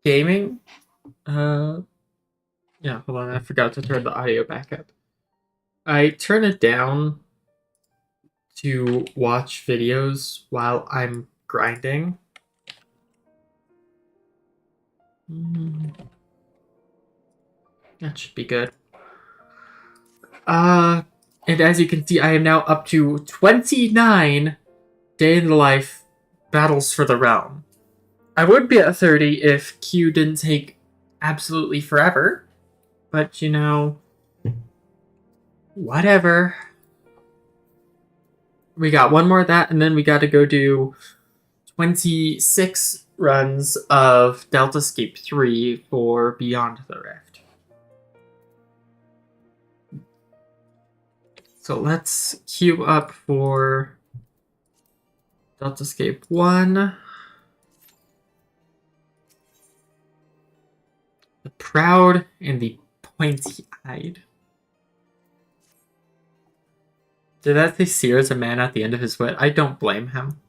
gaming. Yeah, hold on, I forgot to turn the audio back up. I turn it down to watch videos while I'm grinding. That should be good. And as you can see, I am now up to 29 day in the life battles for the realm. I would be at 30 if Q didn't take absolutely forever. But, you know, whatever. We got one more of that, and then we got to go do 26 runs of Delta Escape 3 for Beyond the Rift. So let's queue up for Delta Escape 1. The Proud and the Pointy-Eyed. Did that say Sears a man at the end of his wit? I don't blame him.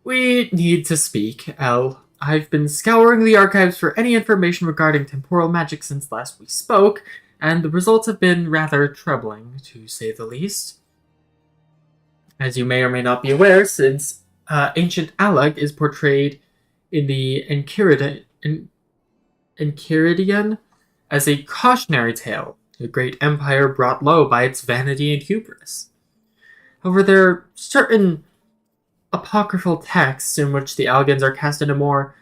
We need to speak, Elle. I've been scouring the archives for any information regarding temporal magic since last we spoke, and the results have been rather troubling, to say the least. As you may or may not be aware, since ancient Alag is portrayed in the Enchiridion as a cautionary tale, a great empire brought low by its vanity and hubris. However, there are certain apocryphal texts in which the Algans are cast in a more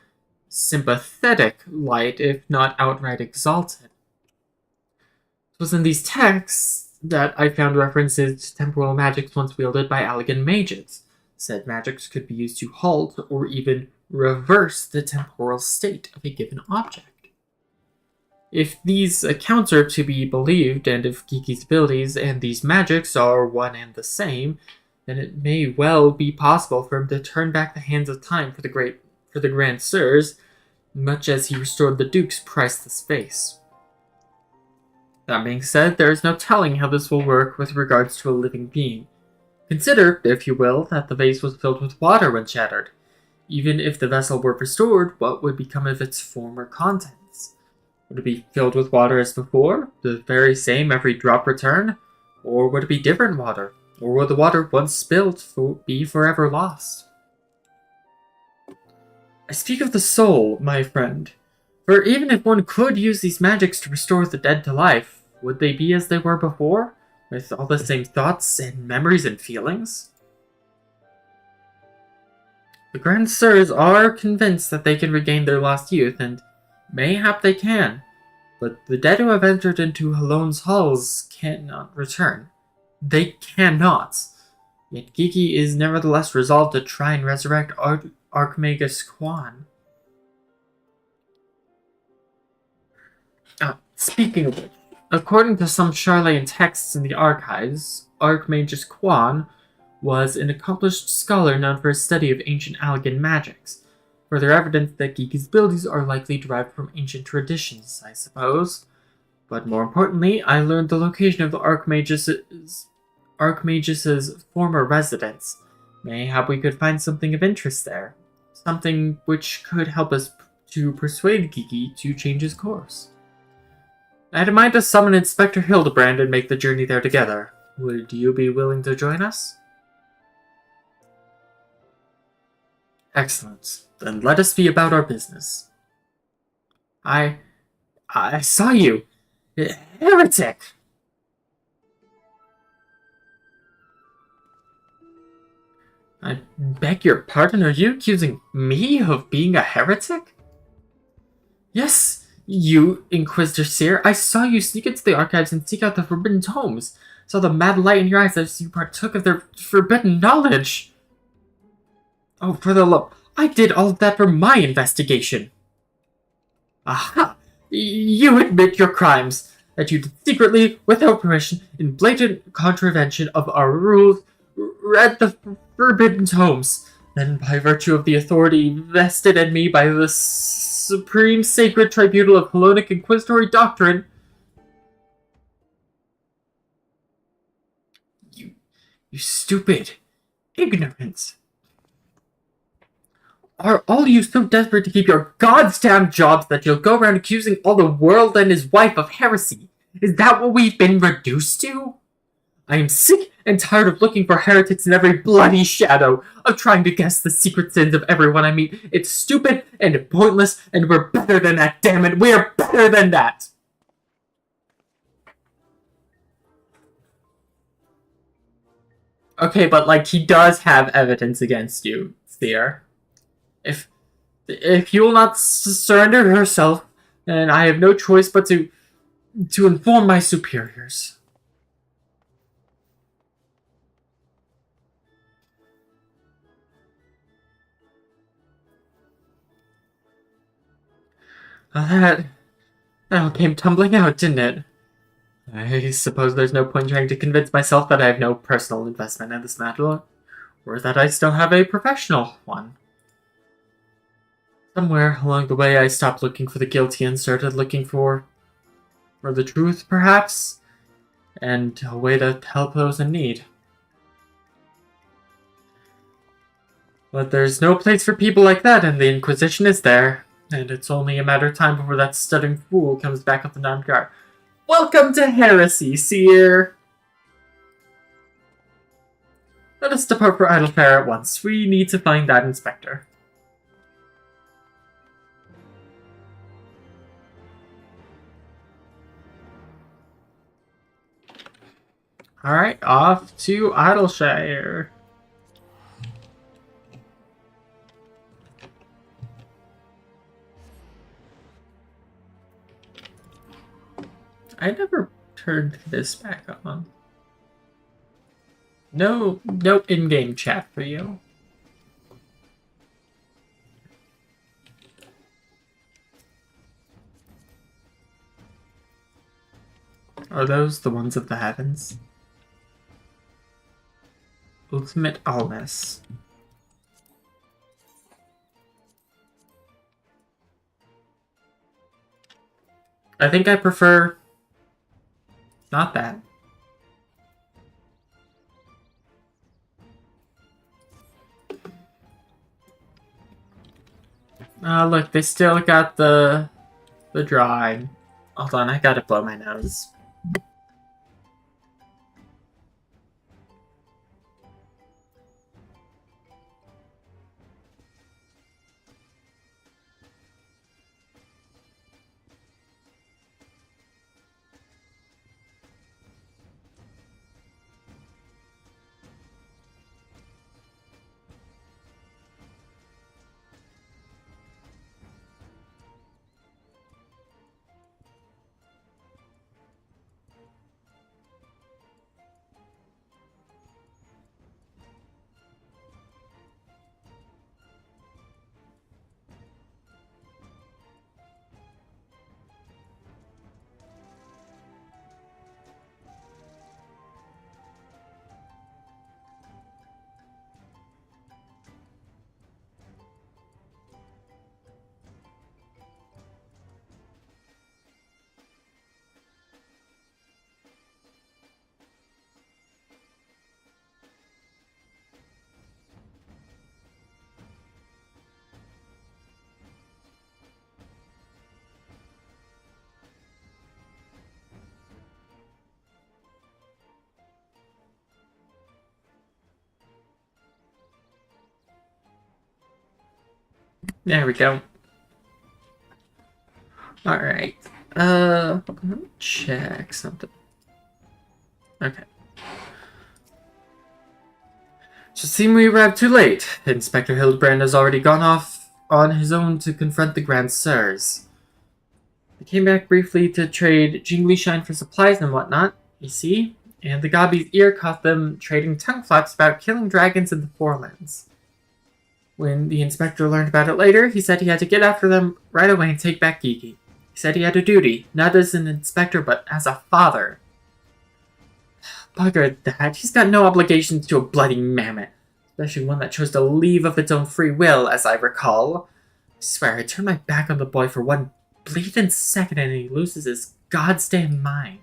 sympathetic light, if not outright exalted. It was in these texts that I found references to temporal magics once wielded by Allagan mages. Said magics could be used to halt or even reverse the temporal state of a given object. If these accounts are to be believed, and if Geeky's abilities and these magics are one and the same, then it may well be possible for him to turn back the hands of time for the Grand Sirs, much as he restored the Duke's priceless face. That being said, there is no telling how this will work with regards to a living being. Consider, if you will, that the vase was filled with water when shattered. Even if the vessel were restored, what would become of its former contents? Would it be filled with water as before, the very same every drop return? Or would it be different water? Or would the water once spilled be forever lost? I speak of the soul, my friend. For even if one could use these magics to restore the dead to life, would they be as they were before? With all the same thoughts and memories and feelings? The Grand Sirs are convinced that they can regain their lost youth, and mayhap they can. But the dead who have entered into Halone's halls cannot return. They cannot. Yet Geeky is nevertheless resolved to try and resurrect Archmagus Quan. Speaking of which, according to some Charlatan texts in the archives, Archmagus Quan was an accomplished scholar known for his study of ancient Allagan magics. Further evidence that Geeky's abilities are likely derived from ancient traditions, I suppose. But more importantly, I learned the location of the Archmagus's former residence. Mayhap we could find something of interest there. Something which could help us to persuade Geeky to change his course. I'd mind to summon Inspector Hildibrand and make the journey there together. Would you be willing to join us? Excellent. Then let us be about our business. I saw you. Heretic! I beg your pardon, are you accusing me of being a heretic? Yes, you Inquisitor Seer. I saw you sneak into the archives and seek out the forbidden tomes. Saw the mad light in your eyes as you partook of their forbidden knowledge. Oh, for the love... I did all of that for my investigation. Aha! You admit your crimes. That you did secretly, without permission, in blatant contravention of our rules, read the forbidden tomes. Then, by virtue of the authority vested in me by the supreme sacred tribunal of Hellenic Inquisitory doctrine... You stupid, ignorant... Are all you so desperate to keep your goddamn jobs that you'll go around accusing all the world and his wife of heresy? Is that what we've been reduced to? I am sick and tired of looking for heretics in every bloody shadow, of trying to guess the secret sins of everyone I meet. It's stupid and pointless, and we're better than that, damn it! We're better than that! Okay, but, like, he does have evidence against you, Thea. If you will not surrender herself, then I have no choice but to inform my superiors. That all came tumbling out, didn't it? I suppose there's no point trying to convince myself that I have no personal investment in this matter, or that I still have a professional one. Somewhere along the way I stopped looking for the guilty and started looking for the truth, perhaps, and a way to help those in need. But there's no place for people like that, and the Inquisition is there, and it's only a matter of time before that stuttering fool comes back up the non-guard. Welcome to heresy, seer! Let us depart for idle fare at once. We need to find that inspector. Alright, off to Idleshire. I never turned this back on. No in-game chat for you. Are those the ones of the heavens? Ultimate allness. I think I prefer not that. Look, they still got the drawing. Hold on, I gotta blow my nose. There we go. Alright. Let me check something. Okay. So it seems we arrived too late. Inspector Hildibrand has already gone off on his own to confront the Grand Sirs. They came back briefly to trade jingly shine for supplies and whatnot, you see? And the Gobby's ear caught them trading tongue flaps about killing dragons in the Forelands. When the inspector learned about it later, he said he had to get after them right away and take back Geeky. He said he had a duty, not as an inspector, but as a father. Bugger that, he's got no obligations to a bloody mammoth, especially one that chose to leave of its own free will, as I recall. I swear, I turned my back on the boy for one bleeding second and he loses his goddamn mind.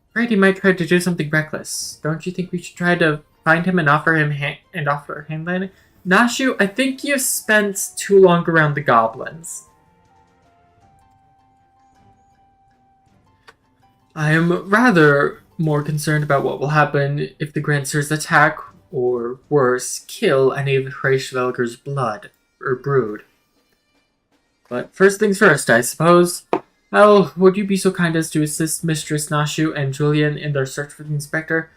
Afraid he might try to do something reckless. Don't you think we should try to find him and offer him land? Nashu, I think you spent too long around the goblins. I am rather more concerned about what will happen if the Grandsters attack, or worse, kill any of the Hraeshvelgur's blood, or brood. But first things first, I suppose. Well, would you be so kind as to assist Mistress Nashu and Julian in their search for the Inspector?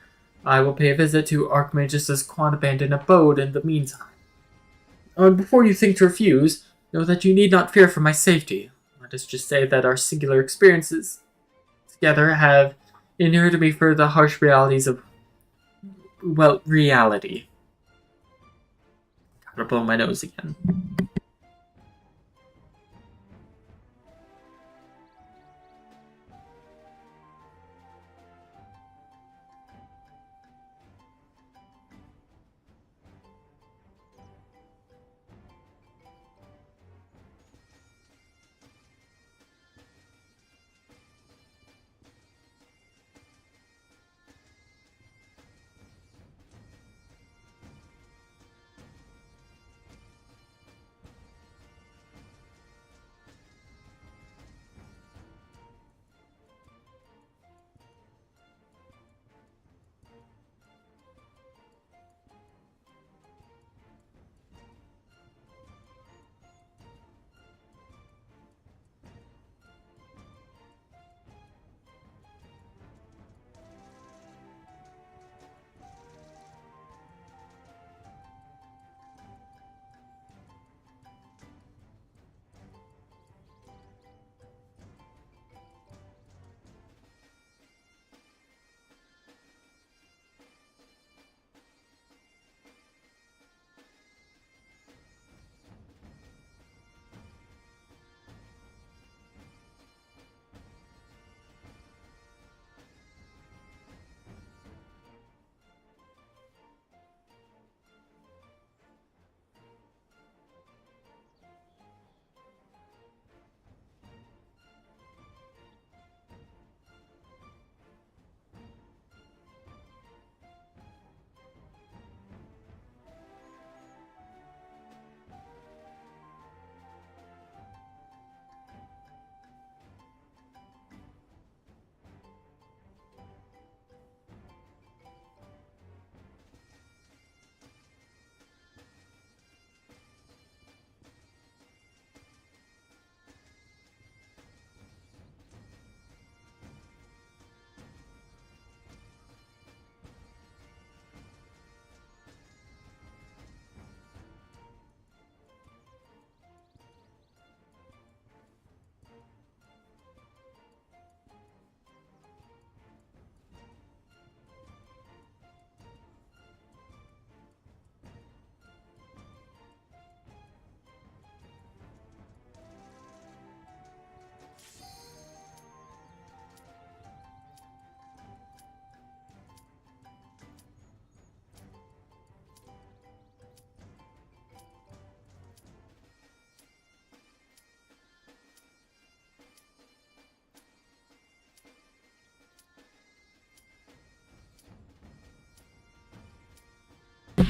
I will pay a visit to Archmagus' Quan-abandoned abode in the meantime. And before you think to refuse, know that you need not fear for my safety. Let us just say that our singular experiences together have inured me for the harsh realities of, well, reality. Gotta blow my nose again.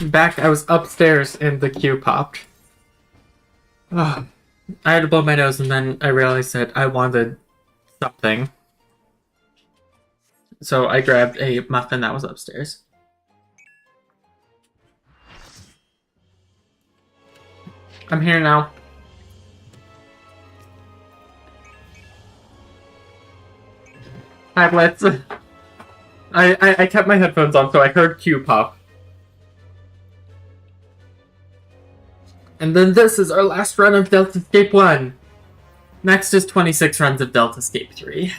Back, I was upstairs and the queue popped. Ugh. I had to blow my nose and then I realized that I wanted something. So I grabbed a muffin that was upstairs. I'm here now. Hi, Blitz. I kept my headphones on, so I heard Q pop. And then this is our last run of Delta Escape 1. Next is 26 runs of Delta Escape 3.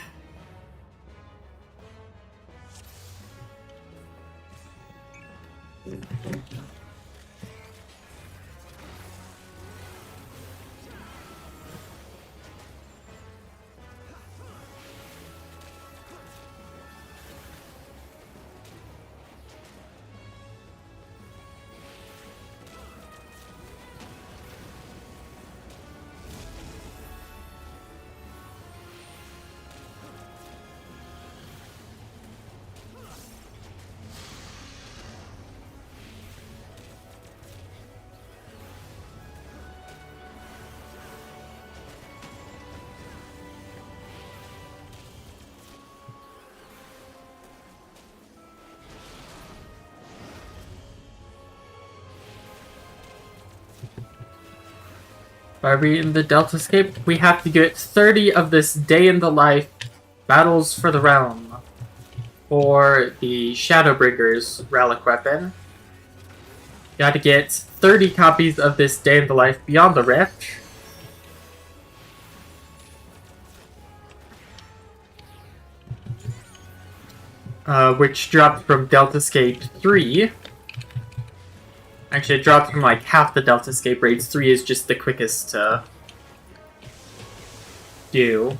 Are we in the Deltascape? We have to get 30 of this day in the life battles for the realm. For the Shadowbringers relic weapon. Gotta get 30 copies of this day in the life beyond the rift. Which dropped from Deltascape 3. Actually, it dropped from like half the Deltascape raids. 3 is just the quickest to do.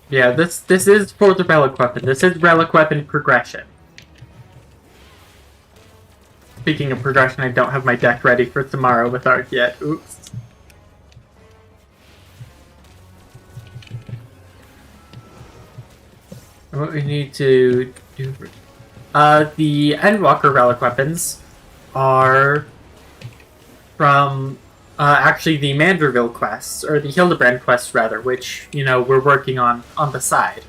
Yeah, this is for the relic weapon. This is relic weapon progression. Speaking of progression, I don't have my deck ready for tomorrow with Arc yet. Oops. What we need to do... the Endwalker relic weapons are from... actually, the Manderville quests, or the Hildibrand quests, rather, which, you know, we're working on the side.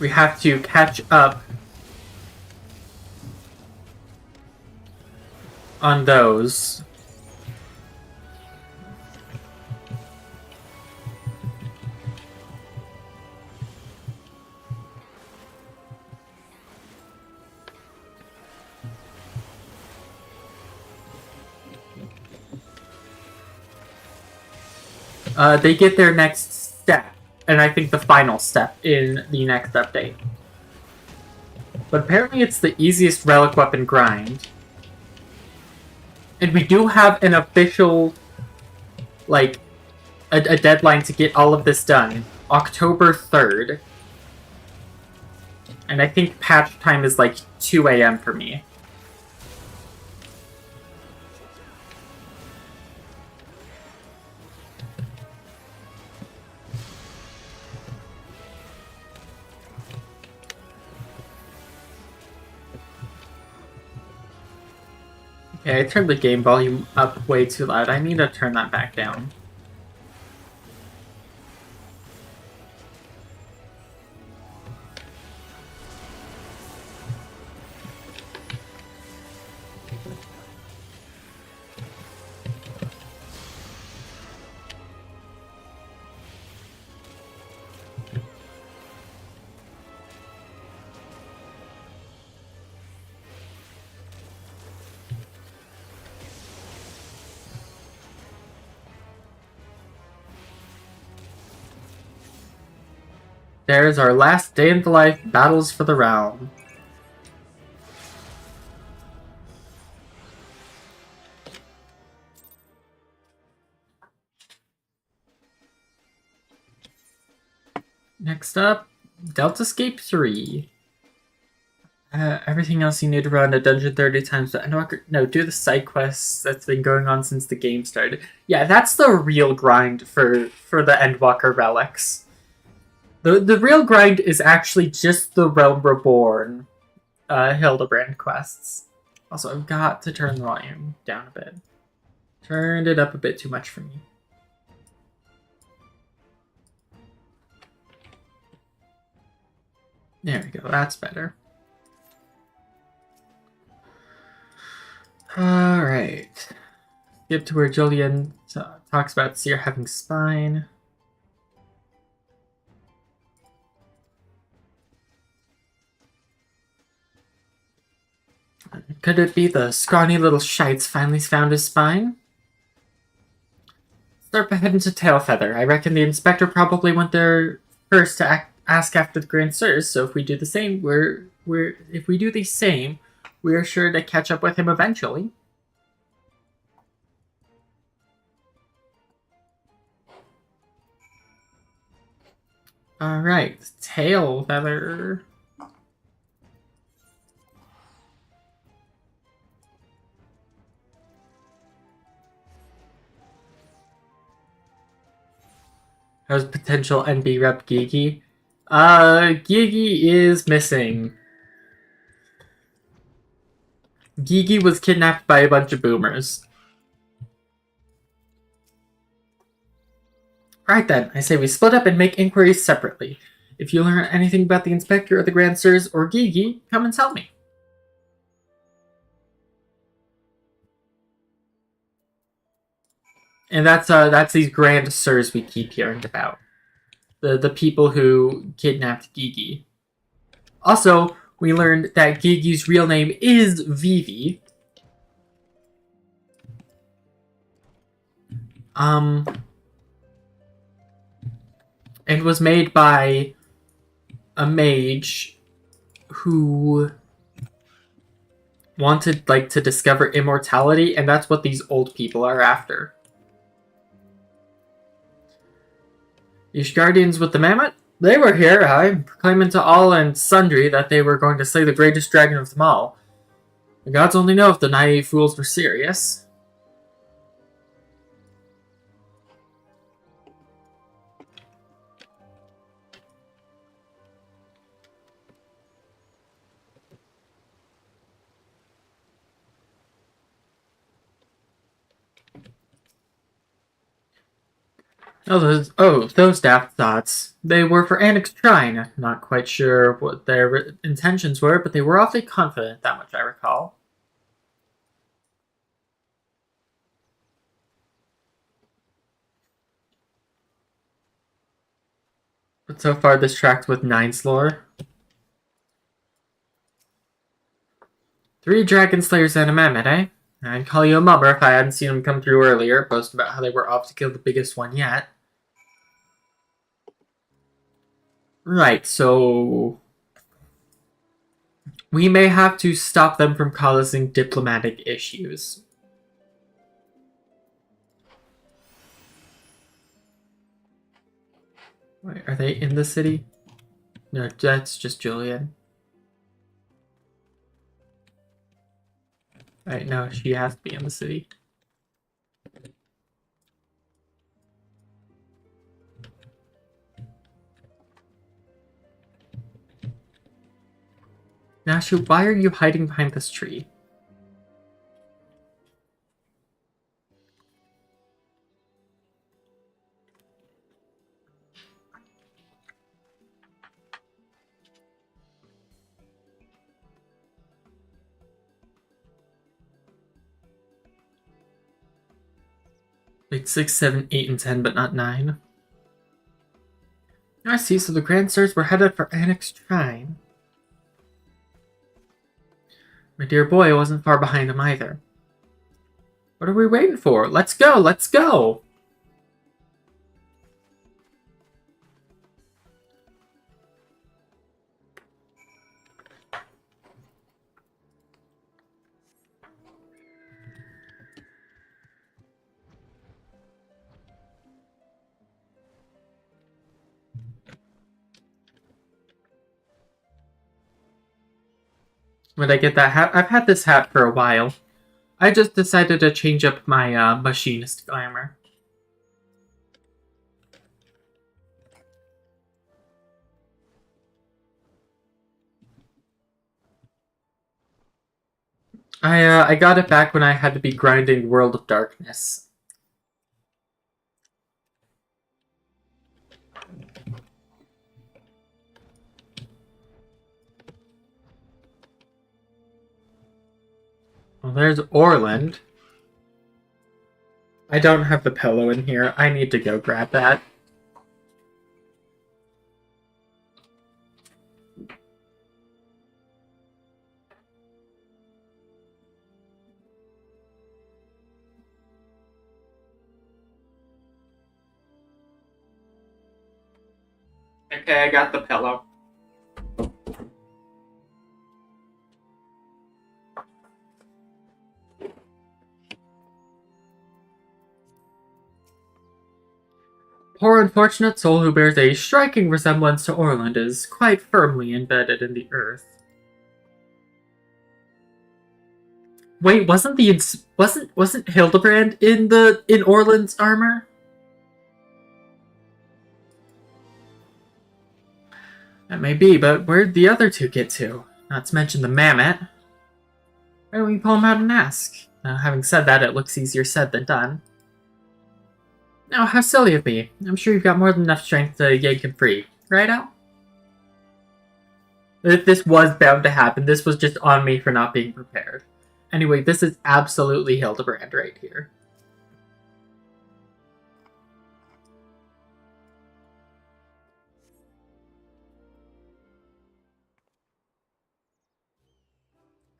We have to catch up on those. They get their next step, and I think the final step in the next update. But apparently it's the easiest relic weapon grind. And we do have an official, like, a deadline to get all of this done. October 3rd. And I think patch time is like 2 AM for me. Okay, I turned the game volume up way too loud. I need to turn that back down. There's our last day in the life battles for the realm. Next up, Deltascape 3. Everything else you need to run a dungeon 30 times. No, do the side quests that's been going on since the game started. Yeah, that's the real grind for the Endwalker relics. The real grind is actually just the Realm Reborn Hildibrand quests. Also, I've got to turn the volume down a bit. Turned it up a bit too much for me. There we go, that's better. Alright. Skip to where Julian talks about Seer having spine. Could it be the scrawny little shites finally found his spine? Start heading to Tailfeather. I reckon the inspector probably went there first to ask after the Grand Sirs, so if we do the same, we're sure to catch up with him eventually. Alright, tail feather. How's potential NB rep Gigi? Gigi is missing. Gigi was kidnapped by a bunch of boomers. Right then, I say we split up and make inquiries separately. If you learn anything about the Inspector or the Grand Sirs or Gigi, come and tell me. And that's these Grand Sirs we keep hearing about. The people who kidnapped Gigi. Also, we learned that Gigi's real name is Vivi. And was made by a mage who wanted, like, to discover immortality, and that's what these old people are after. These guardians with the mammoth? They were here, proclaiming to all and sundry that they were going to slay the greatest dragon of them all. The gods only know if the naive fools were serious. Those daft thoughts. They were for Annick's shrine. Not quite sure what their intentions were, but they were awfully confident, that much I recall. But so far this track's with 9's lore. 3 dragon slayers and a mammoth, eh? I'd call you a mummer if I hadn't seen them come through earlier, boast about how they were off to kill the biggest one yet. Right, so we may have to stop them from causing diplomatic issues. Wait, are they in the city? No, that's just Julian. Right, no, she has to be in the city. Now, why are you hiding behind this tree? Like 6, 7, 8, and 10, but not 9. I see, so the Grand Sirs were headed for Annick's shrine. My dear boy, I wasn't far behind him either. What are we waiting for? Let's go, let's go! When I get that hat? I've had this hat for a while. I just decided to change up my machinist glamour. I got it back when I had to be grinding World of Darkness. Well, there's Orland. I don't have the pillow in here. I need to go grab that. Okay, I got the pillow. poor unfortunate soul who bears a striking resemblance to Orland is quite firmly embedded in the earth. Wait, wasn't Hildibrand in Orland's armor? That may be, but where'd the other two get to? Not to mention the mammoth. Why don't we pull him out and ask? Having said that, it looks easier said than done. Now, how silly of me. I'm sure you've got more than enough strength to yank him free. Right, Al? This was bound to happen. This was just on me for not being prepared. Anyway, this is absolutely Hildibrand right here.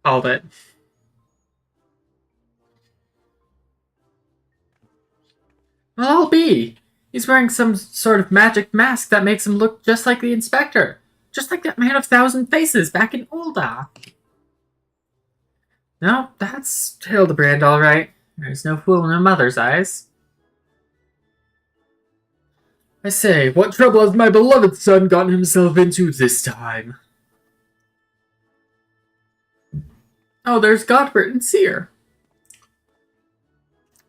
Called it. Well, I'll be. He's wearing some sort of magic mask that makes him look just like the inspector. Just like that man of 1,000 faces back in Ulda. No, that's Hildibrand, all right. There's no fool in her mother's eyes. I say, what trouble has my beloved son gotten himself into this time? Oh, there's Godbert and Seer.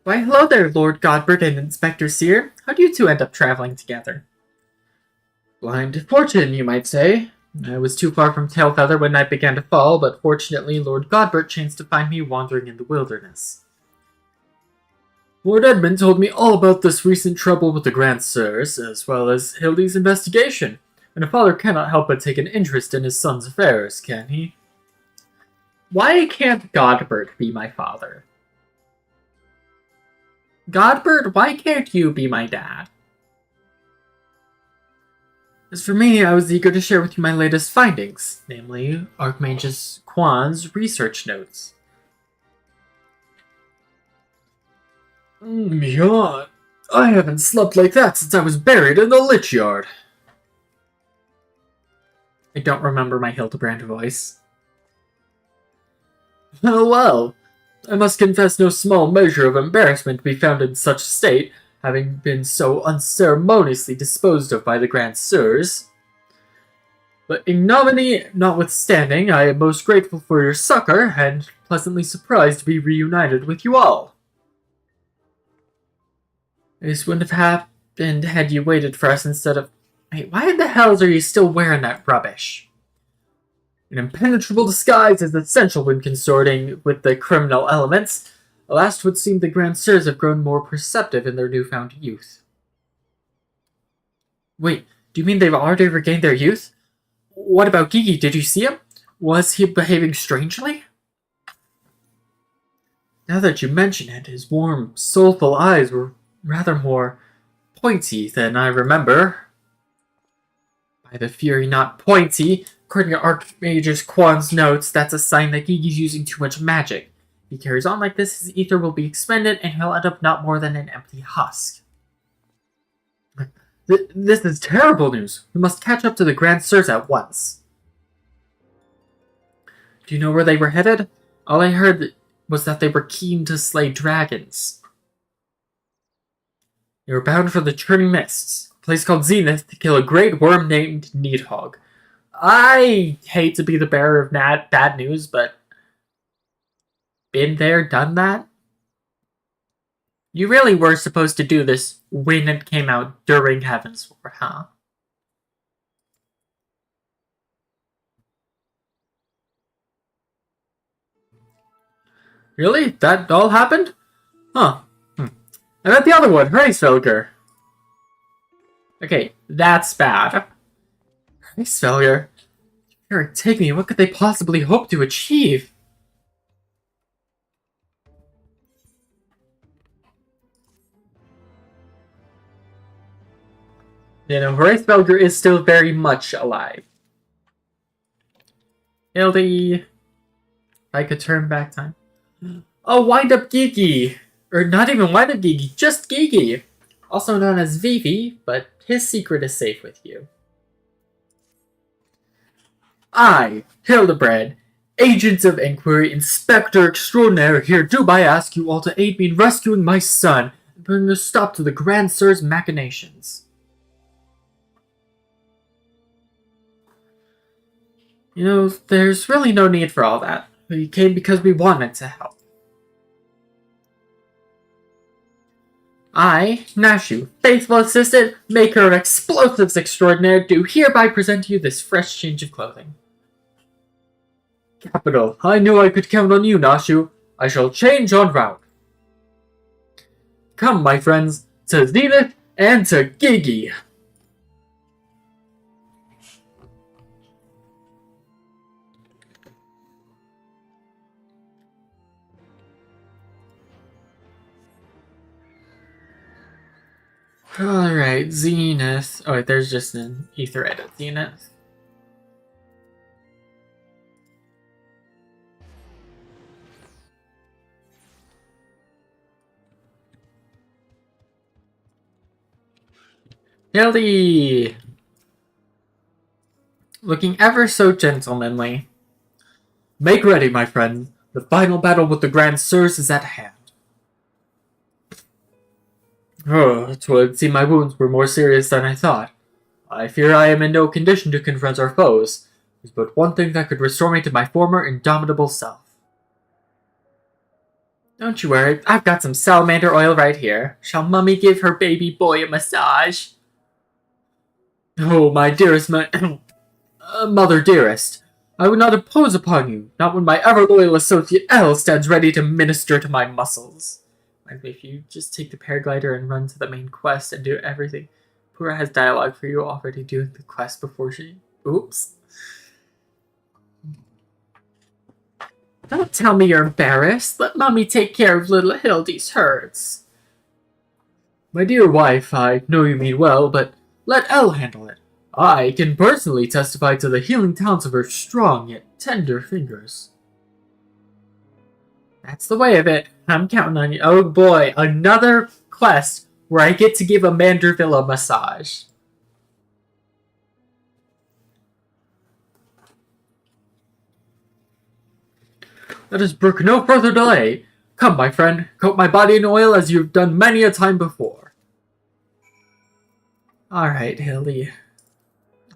Why, hello there, Lord Godbert and Inspector Seer. How do you two end up traveling together? Blind fortune, you might say. I was too far from Tailfeather when night began to fall, but fortunately Lord Godbert chanced to find me wandering in the wilderness. Lord Edmund told me all about this recent trouble with the Grand Sirs, as well as Hildy's investigation, and a father cannot help but take an interest in his son's affairs, can he? Why can't Godbert be my father? Godbert, why can't you be my dad? As for me, I was eager to share with you my latest findings, namely Archmagus Quan's research notes. Yeah, I haven't slept like that since I was buried in the Lich Yard. I don't remember my Hildibrand voice. Oh well, I must confess no small measure of embarrassment to be found in such state, having been so unceremoniously disposed of by the Grand Sirs. But ignominy notwithstanding, I am most grateful for your succor, and pleasantly surprised to be reunited with you all. This wouldn't have happened had you waited for us instead of... Wait, why in the hells are you still wearing that rubbish? An impenetrable disguise is essential when consorting with the criminal elements. Alas, it would seem the Grand Sirs have grown more perceptive in their newfound youth. Wait, do you mean they've already regained their youth? What about Gigi? Did you see him? Was he behaving strangely? Now that you mention it, his warm, soulful eyes were rather more pointy than I remember. By the fury, not pointy. According to Archmagus Quan's notes, that's a sign that Gigi's using too much magic. If he carries on like this, his ether will be expended, and he'll end up not more than an empty husk. This is terrible news. We must catch up to the Grand Sirs at once. Do you know where they were headed? All I heard was that they were keen to slay dragons. They were bound for the Churning Mists, a place called Zenith, to kill a great worm named Needhog. I hate to be the bearer of bad news, but... been there, done that? You really were supposed to do this when it came out during Heaven's War, huh? Really? That all happened? Huh. I bet the other one, Reisfelger. Okay, that's bad. Reisfelger? Eric, take me. What could they possibly hope to achieve? You know, Reisfelger is still very much alive. Hildy. If I could turn back time. Oh, Wind Up Gigi! Or not even Wind Up Gigi, just Gigi! Also known as Vivi, but his secret is safe with you. I, Hildibrand, Agents of Inquiry, Inspector Extraordinaire, hereby ask you all to aid me in rescuing my son and putting a stop to the Grand Sir's machinations. There's really no need for all that. We came because we wanted to help. I, Nashu, faithful assistant, maker of explosives extraordinaire, do hereby present you this fresh change of clothing. Capital. I knew I could count on you, Nashu. I shall change en route. Come, my friends, to Zenith and to Gigi. Alright, Zenith. Oh, wait, there's just an ether edit. Zenith. Hildy! Looking ever so gentlemanly. Make ready, my friend. The final battle with the Grand Sirs is at hand. Oh, 'twould seem my wounds were more serious than I thought. I fear I am in no condition to confront our foes. There's but one thing that could restore me to my former indomitable self. Don't you worry, I've got some salamander oil right here. Shall Mummy give her baby boy a massage? Oh, my dearest, mother dearest, I would not impose upon you, not when my ever-loyal associate Elle stands ready to minister to my muscles. If you just take the paraglider and run to the main quest and do everything. Pura has dialogue for you already doing the quest before she... Oops. Don't tell me you're embarrassed. Let Mommy take care of little Hildy's hurts. My dear wife, I know you mean well, but let Elle handle it. I can personally testify to the healing talents of her strong yet tender fingers. That's the way of it. I'm counting on you. Oh boy, another quest where I get to give a Manderville a massage. Let us brook no further delay. Come, my friend, coat my body in oil as you've done many a time before. Alright, Hildy.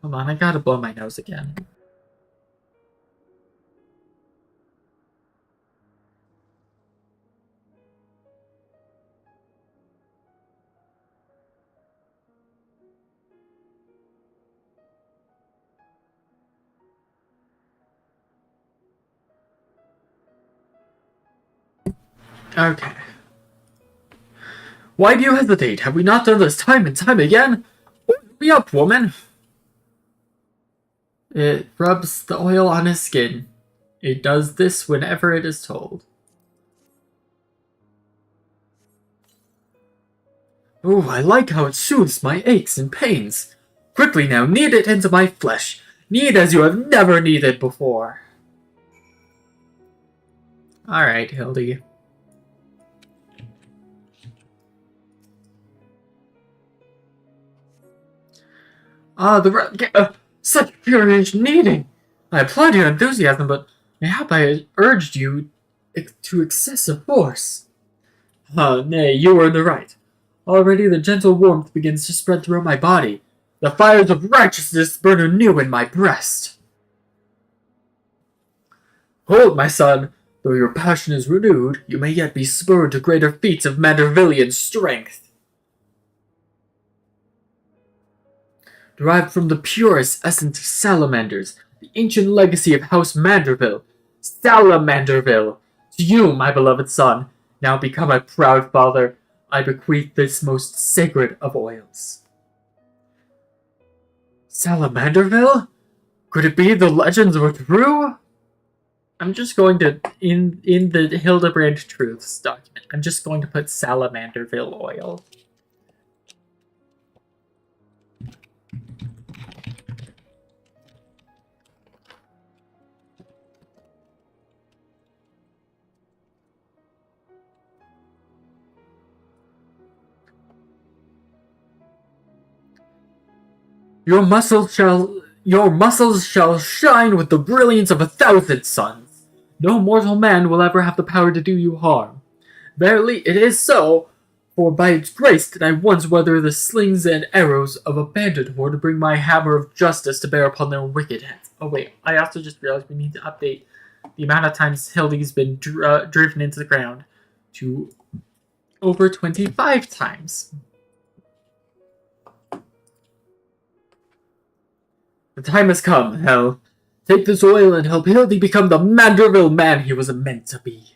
Hold on, I gotta blow my nose again. Okay. Why do you hesitate? Have we not done this time and time again? Hurry up, woman! It rubs the oil on his skin. It does this whenever it is told. Oh, I like how it soothes my aches and pains. Quickly now, knead it into my flesh. Knead as you have never kneaded before. Alright, Hildy. Such furious kneading! I applaud your enthusiasm, but mayhap I urged you to excessive force. Nay, you were in the right. Already the gentle warmth begins to spread throughout my body. The fires of righteousness burn anew in my breast. Hold, my son. Though your passion is renewed, you may yet be spurred to greater feats of Mandervillian strength. Derived from the purest essence of salamanders, the ancient legacy of House Manderville, Salamanderville. To you, my beloved son, now become a proud father, I bequeath this most sacred of oils. Salamanderville? Could it be the legends were true? I'm just going to, in the Hildibrand Truths document, I'm just going to put Salamanderville oil. Your muscles shall shine with the brilliance of 1,000 suns. No mortal man will ever have the power to do you harm. Verily, it is so, for by its grace did I once weather the slings and arrows of a bandit horde to bring my hammer of justice to bear upon their wicked heads. Oh wait, I also just realized we need to update the amount of times Hildy's been driven into the ground to over 25 times. The time has come, Hel. Take this oil and help Hildy become the Manderville man he was meant to be.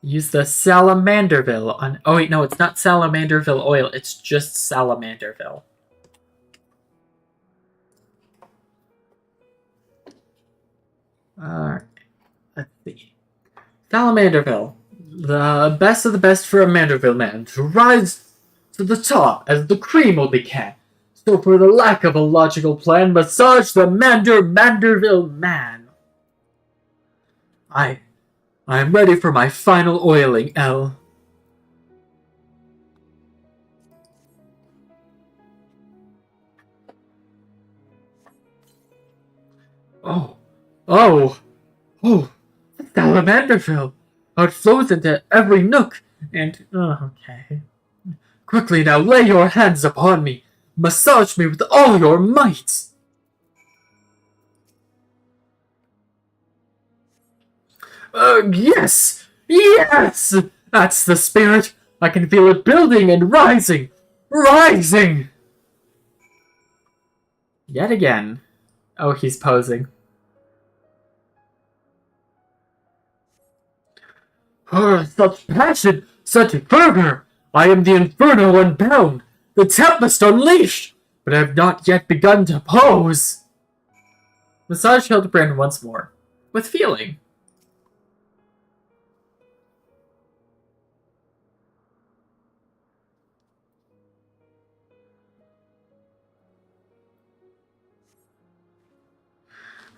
Use the Salamanderville on... Oh wait, no, it's not Salamanderville oil. It's just Salamanderville. Alright. Let's see. Salamanderville. The best of the best for a Manderville man. To rise to the top as the cream only can. So for the lack of a logical plan, massage the Manderville man. I am ready for my final oiling, Elle. Salamanderville! How it flows into every nook, and... okay. Quickly now, lay your hands upon me. Massage me with all your might. Yes! Yes! That's the spirit. I can feel it building and rising. Rising! Yet again. Oh, he's posing. Such passion, such fervor! I am the Inferno unbound, the Tempest unleashed, but I have not yet begun to pose. Massage Hildibrand once more, with feeling.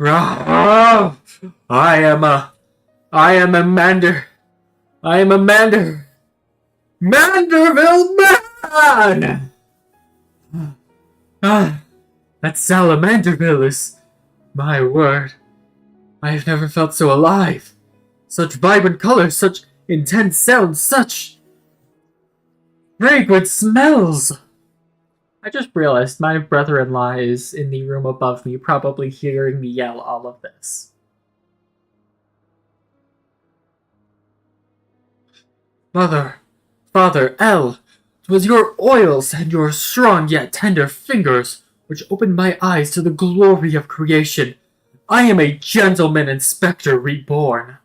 I am a Manderville man! That Salamanderville is... my word. I have never felt so alive. Such vibrant colors, such intense sounds, such... fragrant smells! I just realized my brother-in-law is in the room above me, probably hearing me yell all of this. Father, Elle, 'twas your oils and your strong yet tender fingers which opened my eyes to the glory of creation. I am a gentleman inspector reborn.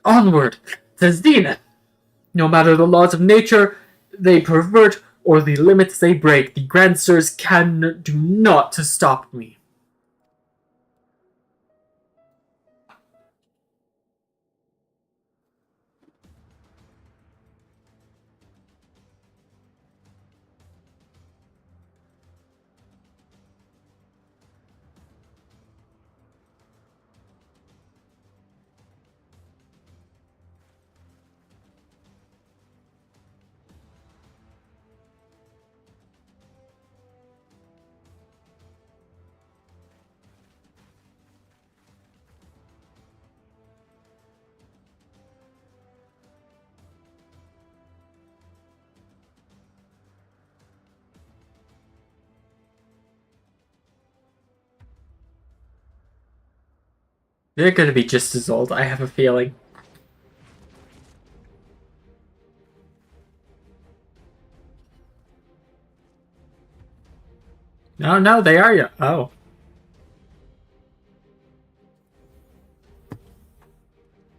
Onward, to zenith! No matter the laws of nature they pervert or the limits they break, the Grand Sirs can do naught to stop me. They're gonna be just as old, I have a feeling. No, they are young. Oh.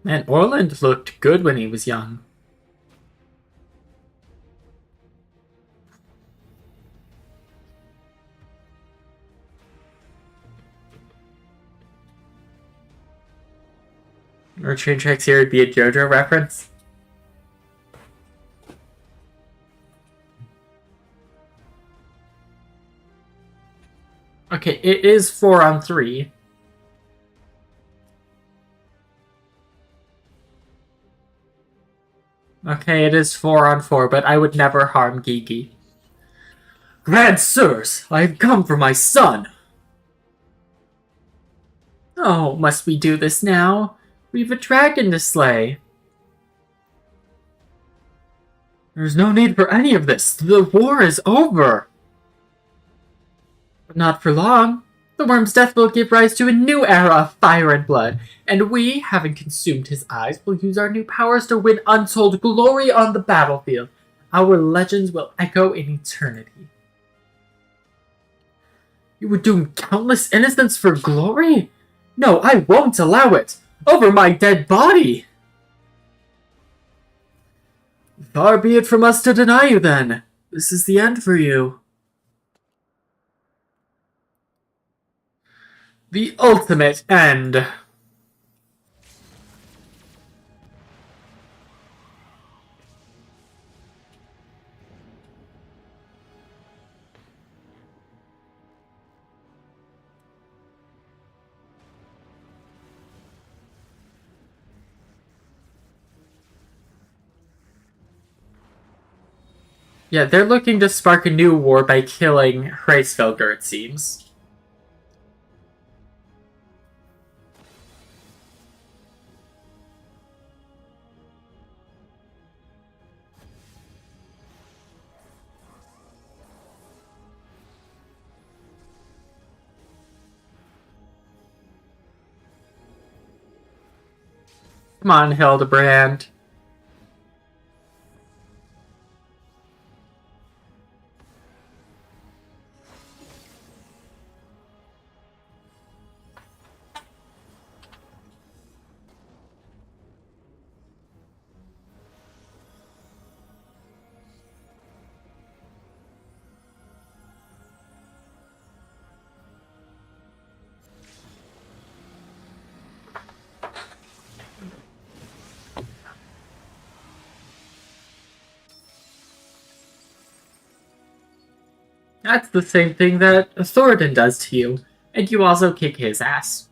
Man, Orland looked good when he was young. Or train tracks here would be a JoJo reference. Okay, it is 4-on-3. Okay, it is 4-on-4, but I would never harm Gigi. Grand Sirs, I have come for my son! Oh, must we do this now? We've a dragon to slay. There's no need for any of this. The war is over. But not for long. The worm's death will give rise to a new era of fire and blood, and we, having consumed his eyes, will use our new powers to win untold glory on the battlefield. Our legends will echo in eternity. You would doom countless innocents for glory? No, I won't allow it! Over my dead body! Far be it from us to deny you, then. This is the end for you. The ultimate end. Yeah, they're looking to spark a new war by killing Hreisfelger, it seems. Come on, Hildibrand. That's the same thing that Thoradin does to you, and you also kick his ass.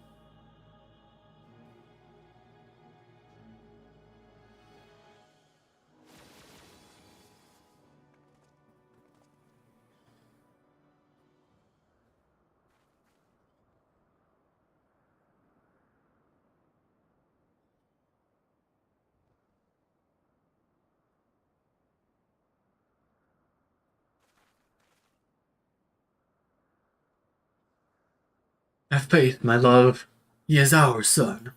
Have faith, my love. He is our son.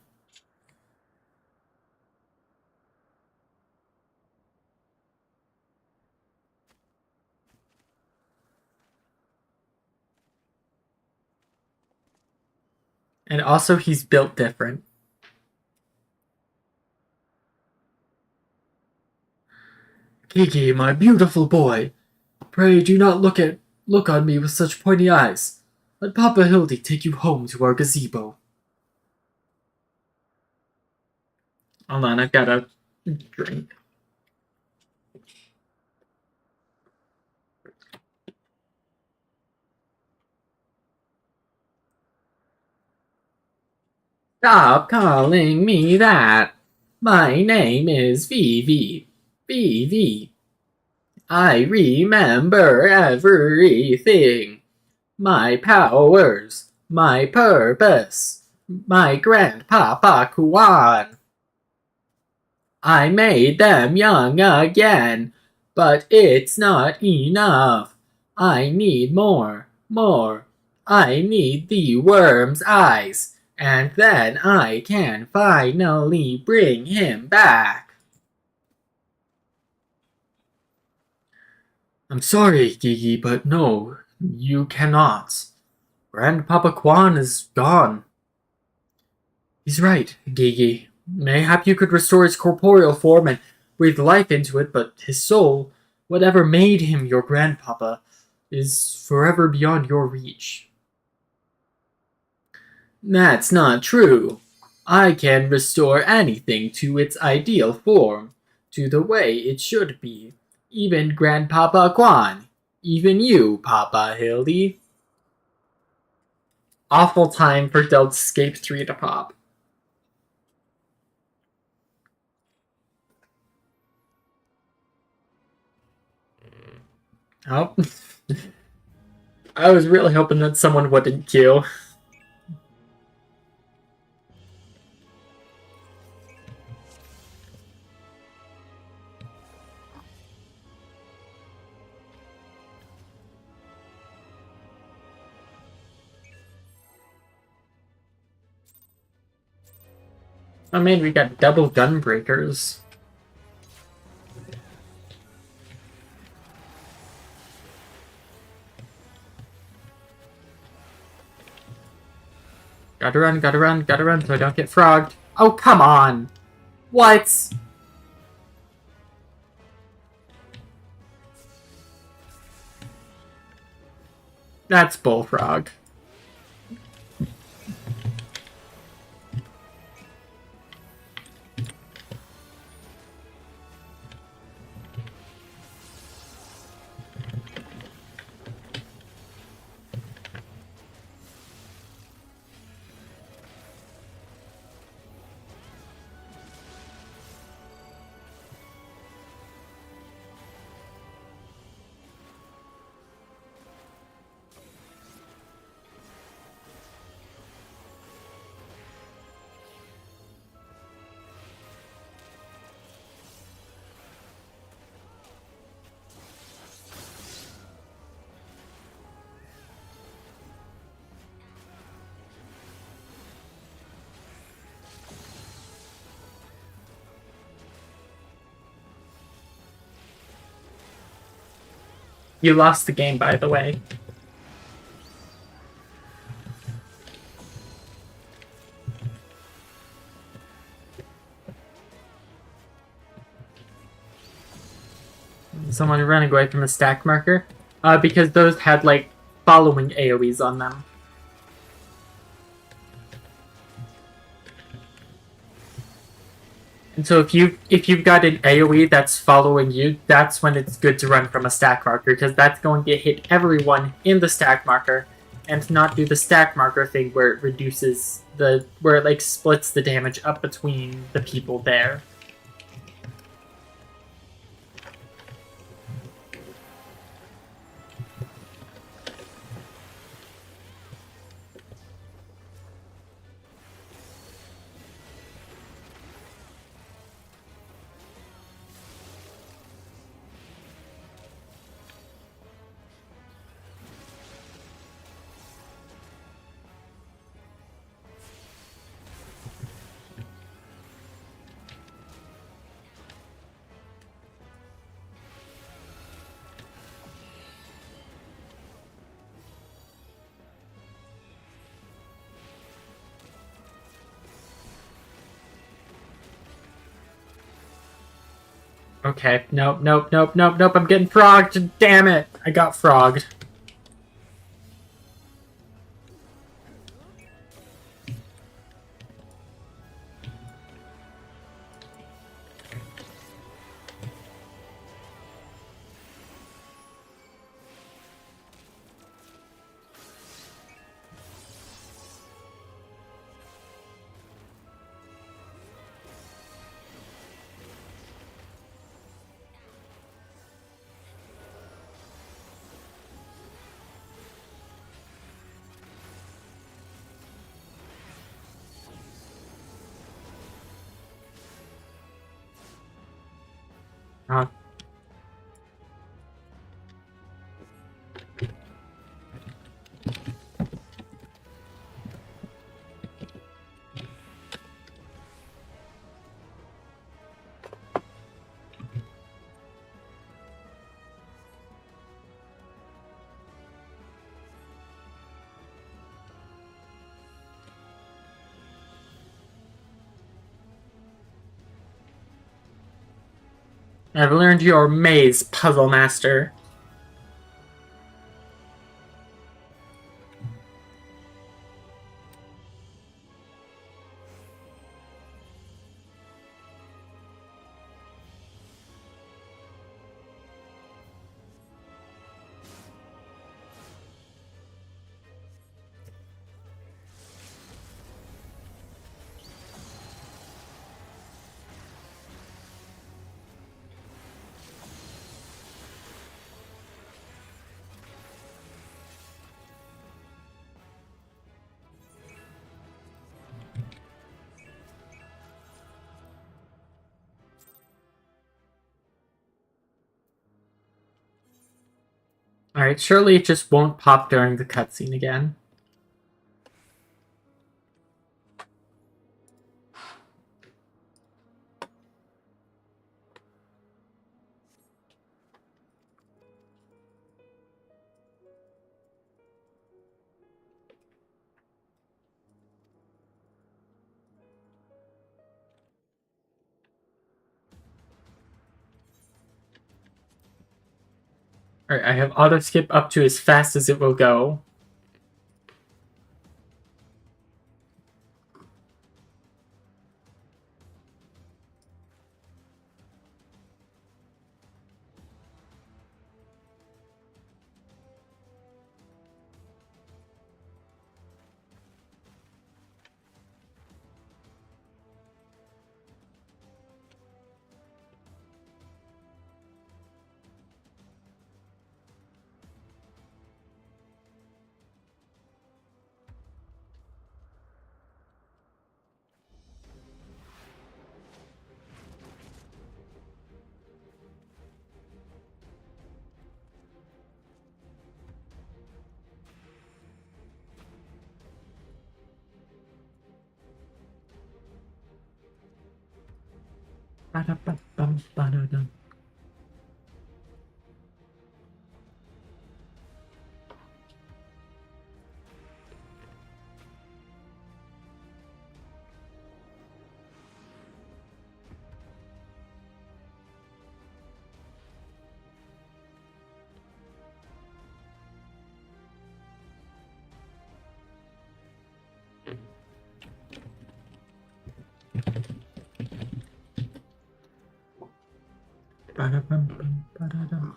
And also, he's built different. Kiki, my beautiful boy, pray do not look on me with such pointy eyes. Let Papa Hildy take you home to our gazebo. Hold on, I've got a drink. Stop calling me that. My name is Vivi. Vivi. I remember everything. My powers. My purpose. My grandpapa Kuan. I made them young again, but it's not enough. I need more, more. I need the worm's eyes, and then I can finally bring him back. I'm sorry, Gigi, but no, you cannot. Grandpapa Quan is gone. He's right, Gigi. Mayhap you could restore his corporeal form and breathe life into it, but his soul, whatever made him your grandpapa, is forever beyond your reach. That's not true. I can restore anything to its ideal form, to the way it should be. Even Grandpapa Quan. Even you, Papa Hildy. Awful time for Deltscape 3 to pop. Oh. I was really hoping that someone wouldn't queue. Oh man, we got double gun breakers. Gotta run, gotta run, gotta run so I don't get frogged. Oh, come on! What? That's bullfrog. You lost the game, by the way. Someone running away from a stack marker. Because those had, like, following AoEs on them. And so if you've got an AoE that's following you, that's when it's good to run from a stack marker, because that's going to hit everyone in the stack marker, and not do the stack marker thing where it reduces where it like splits the damage up between the people there. Okay, nope, nope, nope, nope, nope, I'm getting frogged, damn it! I got frogged. Uh, I've learned your maze, Puzzle Master. Alright, surely it just won't pop during the cutscene again. Alright, I have auto skip up to as fast as it will go. Ba-da-ba-bum-ba-da-dum. Ba-da-bum-bum-ba-da-dum.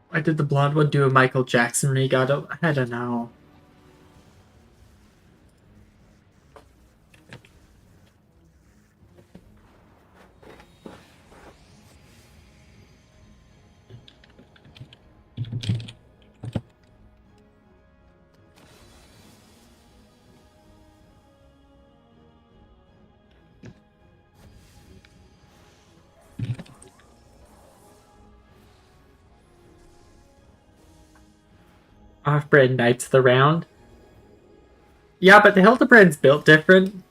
Why did the blonde one do a Michael Jackson when he got up? I don't know. Off-brand Knights of the Round. Yeah, but the Hildibrand's built different.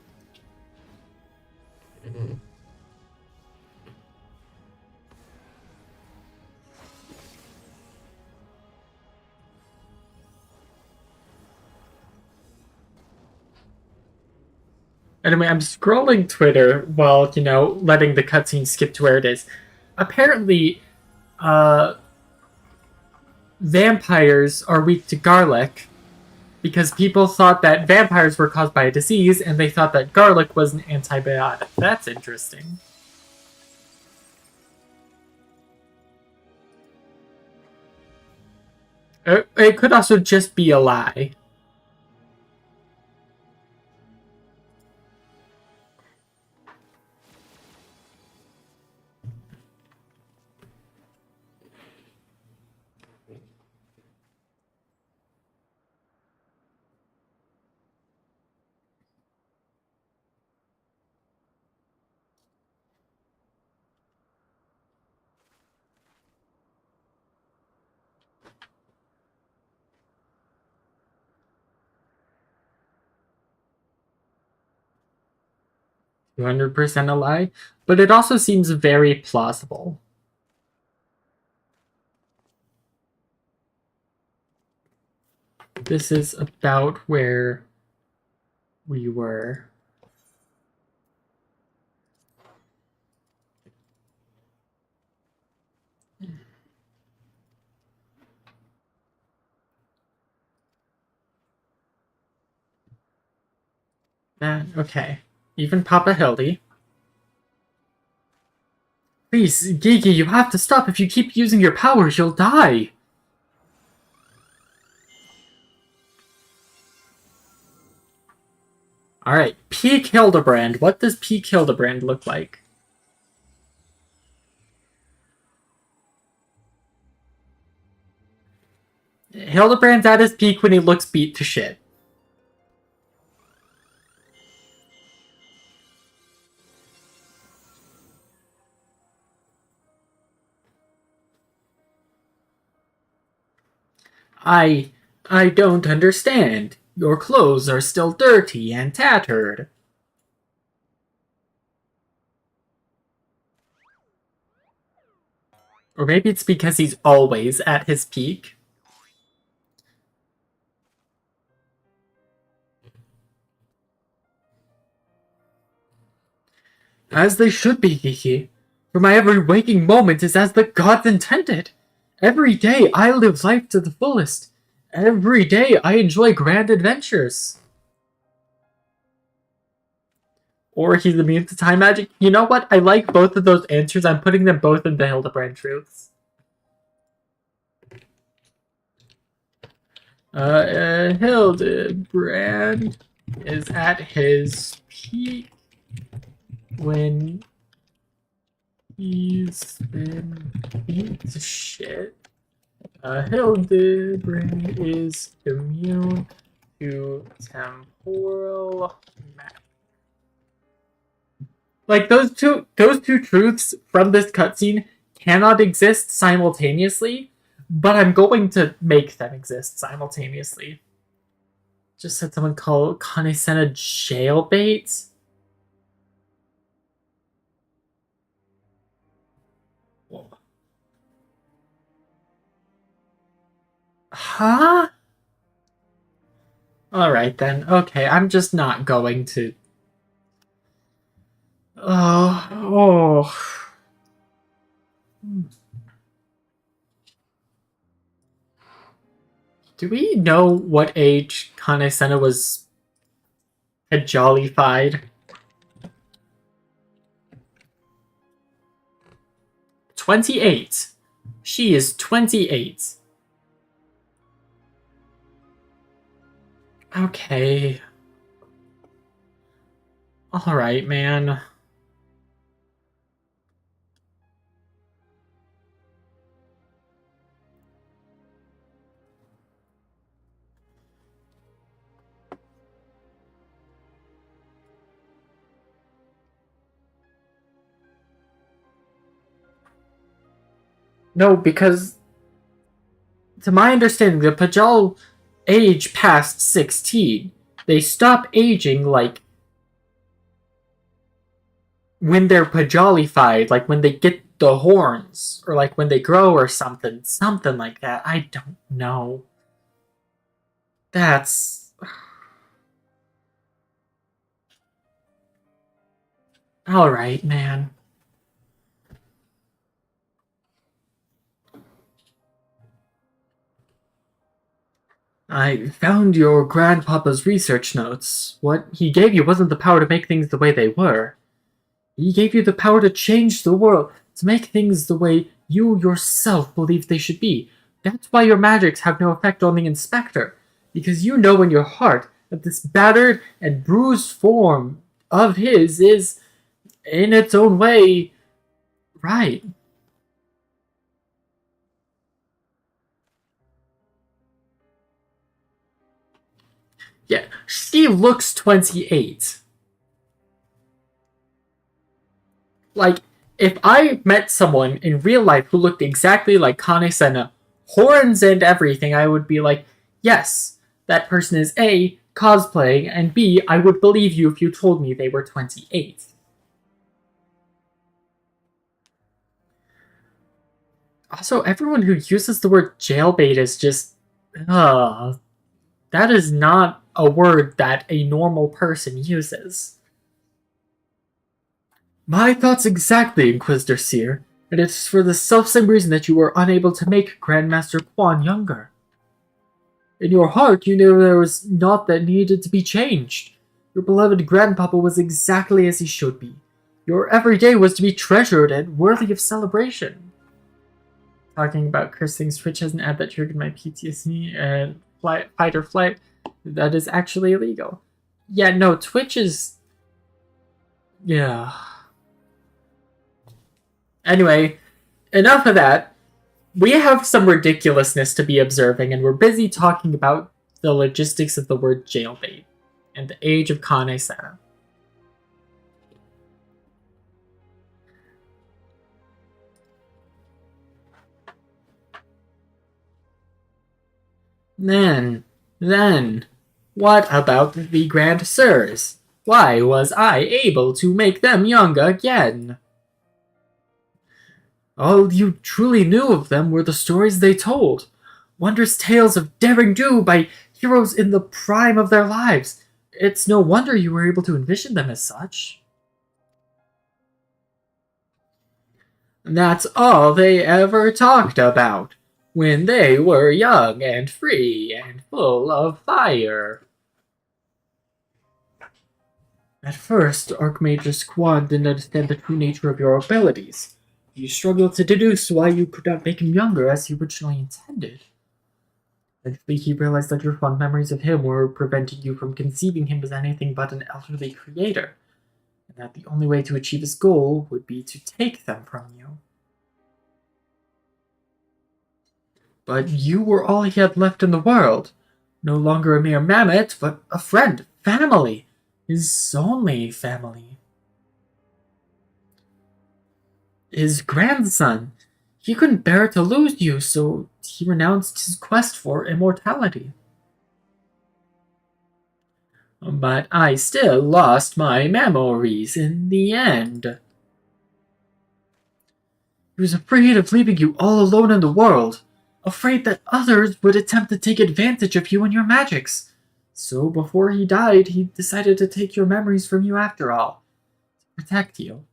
Anyway, I'm scrolling Twitter while, letting the cutscene skip to where it is. Apparently, vampires are weak to garlic because people thought that vampires were caused by a disease and they thought that garlic was an antibiotic. That's interesting. It could also just be a lie. $200% a lie, but it also seems very plausible. This is about where we were. Okay. Even Papa Hildy. Please, Gigi, you have to stop. If you keep using your powers, you'll die. Alright, peak Hildibrand. What does peak Hildibrand look like? Hildibrand's at his peak when he looks beat to shit. I... I don't understand. Your clothes are still dirty and tattered. Or maybe it's because he's always at his peak. As they should be, Kiki. For my every waking moment is as the gods intended. Every day I live life to the fullest. Every day I enjoy grand adventures. Or he's immune to time magic. You know what? I like both of those answers. I'm putting them both in the Hildibrand truths. Hildibrand is at his peak when he's been beat to shit. Hildibrand is immune to temporal magic. Like those two truths from this cutscene cannot exist simultaneously, but I'm going to make them exist simultaneously. Just had someone call Kane-senna jailbait. Huh? Alright then. Okay, I'm just not going to... Oh. Do we know what age Kane-senna was jollified? 28. She is 28. Okay. Alright, man. No, because to my understanding, the Pajal age past 16. They stop aging, like, when they're Pajalified, like when they get the horns, or like when they grow or something. Something like that. I don't know. That's... Alright, man. I found your grandpapa's research notes. What he gave you wasn't the power to make things the way they were. He gave you the power to change the world, to make things the way you yourself believe they should be. That's why your magics have no effect on the inspector, because you know in your heart that this battered and bruised form of his is, in its own way, right. Yeah, she looks 28. Like, if I met someone in real life who looked exactly like Kane-senna, horns and everything, I would be like, yes, that person is A, cosplaying, and B, I would believe you if you told me they were 28. Also, everyone who uses the word jailbait is just... that is not a word that a normal person uses. My thoughts exactly, Inquisitor Seer. And it's for the selfsame reason that you were unable to make Grandmaster Quan younger. In your heart, you knew there was naught that needed to be changed. Your beloved grandpapa was exactly as he should be. Your every day was to be treasured and worthy of celebration. Talking about cursing, Twitch has an ad that triggered my PTSD and fight or flight. That is actually illegal. Yeah, no, Twitch is... Yeah. Anyway, enough of that. We have some ridiculousness to be observing, and we're busy talking about the logistics of the word jailbait and the age of Kane-senna. Then, what about the Grand Sirs? Why was I able to make them young again? All you truly knew of them were the stories they told. Wondrous tales of daring do by heroes in the prime of their lives. It's no wonder you were able to envision them as such. And that's all they ever talked about. When they were young and free and full of fire. At first, Archmagus Quan didn't understand the true nature of your abilities. You struggled to deduce why you could not make him younger as he originally intended. Eventually, he realized that your fond memories of him were preventing you from conceiving him as anything but an elderly creator, and that the only way to achieve his goal would be to take them from you. But you were all he had left in the world. No longer a mere mammoth, but a friend, family. His only family. His grandson. He couldn't bear to lose you, so he renounced his quest for immortality. But I still lost my memories in the end. He was afraid of leaving you all alone in the world, afraid that others would attempt to take advantage of you and your magics. So before he died, he decided to take your memories from you after all, to protect you.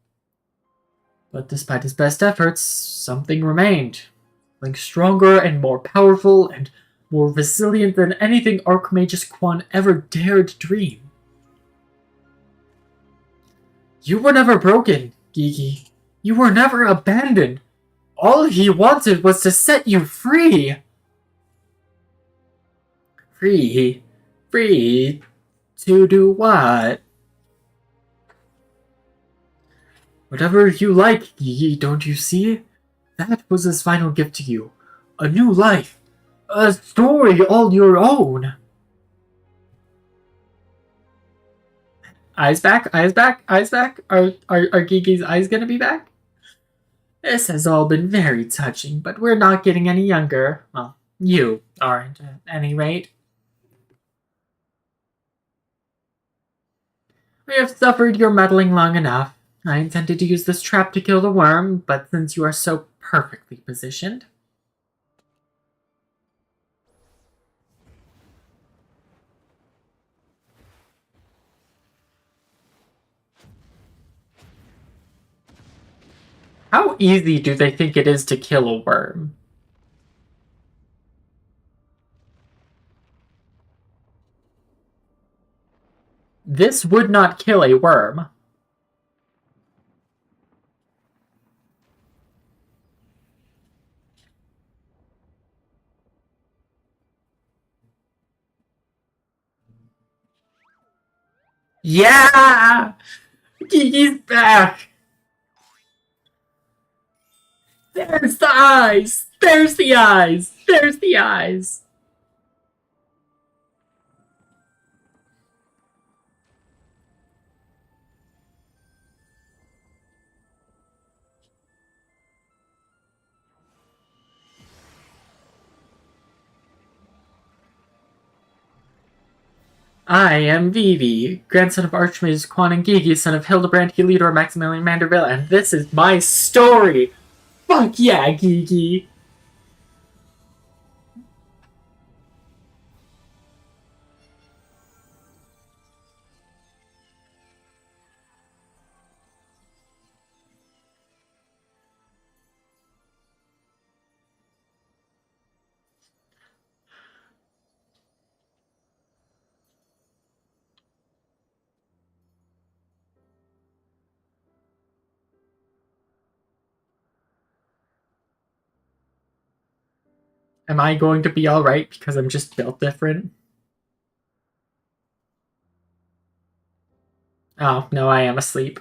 But despite his best efforts, something remained, something stronger and more powerful and more resilient than anything Archmagus Quan ever dared dream. You were never broken, Gigi. You were never abandoned. All he wanted was to set you free. Free? Free to do what? Whatever you like, Gigi, don't you see? That was his final gift to you. A new life. A story all your own. Eyes back, eyes back, eyes back. Are Gigi's eyes gonna be back? This has all been very touching, but we're not getting any younger. Well, you aren't, at any rate. We have suffered your meddling long enough. I intended to use this trap to kill the worm, but since you are so perfectly positioned... How easy do they think it is to kill a worm? This would not kill a worm. Yeah! Gigi's back! There's the eyes! There's the eyes! There's the eyes! I am Vivi, grandson of Archmages Quan and Gigi, son of Hildibrand Maximilian Manderville, and this is my story! Fuck yeah, Gigi! Am I going to be alright because I'm just built different? Oh, no, I am asleep.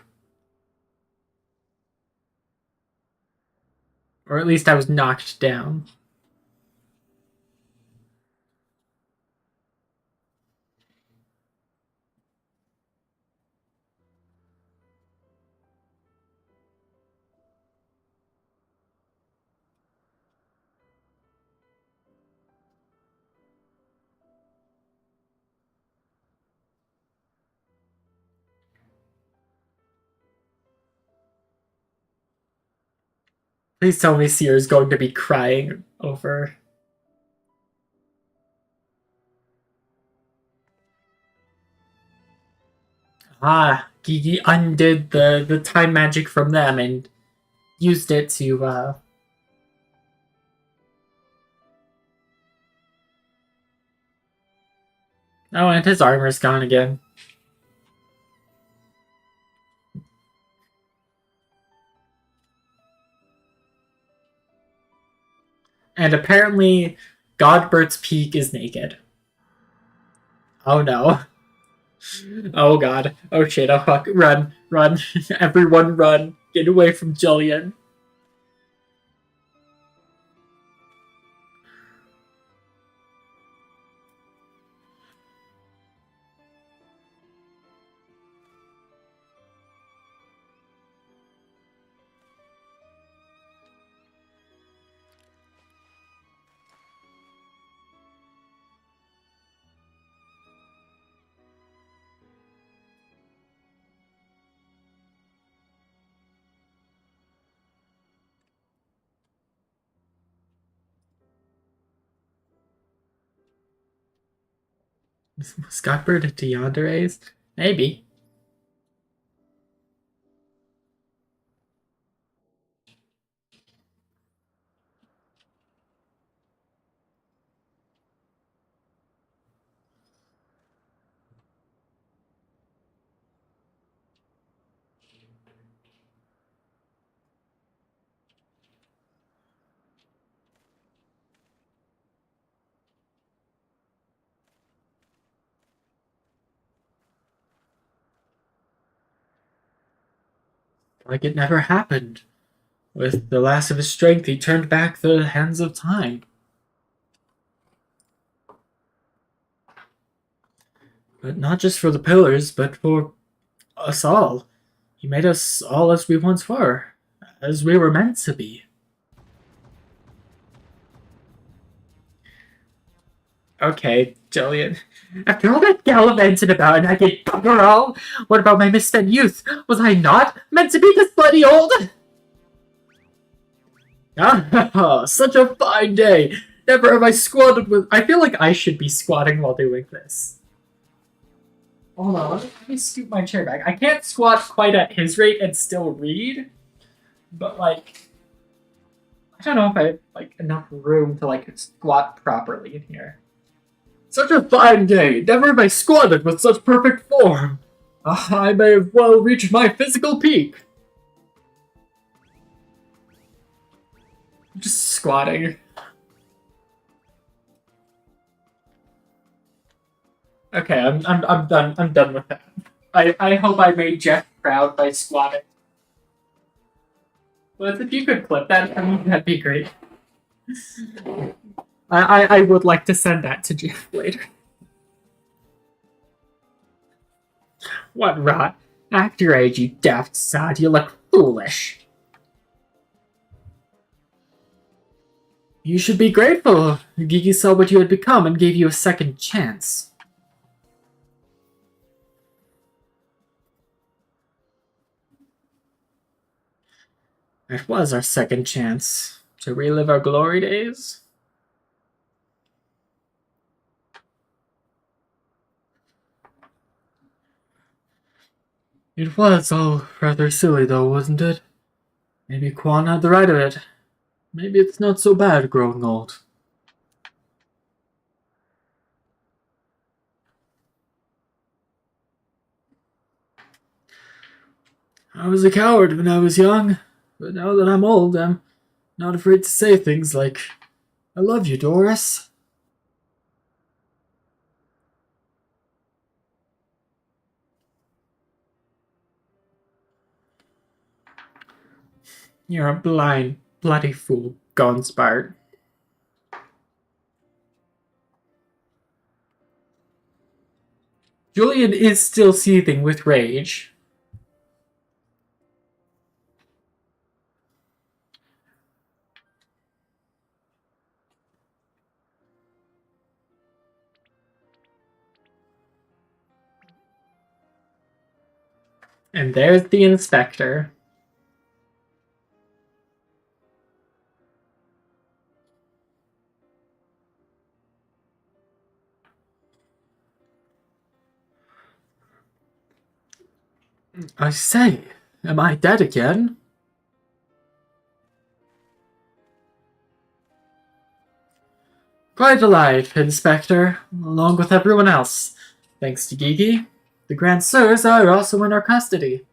Or at least I was knocked down. Please tell me Seer's going to be crying over. Ah, Gigi undid the time magic from them and used it to, Oh, and his armor's gone again. And apparently, Godbert's Peak is naked. Oh no. Oh god. Oh shit, oh fuck. Run, run. Everyone run. Get away from Jillian. Was Godbert a Deandere's? Maybe. Like it never happened. With the last of his strength, he turned back the hands of time. But not just for the pillars, but for us all. He made us all as we once were, as we were meant to be. Okay, Jillian. After all that gallivanting about and I get bugger all, what about my misspent youth? Was I not meant to be this bloody old? Ah, such a fine day. Never have I squatted with... I feel like I should be squatting while doing this. Hold on, let me scoot my chair back. I can't squat quite at his rate and still read, but like... I don't know if I have like enough room to like squat properly in here. Such a fine day. Never have I squatted with such perfect form. I may have well reached my physical peak. I'm just squatting. Okay, I'm done. I'm done with that. I hope I made Jeff proud by squatting. But if you could clip that, I mean, that'd be great. I would like to send that to Jeff later. What rot? Act your age, you daft sod. You look foolish. You should be grateful. Gigi saw what you had become and gave you a second chance. It was our second chance to relive our glory days. It was all rather silly though, wasn't it? Maybe Quan had the right of it. Maybe it's not so bad growing old. I was a coward when I was young, but now that I'm old, I'm not afraid to say things like, I love you, Doris. You're a blind, bloody fool, Gonspart. Julian is still seething with rage. And there's the inspector. I say, am I dead again? Quite alive, Inspector, along with everyone else. Thanks to Gigi, the Grand Sirs are also in our custody.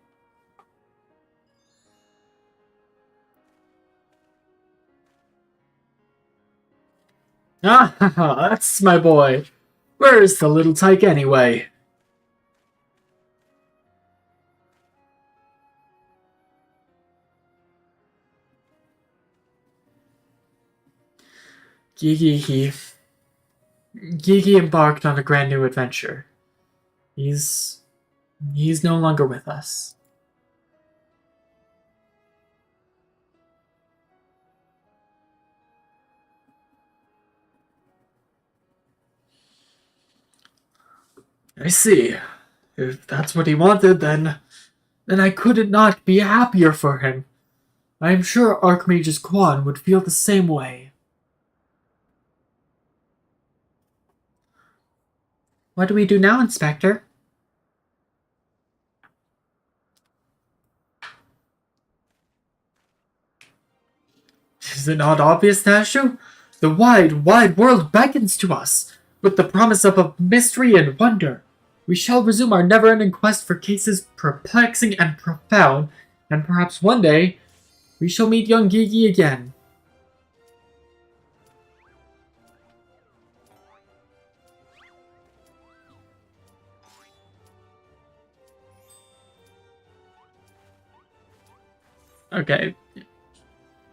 Ah, that's my boy. Where is the little tyke anyway? Gigi embarked on a grand new adventure. He's no longer with us. I see. If that's what he wanted, then I could not be happier for him. I am sure Archmage's Quan would feel the same way. What do we do now, Inspector? Is it not obvious, Nashu? The wide, wide world beckons to us, with the promise of mystery and wonder. We shall resume our never-ending quest for cases perplexing and profound, and perhaps one day we shall meet young Gigi again. Okay.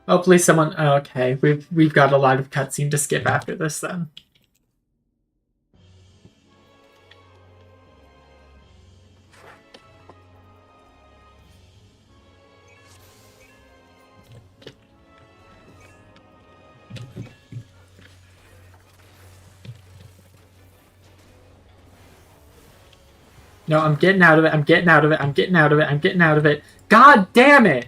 Hopefully someone... Okay, we've got a lot of cutscene to skip after this then. No, I'm getting out of it. I'm getting out of it. I'm getting out of it. I'm getting out of it. God damn it!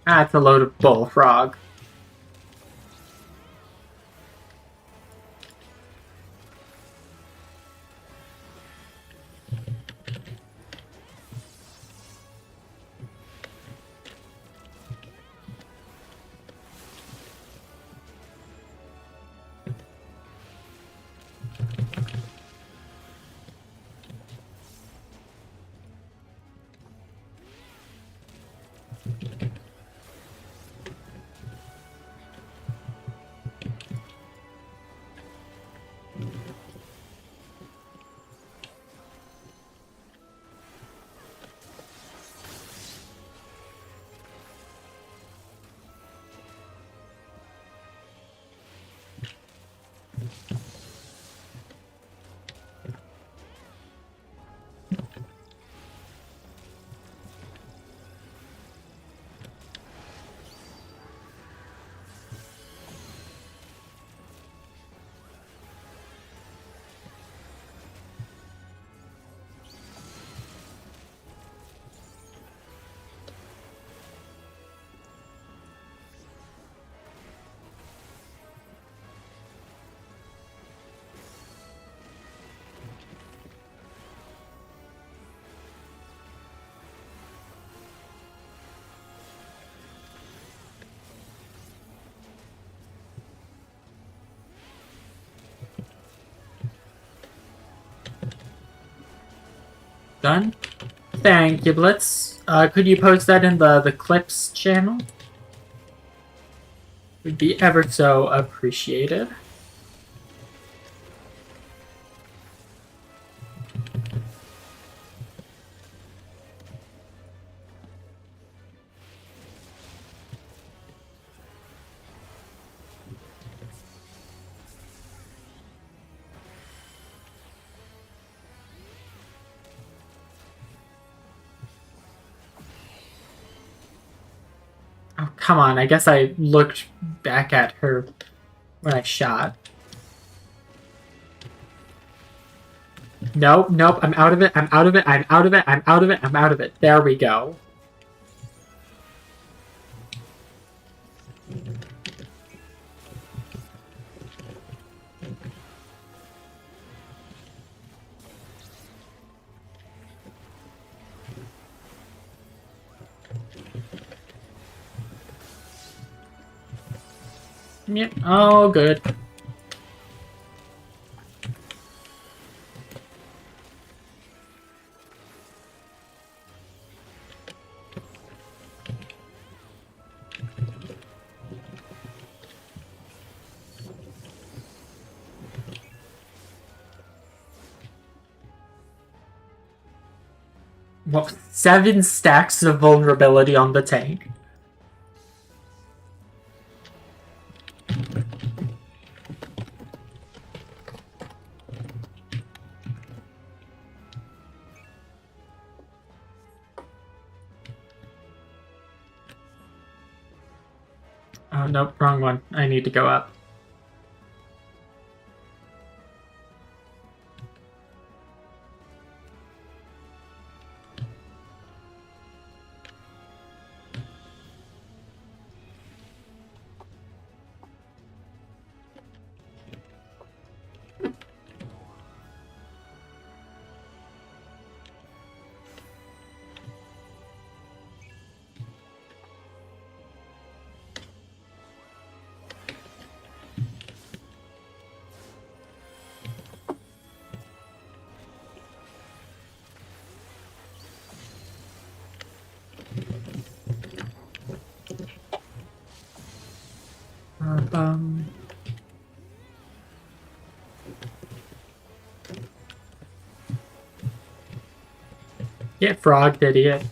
That's a load of bullfrog. Done? Thank you, Blitz. Could you post that in the clips channel? Would be ever so appreciated. Oh, come on. I guess I looked back at her when I shot. Nope, nope. I'm out of it. I'm out of it. I'm out of it. I'm out of it. I'm out of it. There we go. Yep. Oh, good. Well, 7 stacks of vulnerability on the tank. Oh, nope, wrong one. I need to go up. Um, Get frogged, idiot.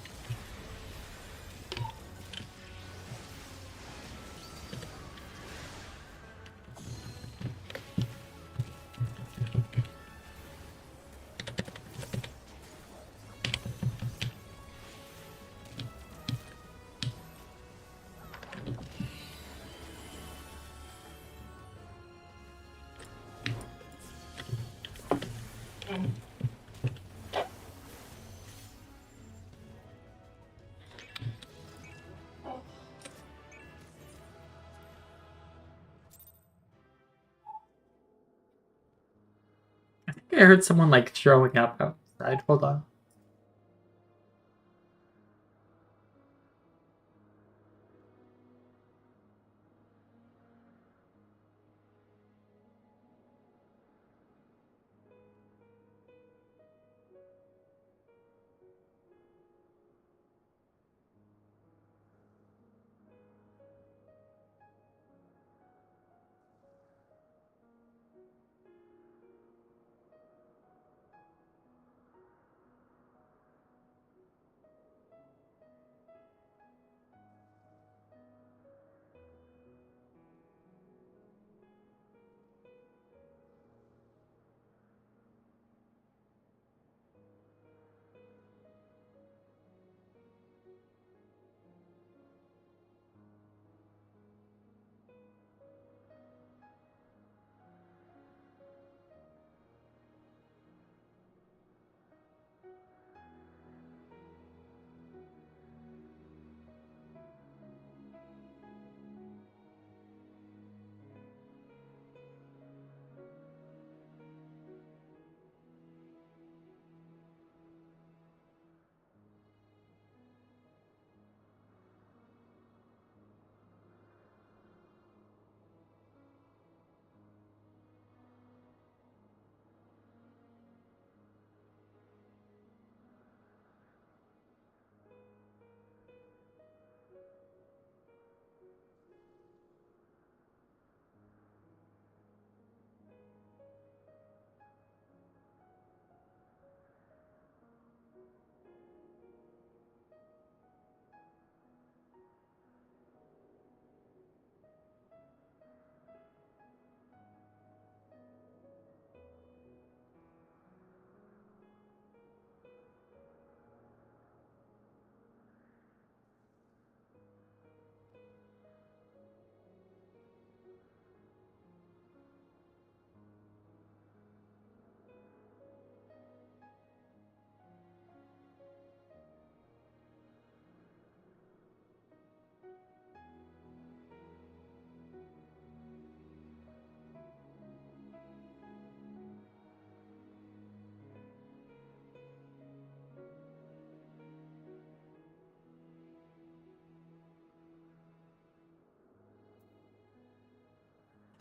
I heard someone like throwing up outside. Hold on.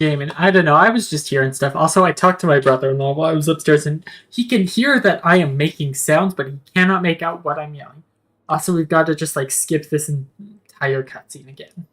gaming. I don't know. I was just hearing stuff. Also, I talked to my brother-in-law while I was upstairs, and he can hear that I am making sounds, but he cannot make out what I'm yelling. Also, we've got to just like skip this entire cutscene again.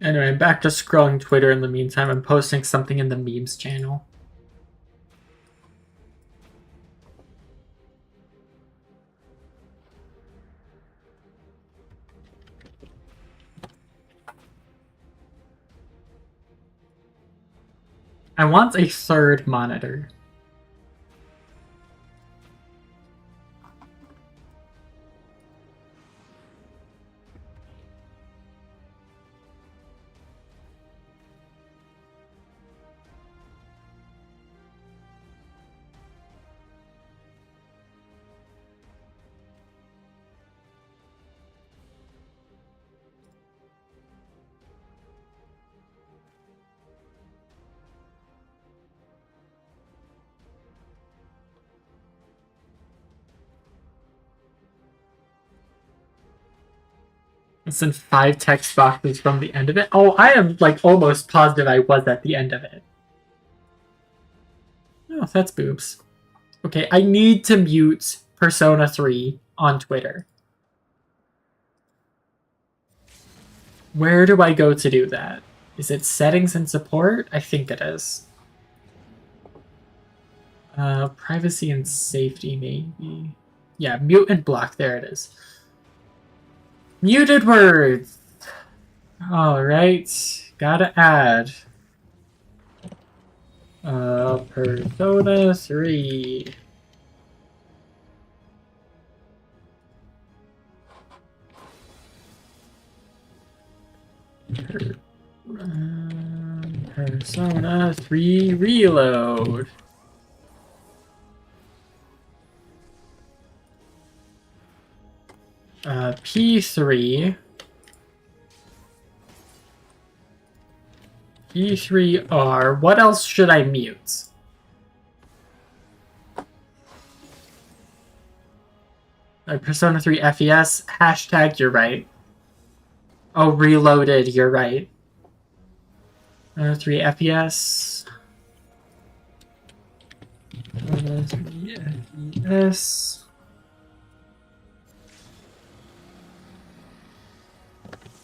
Anyway, I'm back to scrolling Twitter in the meantime. I'm posting something in the memes channel. I want a third monitor. It's in 5 text boxes from the end of it. Oh, I am like almost positive I was at the end of it. Oh, that's boobs. Okay, I need to mute Persona 3 on Twitter. Where do I go to do that? Is it settings and support? I think it is. Privacy and safety, maybe. Yeah, mute and block. There it is. Muted words! Alright, gotta add. Persona 3. Persona 3 Reload. P3. P3R. What else should I mute? Persona 3 FES. Hashtag, you're right. Oh, Reloaded, you're right. 3 FES. 3 FES.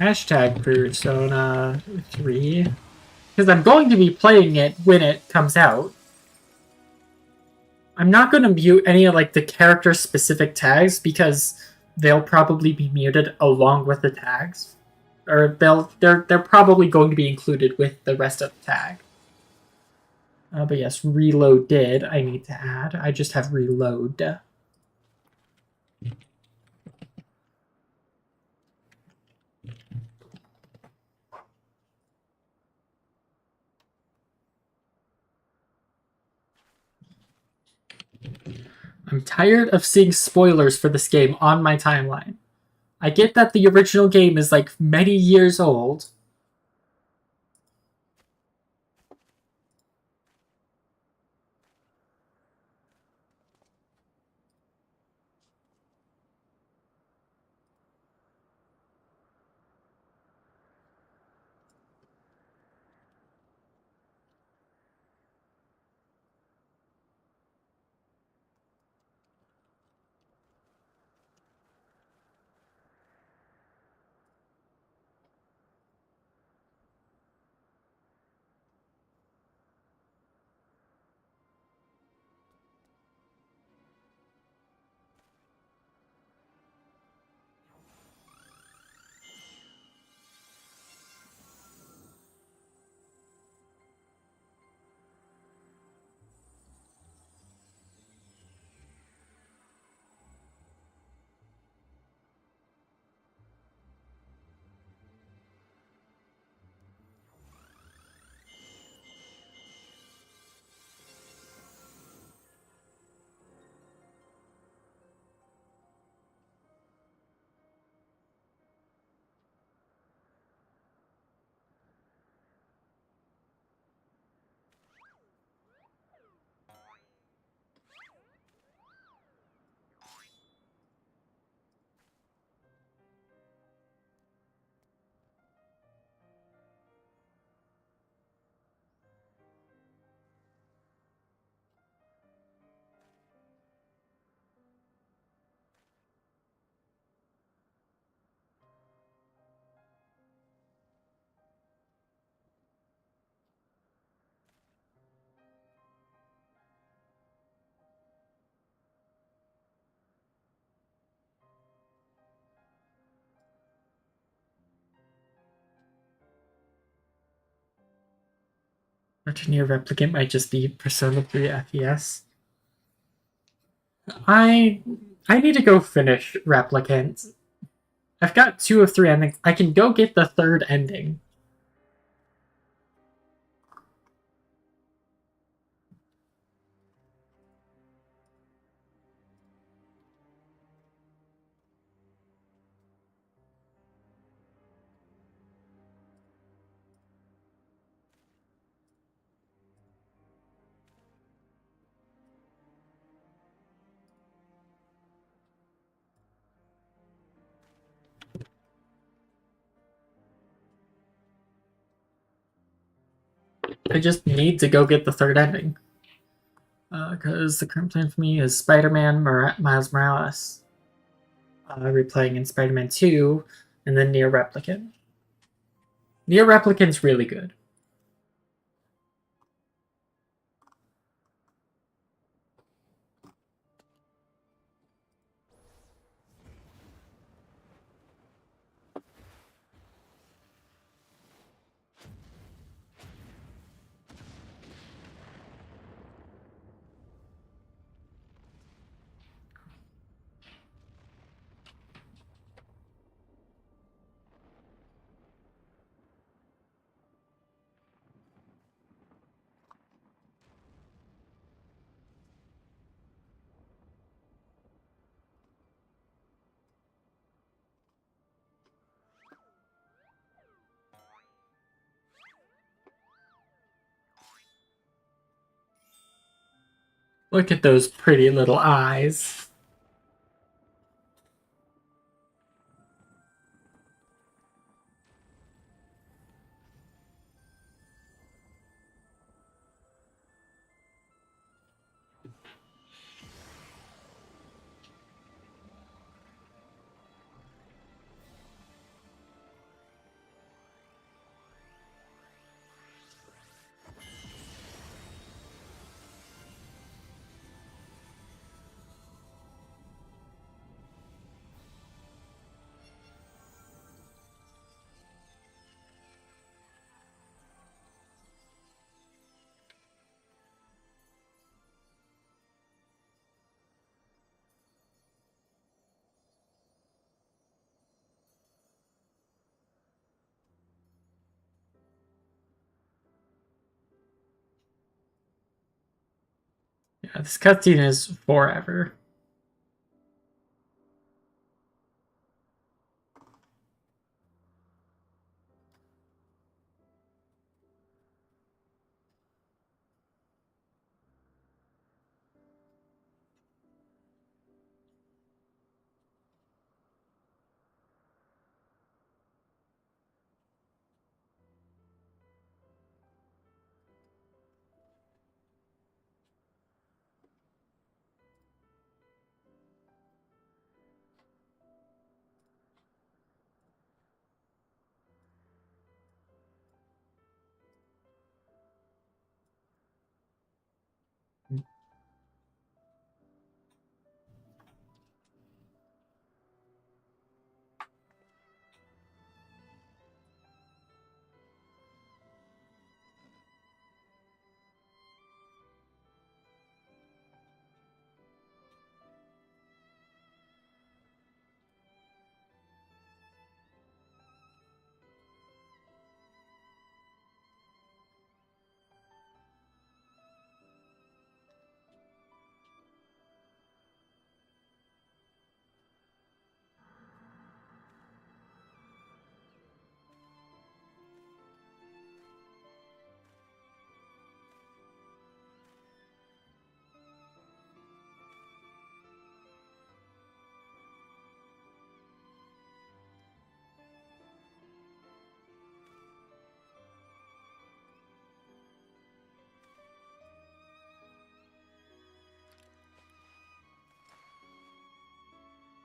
Hashtag Persona 3. Because I'm going to be playing it when it comes out. I'm not going to mute any of like the character specific tags because they'll probably be muted along with the tags. Or they're probably going to be included with the rest of the tag. But yes, reloaded I need to add. I just have reload. I'm tired of seeing spoilers for this game on my timeline. I get that the original game is like many years old. Engineer Replicant might just be Persona 3 FES. I need to go finish Replicant. I've got 2 of 3 endings. I can go get the 3rd ending. I just need to go get the 3rd ending. Because the current plan for me is Spider-Man, Miles Morales, replaying in Spider-Man 2, and then Nier Replicant. Nier Replicant's really good. Look at those pretty little eyes. Yeah, this cutscene is forever.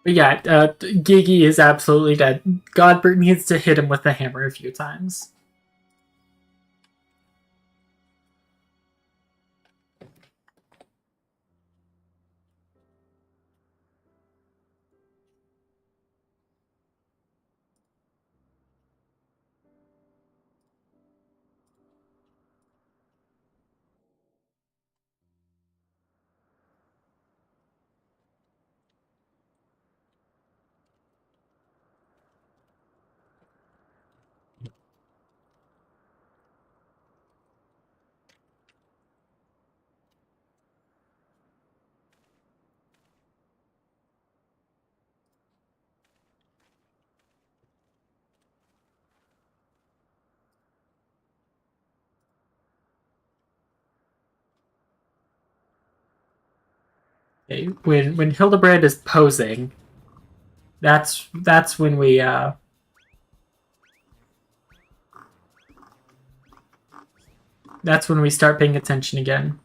But yeah, Gigi is absolutely dead. Godbert needs to hit him with the hammer a few times. Okay, when Hildibrand is posing, that's when we start paying attention again.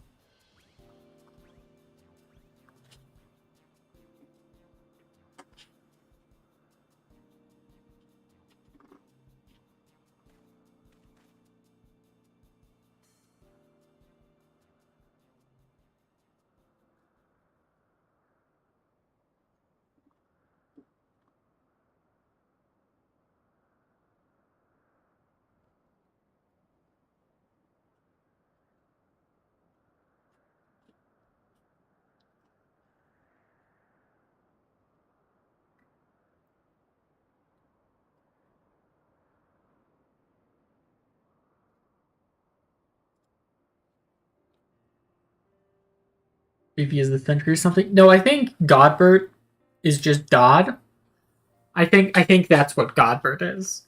Maybe is the century or something. No, I think Godbert is just God. I think that's what Godbert is.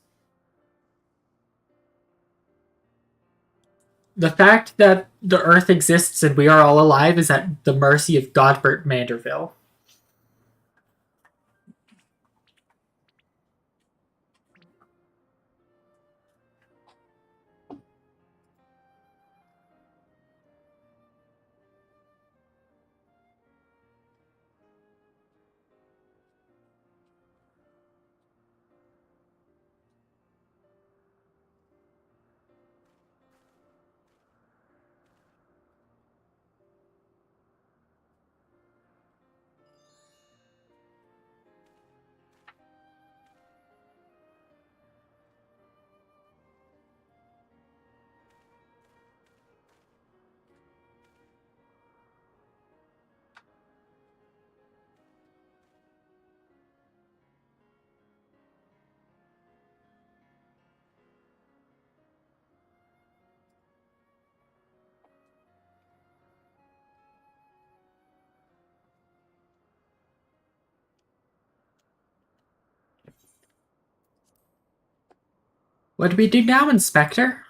The fact that the Earth exists and we are all alive is at the mercy of Godbert Manderville. What do we do now, Inspector?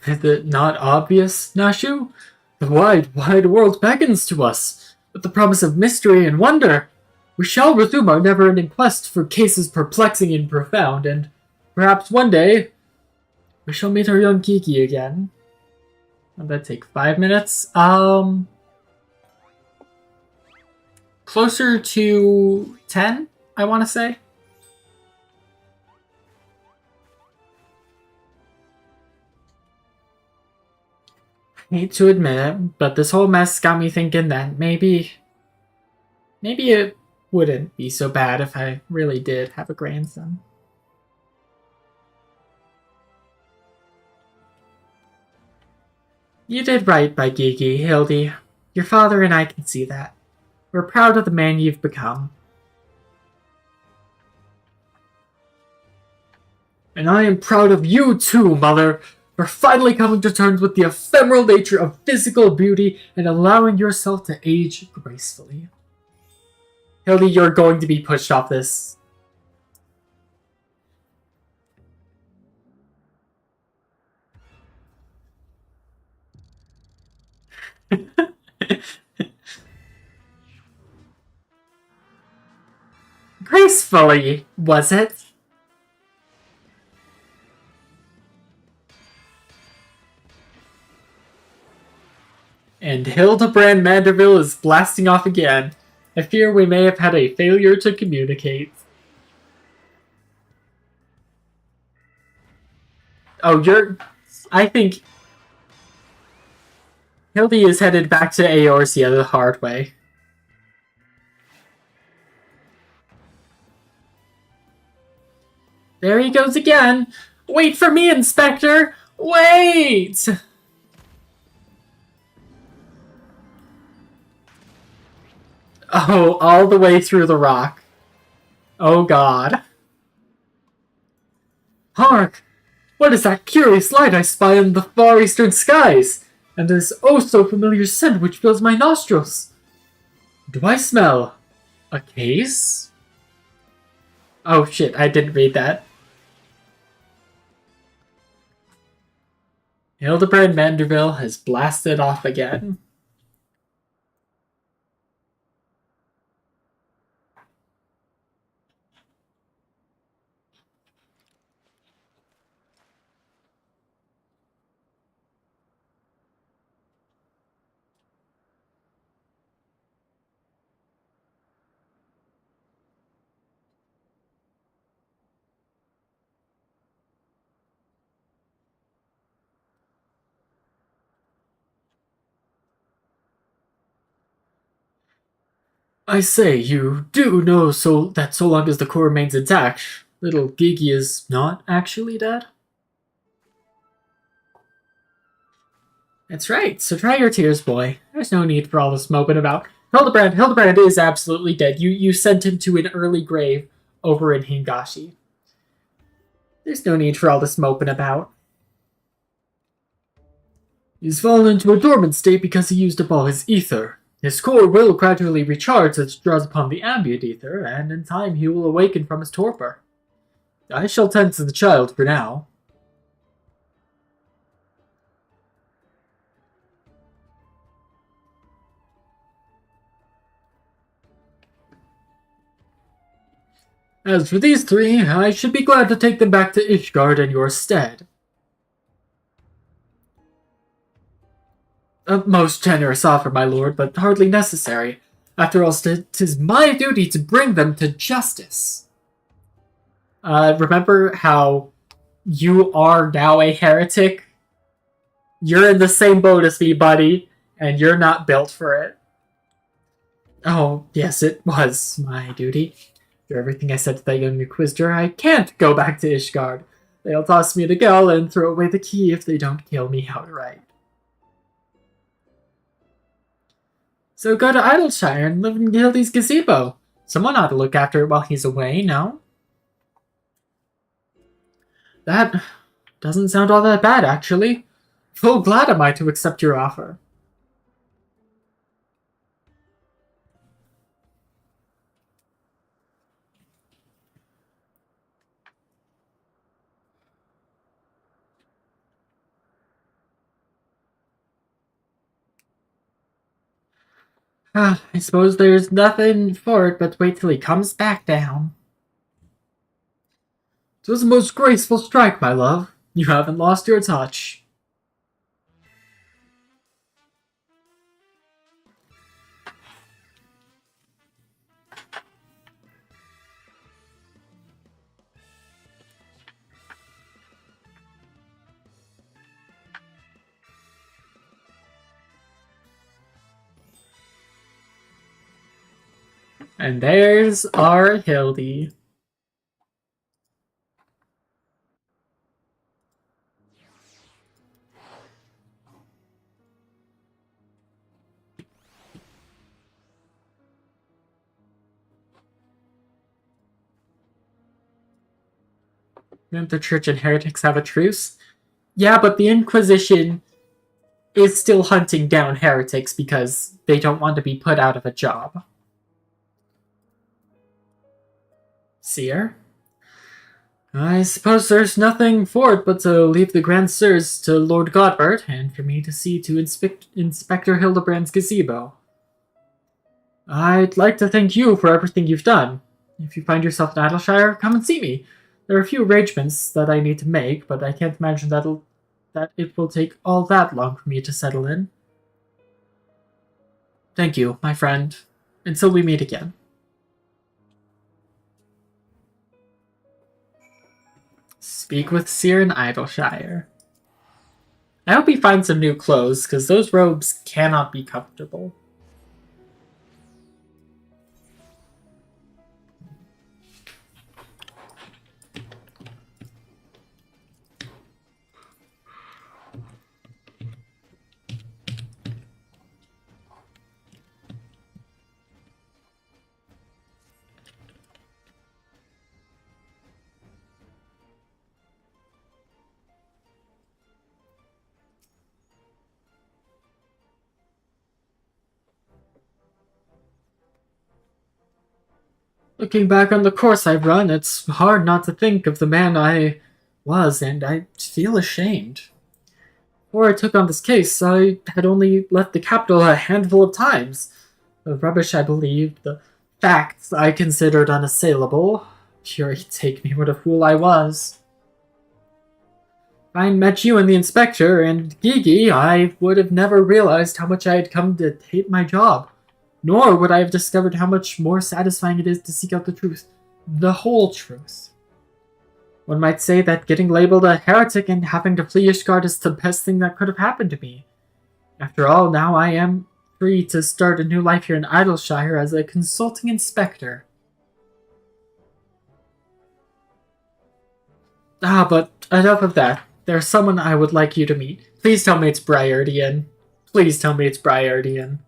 Is it not obvious, Nashu? The wide, wide world beckons to us, with the promise of mystery and wonder. We shall resume our never-ending quest for cases perplexing and profound, and perhaps one day we shall meet our young Kiki again. Will that take 5 minutes? Closer to 10, I want to say. Hate to admit it, but this whole mess got me thinking that maybe it wouldn't be so bad if I really did have a grandson. You did right by Gigi, Hildy. Your father and I can see that. We're proud of the man you've become. And I am proud of you too, Mother, for finally coming to terms with the ephemeral nature of physical beauty and allowing yourself to age gracefully. Hildy, you're going to be pushed off this. Gracefully, was it? And Hildibrand Manderville is blasting off again. I fear we may have had a failure to communicate. Oh, I think Hildy is headed back to Eorzea the hard way. There he goes again! Wait for me, Inspector! Wait! Oh, all the way through the rock. Oh god. Hark! What is that curious light I spy in the far eastern skies? And this oh so familiar scent which fills my nostrils? Do I smell a case? Oh shit, I didn't read that. Hildibrand Manderville has blasted off again. I say, you do know that so long as the core remains intact, little Gigi is not actually dead? That's right, so dry your tears, boy. There's no need for all this moping about. Hildibrand is absolutely dead. You sent him to an early grave over in Hingashi. There's no need for all this moping about. He's fallen into a dormant state because he used up all his ether. His core will gradually recharge as it draws upon the ambient ether, and in time he will awaken from his torpor. I shall tend to the child for now. As for these three, I should be glad to take them back to Ishgard in your stead. A most generous offer, my lord, but hardly necessary. After all, 'tis my duty to bring them to justice. Remember how you are now a heretic? You're in the same boat as me, buddy, and you're not built for it. Oh, yes, it was my duty. After everything I said to that young inquisitor, I can't go back to Ishgard. They'll toss me to Gel and throw away the key if they don't kill me outright. So go to Idleshire and live in Gildy's gazebo. Someone ought to look after it while he's away, no? That doesn't sound all that bad, actually. Full glad am I to accept your offer. I suppose there's nothing for it but wait till he comes back down. It was a most graceful strike, my love. You haven't lost your touch. And there's our Hildy. Didn't the Church and Heretics have a truce? Yeah, but the Inquisition is still hunting down heretics because they don't want to be put out of a job. Seer? I suppose there's nothing for it but to leave the Grand Sirs to Lord Godbert, and for me to see to Inspector Hildibrand's gazebo. I'd like to thank you for everything you've done. If you find yourself in Idleshire, come and see me. There are a few arrangements that I need to make, but I can't imagine that it will take all that long for me to settle in. Thank you, my friend. Until we meet again. Speak with Seer in Idleshire. I hope he finds some new clothes, because those robes cannot be comfortable. Looking back on the course I've run, it's hard not to think of the man I was, and I feel ashamed. Before I took on this case, I had only left the capital a handful of times. The rubbish I believed, the facts I considered unassailable. Pure take me, what a fool I was. If I had met you and the inspector and Gigi, I would have never realized how much I had come to hate my job. Nor would I have discovered how much more satisfying it is to seek out the truth. The whole truth. One might say that getting labeled a heretic and having to flee Ishgard is the best thing that could have happened to me. After all, now I am free to start a new life here in Idleshire as a consulting inspector. But enough of that. There's someone I would like you to meet. Please tell me it's Briardian. Please tell me it's Briardian.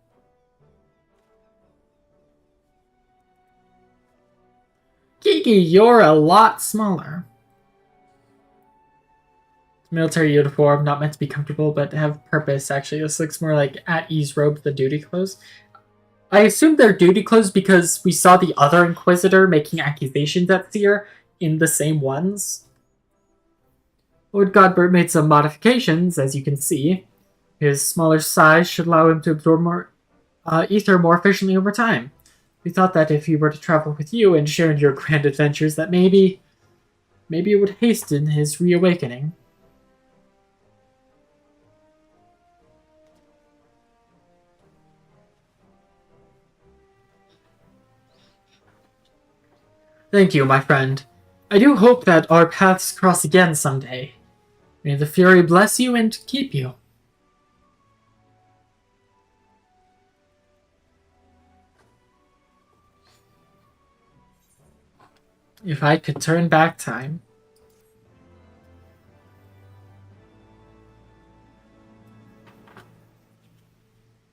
Gigi, you're a lot smaller. Military uniform, not meant to be comfortable, but have purpose, actually. This looks more like at-ease robes than duty clothes. I assume they're duty clothes because we saw the other Inquisitor making accusations at Seer in the same ones. Lord Godbert made some modifications, as you can see. His smaller size should allow him to absorb more ether more efficiently over time. We thought that if he were to travel with you and share in your grand adventures, that maybe it would hasten his reawakening. Thank you, my friend. I do hope that our paths cross again someday. May the Fury bless you and keep you. If I could turn back time.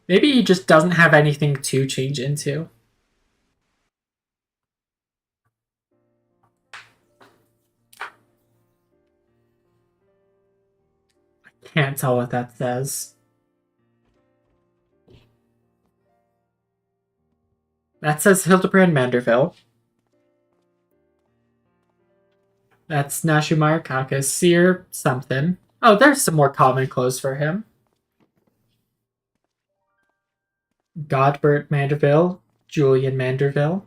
Maybe he just doesn't have anything to change into. I can't tell what that says. That says Hildibrand Manderville. That's Nashumar Kakas, Seer something. Oh, there's some more common clothes for him. Godbert Manderville, Julian Manderville.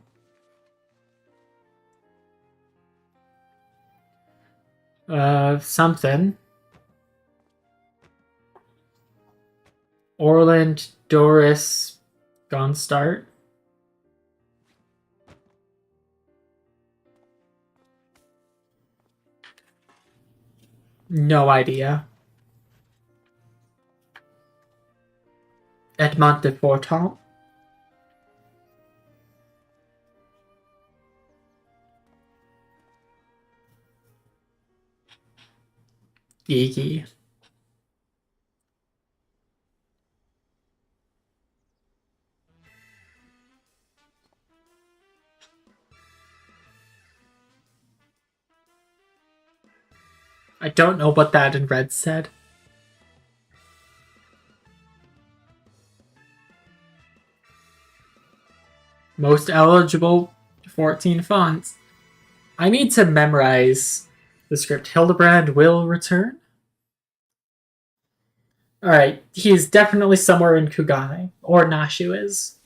Something. Orland Doris Gonstart. No idea. Edmond de Forton. Gigi. I don't know what that in red said. Most eligible 14 fonts. I need to memorize the script. Hildibrand will return. Alright, he is definitely somewhere in Kugane. Or Nashu is.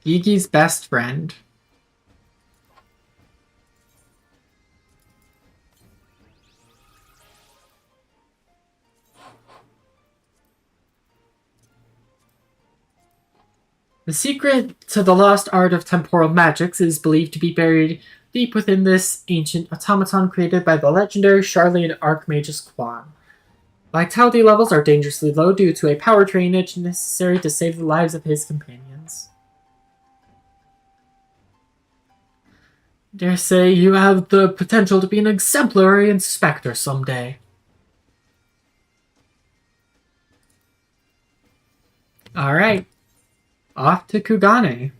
Gigi's best friend. The secret to the lost art of temporal magics is believed to be buried deep within this ancient automaton created by the legendary Charlene Archmagus Quan. Vitality levels are dangerously low due to a power drainage necessary to save the lives of his companions. Dare say you have the potential to be an exemplary inspector someday. Alright. Off to Kugane.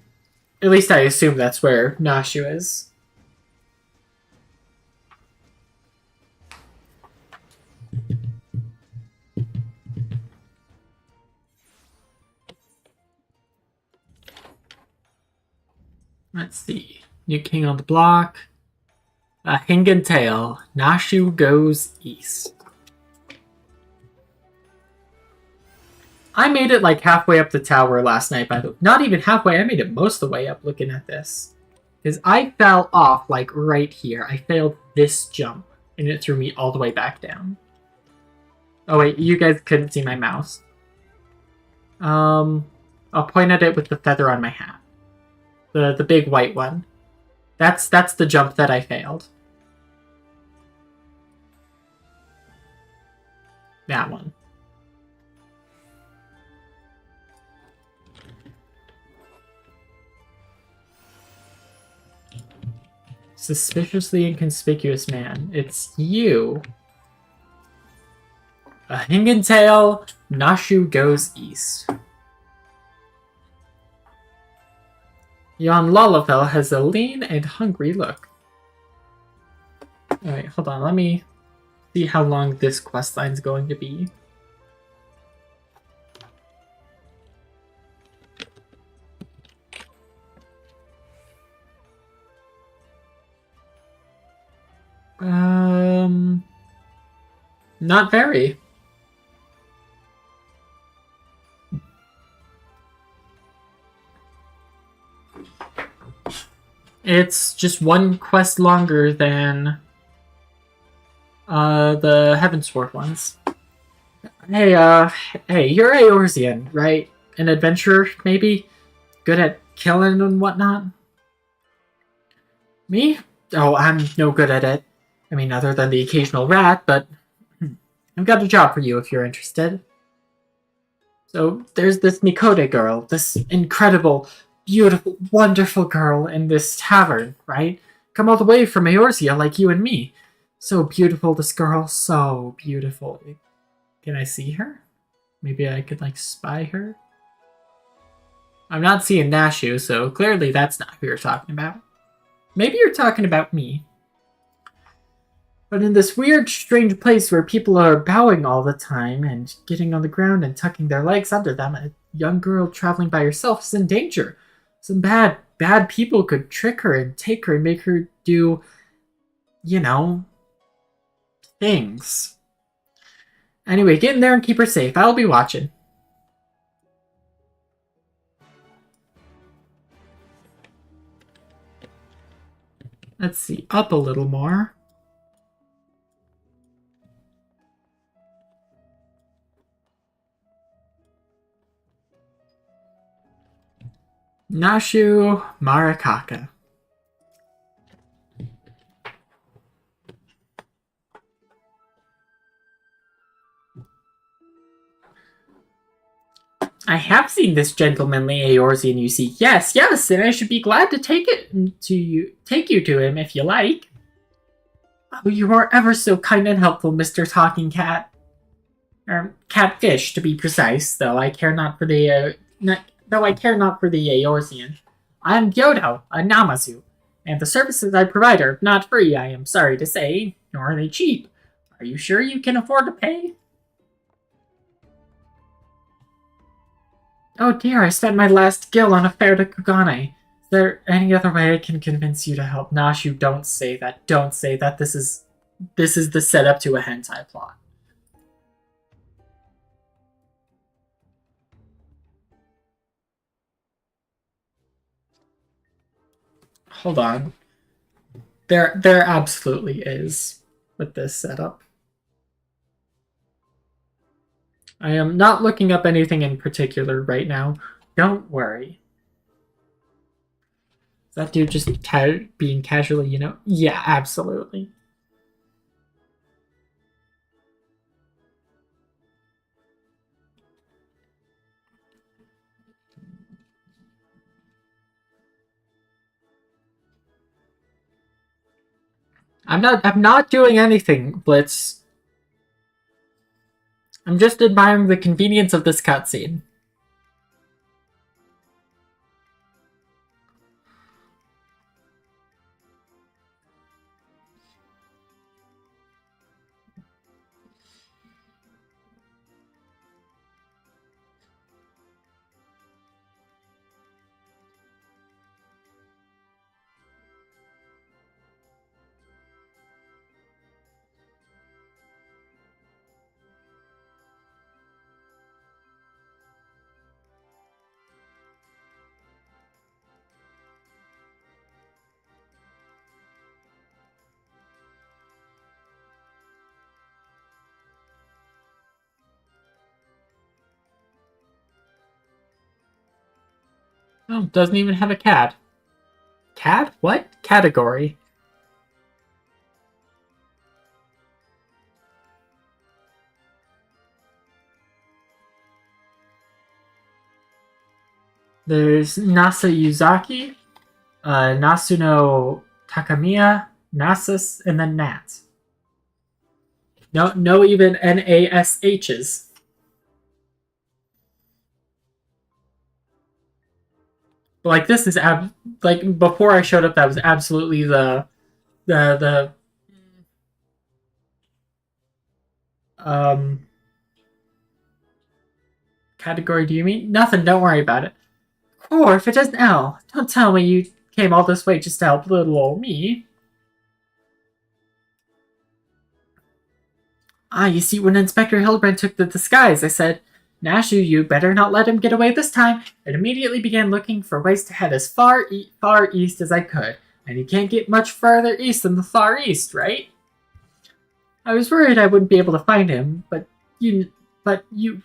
At least I assume that's where Nashu is. Let's see. New king on the block. A Hingen tail. Nashu goes east. I made it like halfway up the tower last night, by the way. Not even halfway, I made it most of the way up looking at this. Because I fell off like right here. I failed this jump. And it threw me all the way back down. Oh wait, you guys couldn't see my mouse. I'll point at it with the feather on my hat. The big white one. That's the jump that I failed. That one. Suspiciously inconspicuous man. It's you. A Hingen tail. Nashu goes east. Jan Lullafell has a lean and hungry look. Alright, hold on. Let me see how long this questline's going to be. Not very. It's just one quest longer than the Heavensward ones. Hey, you're Eorzean, right? An adventurer, maybe? Good at killing and whatnot? Me? Oh, I'm no good at it. I mean, other than the occasional rat, but I've got a job for you if you're interested. So, there's this Mikote girl, this incredible, beautiful, wonderful girl in this tavern, right? Come all the way from Eorzea like you and me. So beautiful, this girl, so beautiful. Can I see her? Maybe I could, like, spy her? I'm not seeing Nashu, so clearly that's not who you're talking about. Maybe you're talking about me. But in this weird, strange place where people are bowing all the time and getting on the ground and tucking their legs under them, a young girl traveling by herself is in danger. Some bad people could trick her and take her and make her do, you know, things. Anyway, get in there and keep her safe. I'll be watching. Let's see, up a little more. Nashu Marakaka. I have seen this gentlemanly Eorzean, you see. Yes, and I should be glad to take you to him if you like. Oh, you are ever so kind and helpful, Mr. Talking Cat. Catfish, to be precise, though I care not for the Eorzean. I am Gyodo, a Namazu, and the services I provide are not free, I am sorry to say, nor are they cheap. Are you sure you can afford to pay? Oh dear, I spent my last gil on a fare to Kugane. Is there any other way I can convince you to help? Nashu, don't say that. Don't say that. This is the setup to a hentai plot. Hold on. There absolutely is with this setup. I am not looking up anything in particular right now. Don't worry. Is that dude just being casually, you know? Yeah, absolutely. I'm not doing anything, Blitz. I'm just admiring the convenience of this cutscene. Oh, doesn't even have a cat. Cat? What? Category. There's Nasa Yuzaki, Nasuno Takamiya, Nasus, and then Nat. No even NASHs. Like this is like before I showed up, that was absolutely the category. Do you mean nothing? Don't worry about it. Or if it doesn't L, don't tell me you came all this way just to help little old me. Ah, you see, when Inspector Hildibrand took the disguise, I said, Nashu, you better not let him get away this time, and immediately began looking for ways to head as far east as I could. And you can't get much farther east than the Far East, right? I was worried I wouldn't be able to find him, but you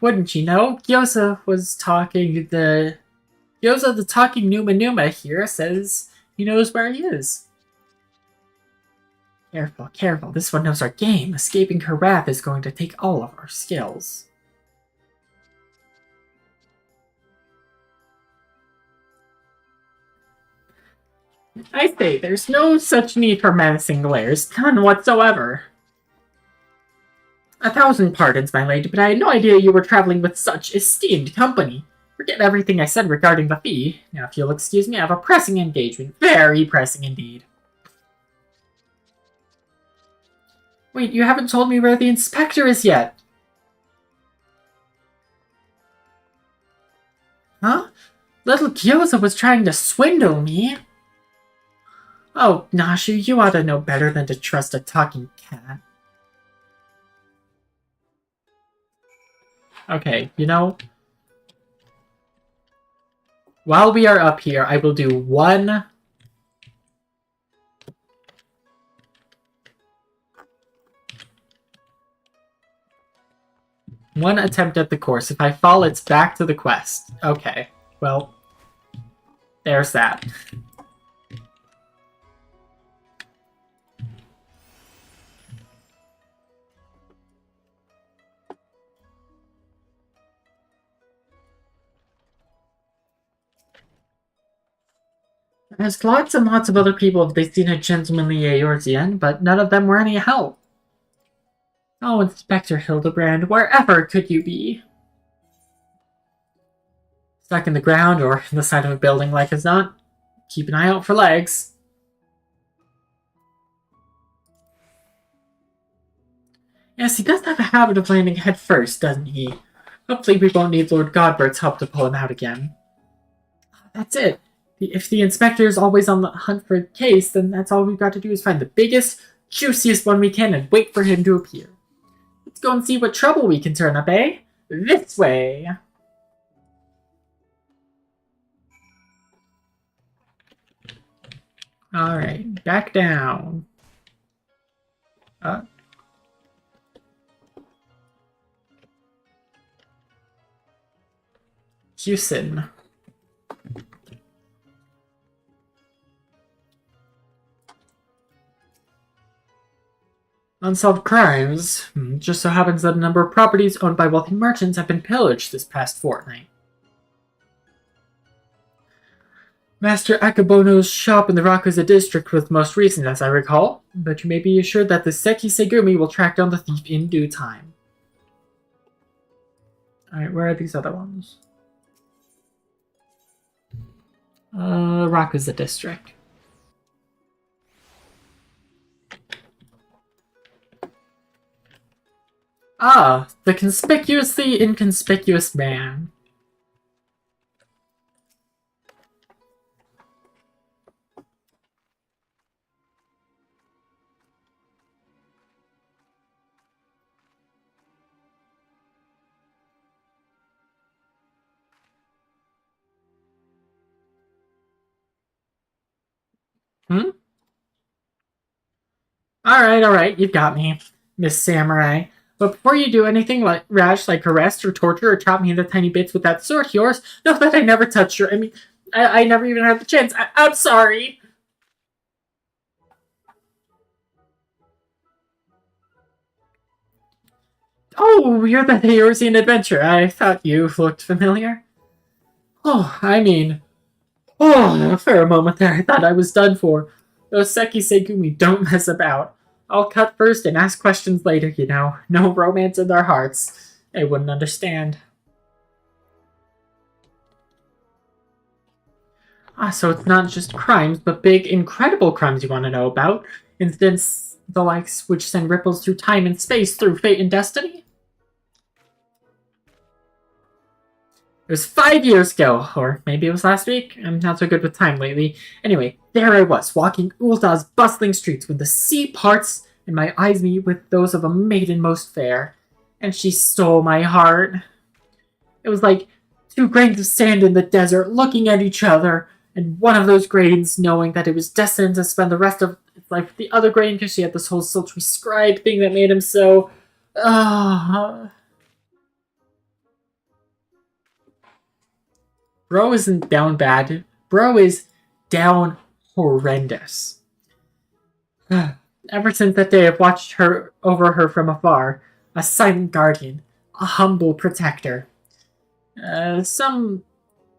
wouldn't, you know? Gyoza the talking Numa here says he knows where he is. Careful, careful. This one knows our game. Escaping her wrath is going to take all of our skills. I say, there's no such need for menacing glares. None whatsoever. 1,000 pardons, my lady, but I had no idea you were traveling with such esteemed company. Forget everything I said regarding the fee. Now, if you'll excuse me, I have a pressing engagement. Very pressing indeed. Wait, you haven't told me where the inspector is yet. Huh? Little Gyoza was trying to swindle me. Oh, Nashu, you ought to know better than to trust a talking cat. Okay, you know, while we are up here, I will do one attempt at the course. If I fall, it's back to the quest. Okay, well, there's that. There's lots and lots of other people if they've seen a gentlemanly Eorzean, but none of them were any help. Oh, Inspector Hildibrand, wherever could you be? Stuck in the ground or in the side of a building like as not? Keep an eye out for legs. Yes, he does have a habit of landing head first, doesn't he? Hopefully we won't need Lord Godbert's help to pull him out again. That's it. If the inspector is always on the hunt for a case, then that's all we've got to do is find the biggest, juiciest one we can and wait for him to appear. Let's go and see what trouble we can turn up, eh? This way! Alright, back down. Houston. Unsolved crimes. Just so happens that a number of properties owned by wealthy merchants have been pillaged this past fortnight. Master Akabono's shop in the Rakuza district was most recent, as I recall, but you may be assured that the Seki Segumi will track down the thief in due time. Alright, where are these other ones? Rakuza district. Ah, the conspicuously inconspicuous man. Alright, you've got me, Miss Samurai. But before you do anything like rash, like arrest or torture or chop me into tiny bits with that sword of yours, know that I never touched your. I never even had the chance. I'm sorry. Oh, you're the Eorzean adventurer. I thought you looked familiar. Oh, I mean, oh, for a moment there, I thought I was done for. Those Seki Segumi don't mess about. I'll cut first and ask questions later, you know. No romance in their hearts. They wouldn't understand. Ah, so it's not just crimes, but big, incredible crimes you want to know about? Incidents the likes which send ripples through time and space, through fate and destiny? It was 5 years ago, or maybe it was last week. I'm not so good with time lately. Anyway, there I was, walking Ul'dah's bustling streets when the sea parts and my eyes meet with those of a maiden most fair. And she stole my heart. It was like two grains of sand in the desert looking at each other, and one of those grains knowing that it was destined to spend the rest of its life with the other grain because she had this whole sultry scribe thing that made him so... Bro isn't down bad. Bro is down horrendous. Ever since that day, I've watched her over her from afar. A silent guardian. A humble protector. Some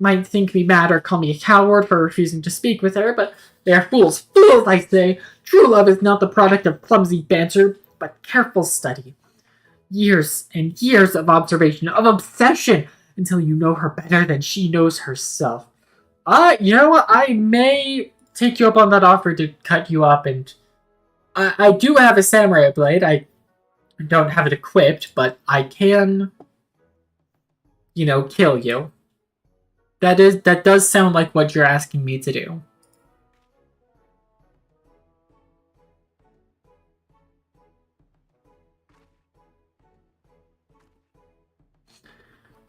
might think me mad or call me a coward for refusing to speak with her, but they are fools. Fools, I say! True love is not the product of clumsy banter, but careful study. Years and years of observation, of obsession, until you know her better than she knows herself. You know what? I may take you up on that offer to cut you up, and I do have a samurai blade. I don't have it equipped, but I can, you know, kill you. That does sound like what you're asking me to do.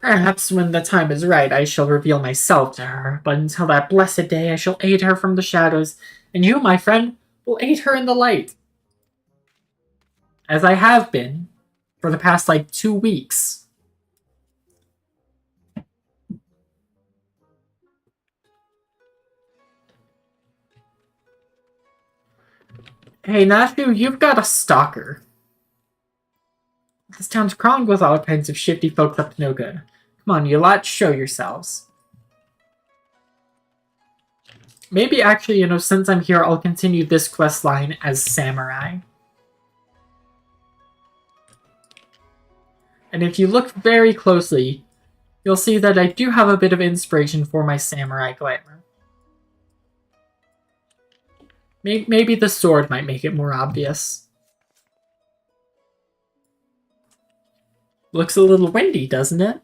Perhaps when the time is right, I shall reveal myself to her, but until that blessed day, I shall aid her from the shadows, and you, my friend, will aid her in the light. As I have been for the past, 2 weeks. Hey, Nathu, you've got a stalker. This town's crawling with all kinds of shifty folks up to no good. Come on, you lot, show yourselves. Maybe actually, you know, since I'm here, I'll continue this quest line as samurai. And if you look very closely, you'll see that I do have a bit of inspiration for my samurai glamour. Maybe the sword might make it more obvious. Looks a little windy, doesn't it?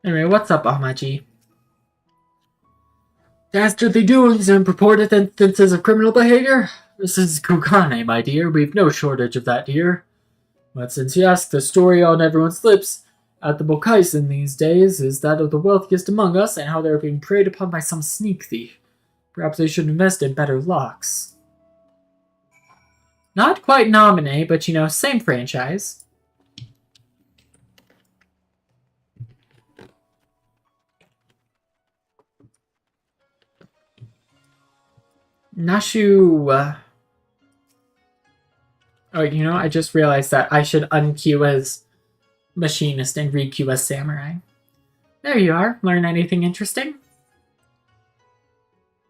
Anyway, what's up, Amaji? Dastardly doings and purported instances of criminal behavior? This is Kugane, my dear. We've no shortage of that here. But since you ask, the story on everyone's lips at the Bokaisen these days is that of the wealthiest among us and how they're being preyed upon by some sneak thief. Perhaps they should invest in better locks. Not quite Nominee, but you know, same franchise. Nashu, oh, you know, I just realized that I should unqueue as machinist and requeue as samurai. There you are. Learn anything interesting?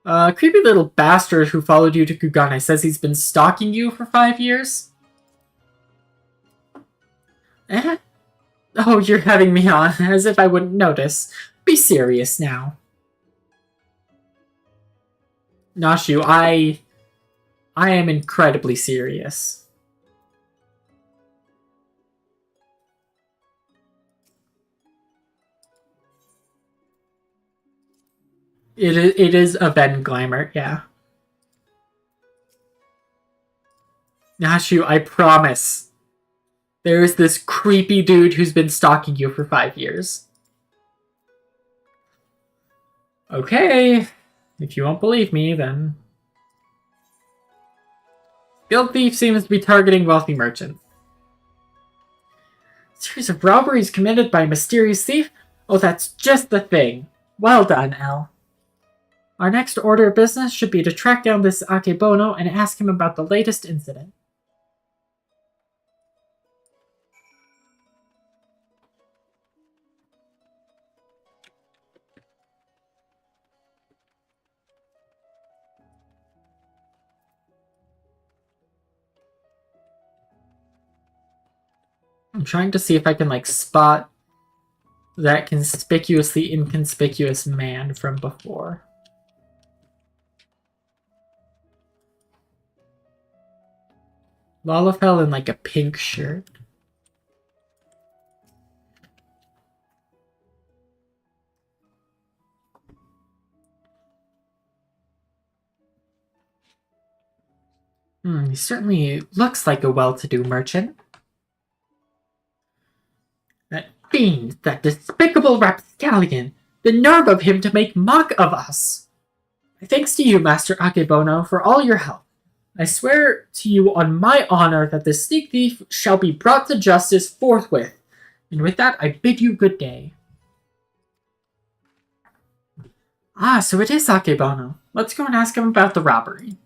Creepy little bastard who followed you to Kugane says he's been stalking you for 5 years? Eh? Oh, you're having me on, as if I wouldn't notice. Be serious now. Nashu, I am incredibly serious. It is a Venn glamour, yeah. Nashu, I promise. There is this creepy dude who's been stalking you for 5 years. Okay. If you won't believe me, then... Guild thief seems to be targeting wealthy merchants. Series of robberies committed by a mysterious thief? Oh, that's just the thing. Well done, Elle. Our next order of business should be to track down this Akebono and ask him about the latest incident. I'm trying to see if I can, spot that conspicuously inconspicuous man from before. Lalafell in, a pink shirt. He certainly looks like a well-to-do merchant. That fiend, that despicable rapscallion, the nerve of him to make mock of us! Thanks to you, Master Akebono, for all your help. I swear to you on my honor that the sneak thief shall be brought to justice forthwith. And with that, I bid you good day. Ah, so it is Akebono. Let's go and ask him about the robbery.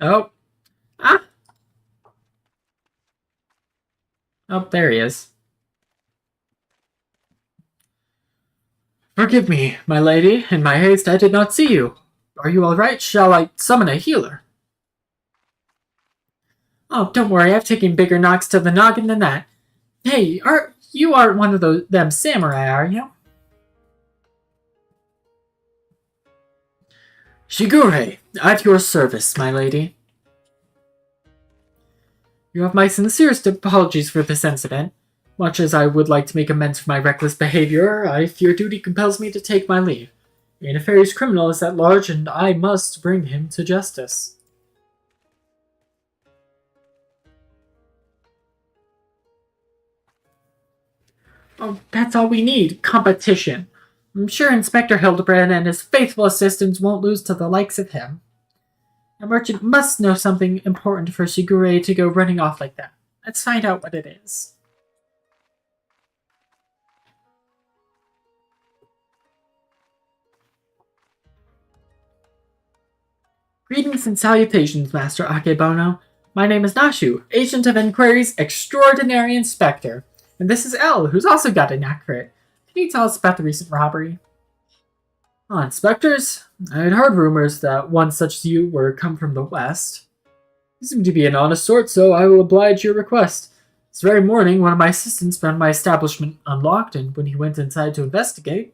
Oh. Ah! Oh, there he is. Forgive me, my lady. In my haste, I did not see you. Are you all right? Shall I summon a healer? Oh, don't worry. I've taken bigger knocks to the noggin than that. Hey, you aren't one of them samurai, are you? Shigure, at your service, my lady. You have my sincerest apologies for this incident. Much as I would like to make amends for my reckless behavior, I fear duty compels me to take my leave. A nefarious criminal is at large, and I must bring him to justice. Oh, that's all we need. Competition. I'm sure Inspector Hildibrand and his faithful assistants won't lose to the likes of him. A merchant must know something important for Shigure to go running off like that. Let's find out what it is. Greetings and salutations, Master Akebono. My name is Nashu, Agent of Inquiry's Extraordinary Inspector. And this is Elle, who's also got a knack for it. Can you tell us about the recent robbery? Oh, inspectors? I had heard rumors that one such as you were come from the West. You seem to be an honest sort, so I will oblige your request. This very morning, one of my assistants found my establishment unlocked, and when he went inside to investigate,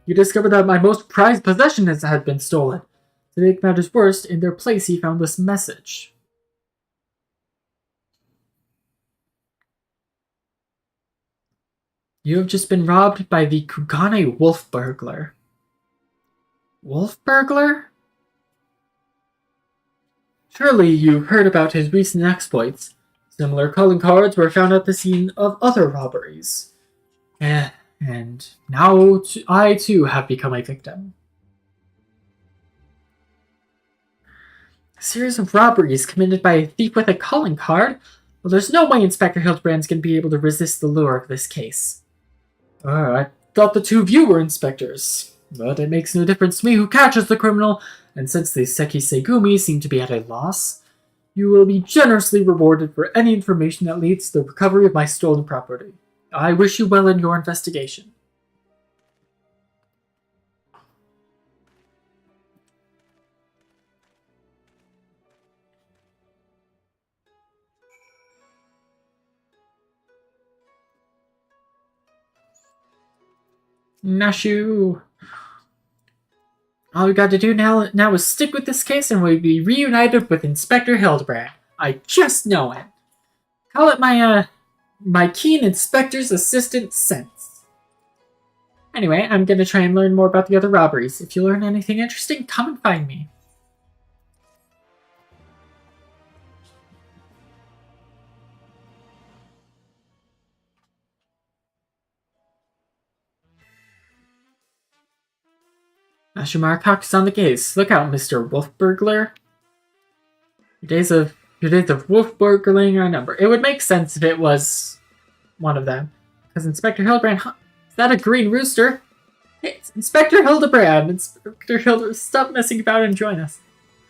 he discovered that my most prized possession had been stolen. To make matters worse, in their place he found this message. You have just been robbed by the Kugane wolf burglar. Wolf burglar? Surely you've heard about his recent exploits. Similar calling cards were found at the scene of other robberies. And now I too have become a victim. A series of robberies committed by a thief with a calling card? Well, there's no way Inspector Hildibrand's going to be able to resist the lure of this case. I thought the two of you were inspectors. But it makes no difference to me who catches the criminal, and since the Seki Segumi seem to be at a loss, you will be generously rewarded for any information that leads to the recovery of my stolen property. I wish you well in your investigation. Nashu. All we got to do now is stick with this case and we'll be reunited with Inspector Hildibrand. I just know it. Call it my keen inspector's assistant sense. Anyway, I'm gonna try and learn more about the other robberies. If you learn anything interesting, come and find me. Ashimara cocks on the case. Look out, Mr. Wolf Burglar. Your days of wolf burgling are numbered. It would make sense if it was one of them. Because Inspector Hildibrand... Huh? Is that a green rooster? Hey, it's Inspector Hildibrand! Inspector Hildibrand, stop messing about and join us.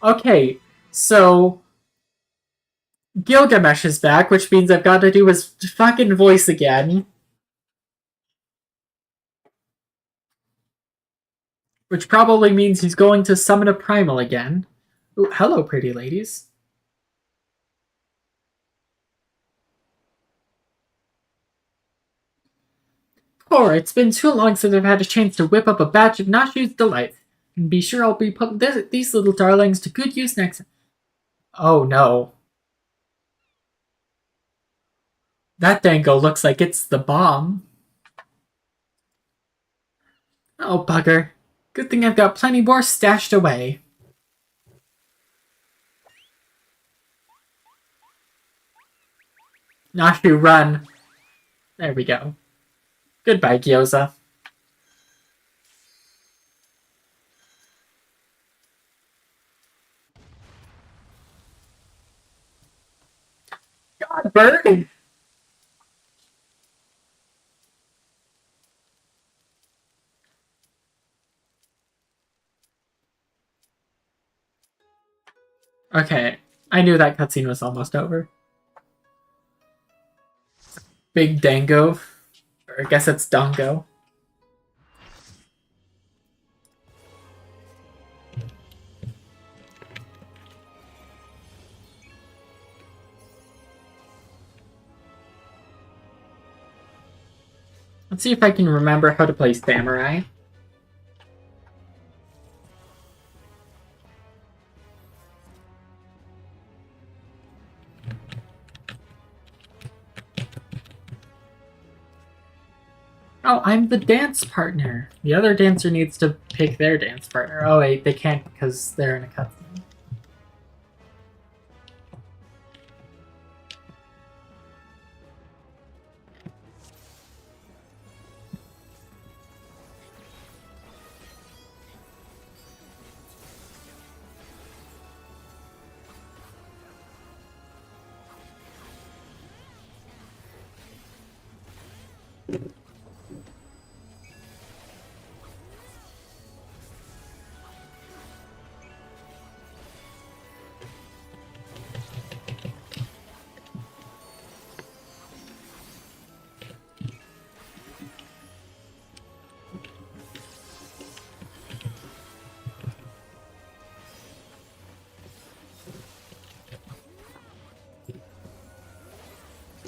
Okay, so... Gilgamesh is back, which means I've got to do his fucking voice again. Which probably means he's going to summon a primal again. Ooh, hello, pretty ladies. Poor, it's been too long since I've had a chance to whip up a batch of Nashu's delights. And be sure I'll be putting these little darlings to good use next time. Oh no. That dango looks like it's the bomb. Oh, bugger. Good thing I've got plenty more stashed away. Nashu, run. There we go. Goodbye, Gyoza. God, bird! Okay, I knew that cutscene was almost over. Big dango. Or I guess it's dongo. Let's see if I can remember how to play Samurai. Oh, I'm the dance partner. The other dancer needs to pick their dance partner. Oh wait, they can't because they're in a cutscene.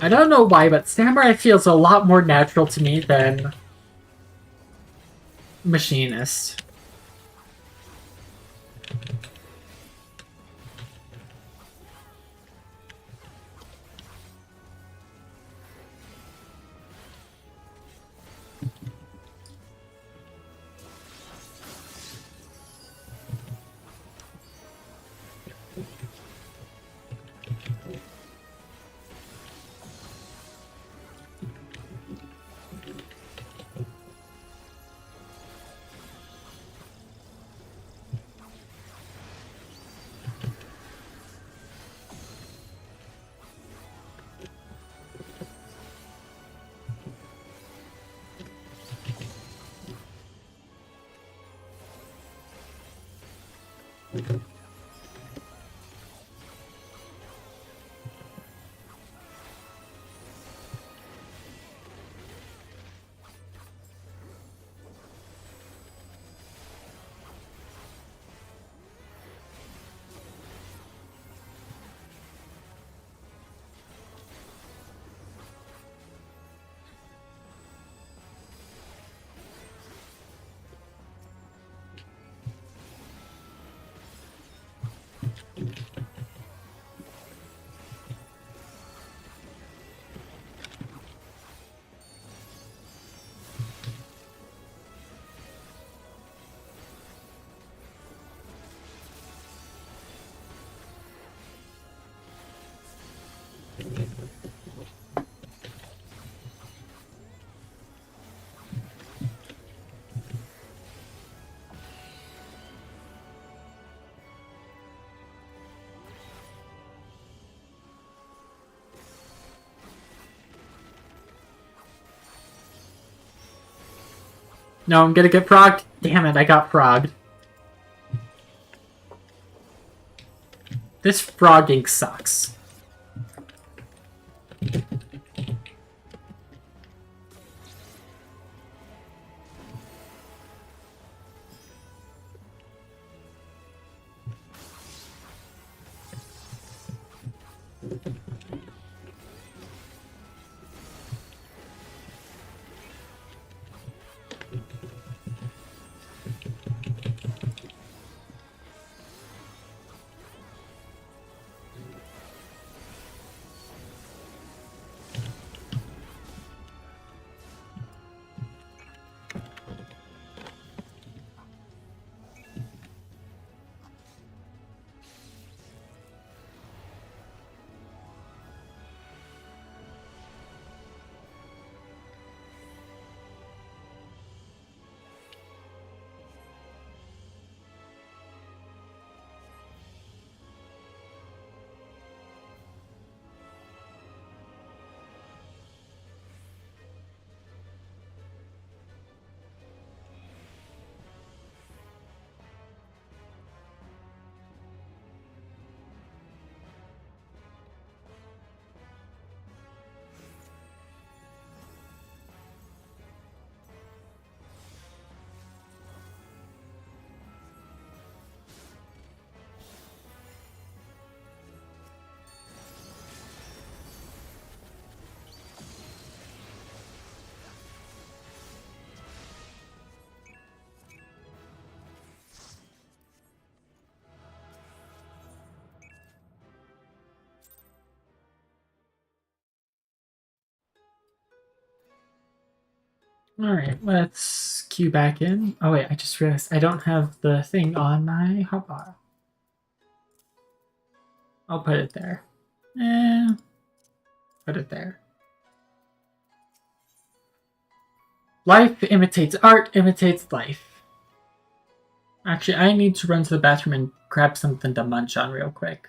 I don't know why, but Samurai feels a lot more natural to me than Machinist. No, I'm gonna get progged. Damn it, I got progged. This frogging sucks. Alright, let's queue back in. Oh wait, I just realized I don't have the thing on my hotbar. I'll put it there. Put it there. Life imitates art, imitates life. Actually, I need to run to the bathroom and grab something to munch on real quick.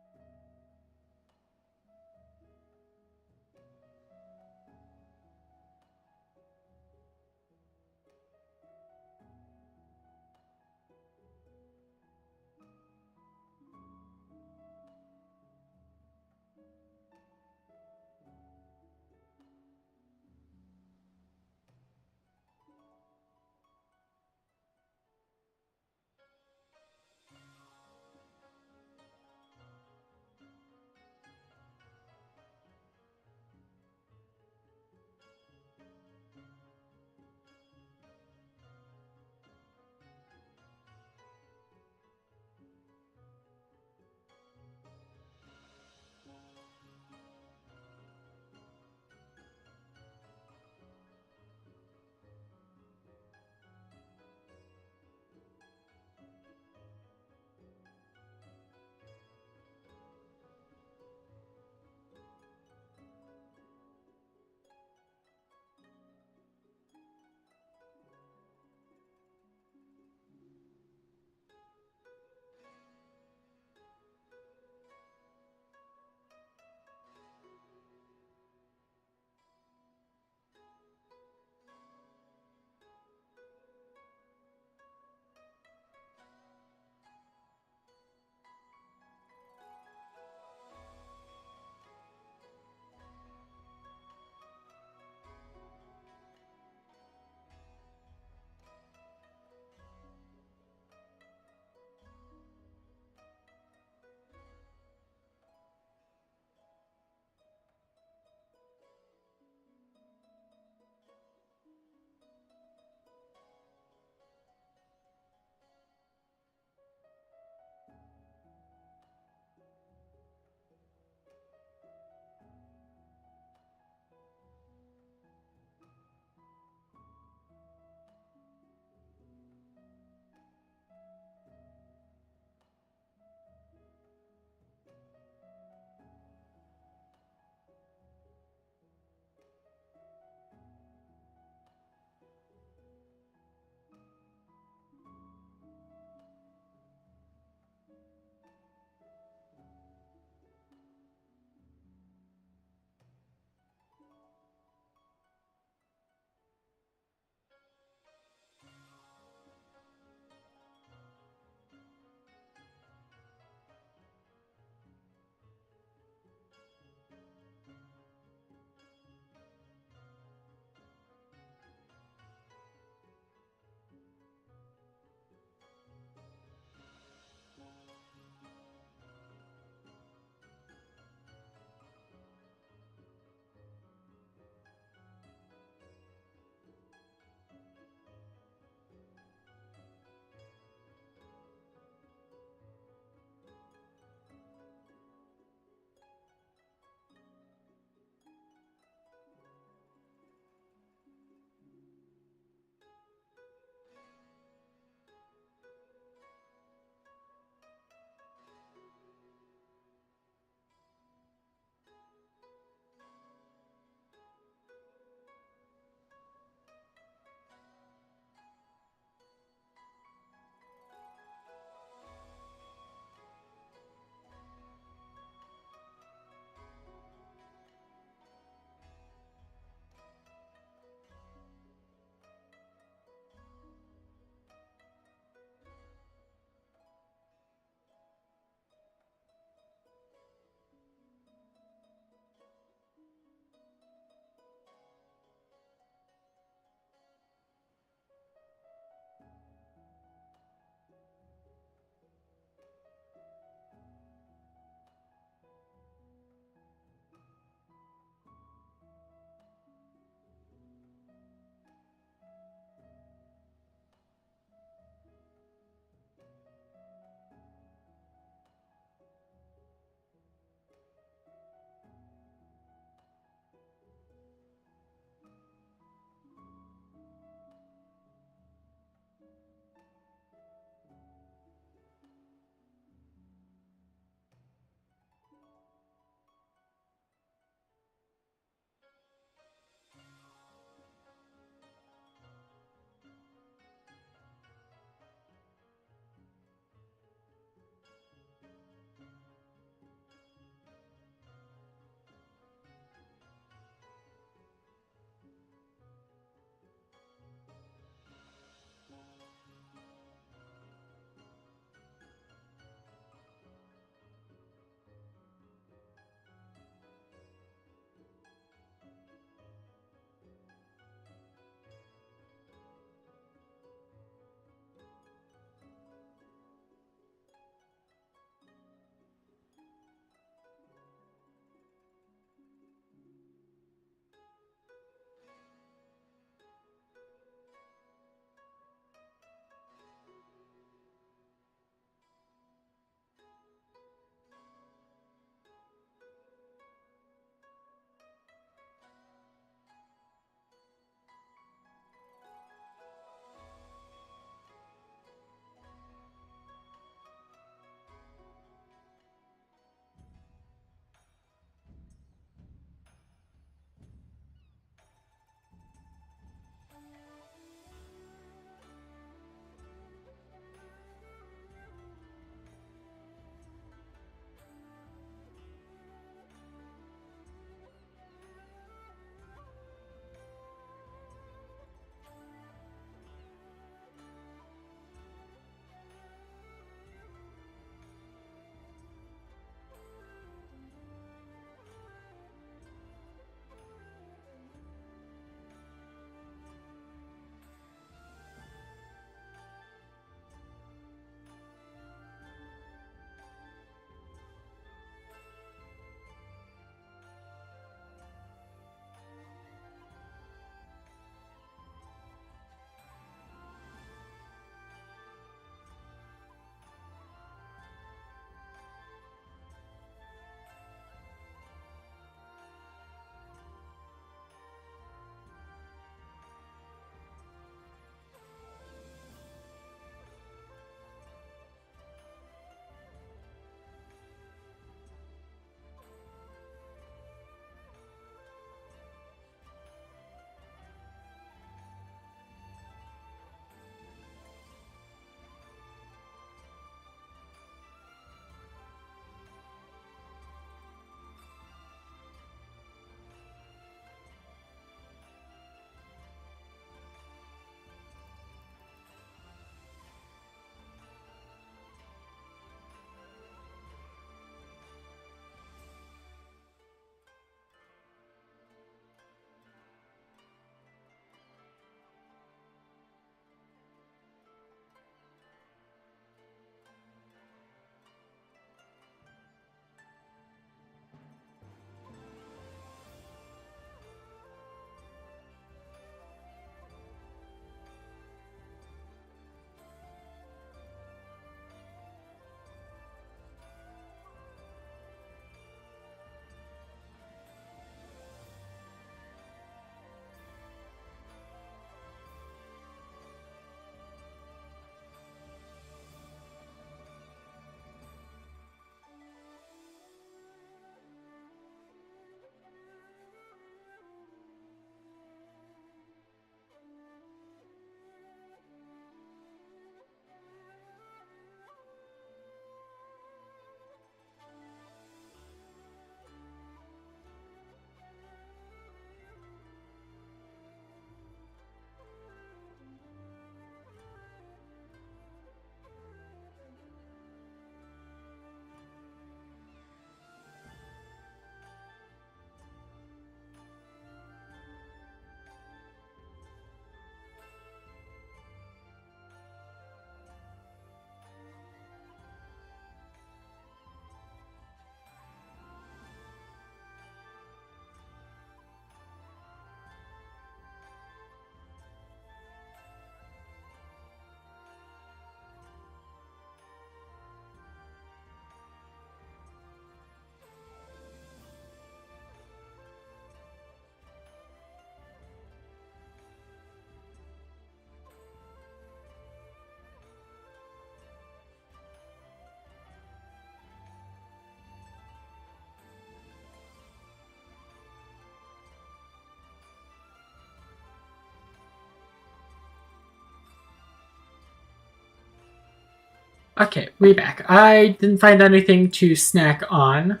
Okay, we back. I didn't find anything to snack on,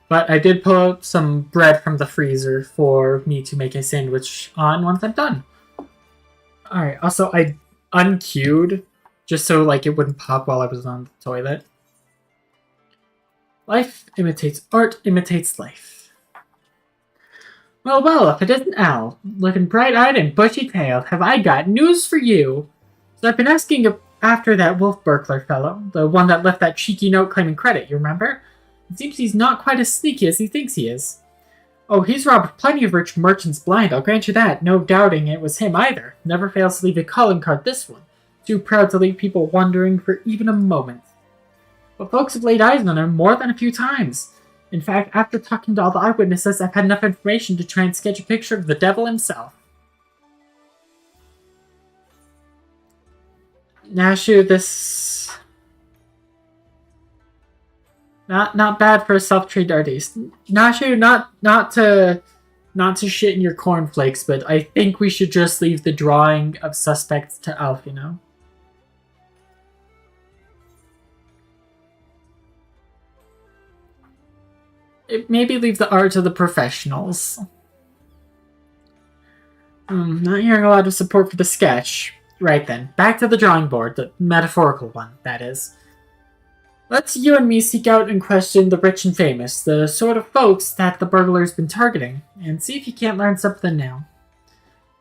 but I did pull out some bread from the freezer for me to make a sandwich on once I'm done. Alright, also I unqueued just so like it wouldn't pop while I was on the toilet. Life imitates art, imitates life. Well, well, if it isn't Al, looking bright-eyed and bushy-tailed, have I got news for you. So I've been asking after that wolf burglar fellow, the one that left that cheeky note claiming credit, you remember? It seems he's not quite as sneaky as he thinks he is. Oh, he's robbed plenty of rich merchants blind, I'll grant you that. No doubting it was him either. Never fails to leave a calling card, this one. Too proud to leave people wondering for even a moment. But folks have laid eyes on him more than a few times. In fact, after talking to all the eyewitnesses, I've had enough information to try and sketch a picture of the devil himself. Nashu, this... Not bad for a self-trained artist. Nashu, not to shit in your cornflakes, but I think we should just leave the drawing of suspects to Alf, you know? Maybe leave the art to the professionals. Not hearing a lot of support for the sketch. Right then, back to the drawing board, the metaphorical one, that is. Let's you and me seek out and question the rich and famous, the sort of folks that the burglar's been targeting, and see if you can't learn something new.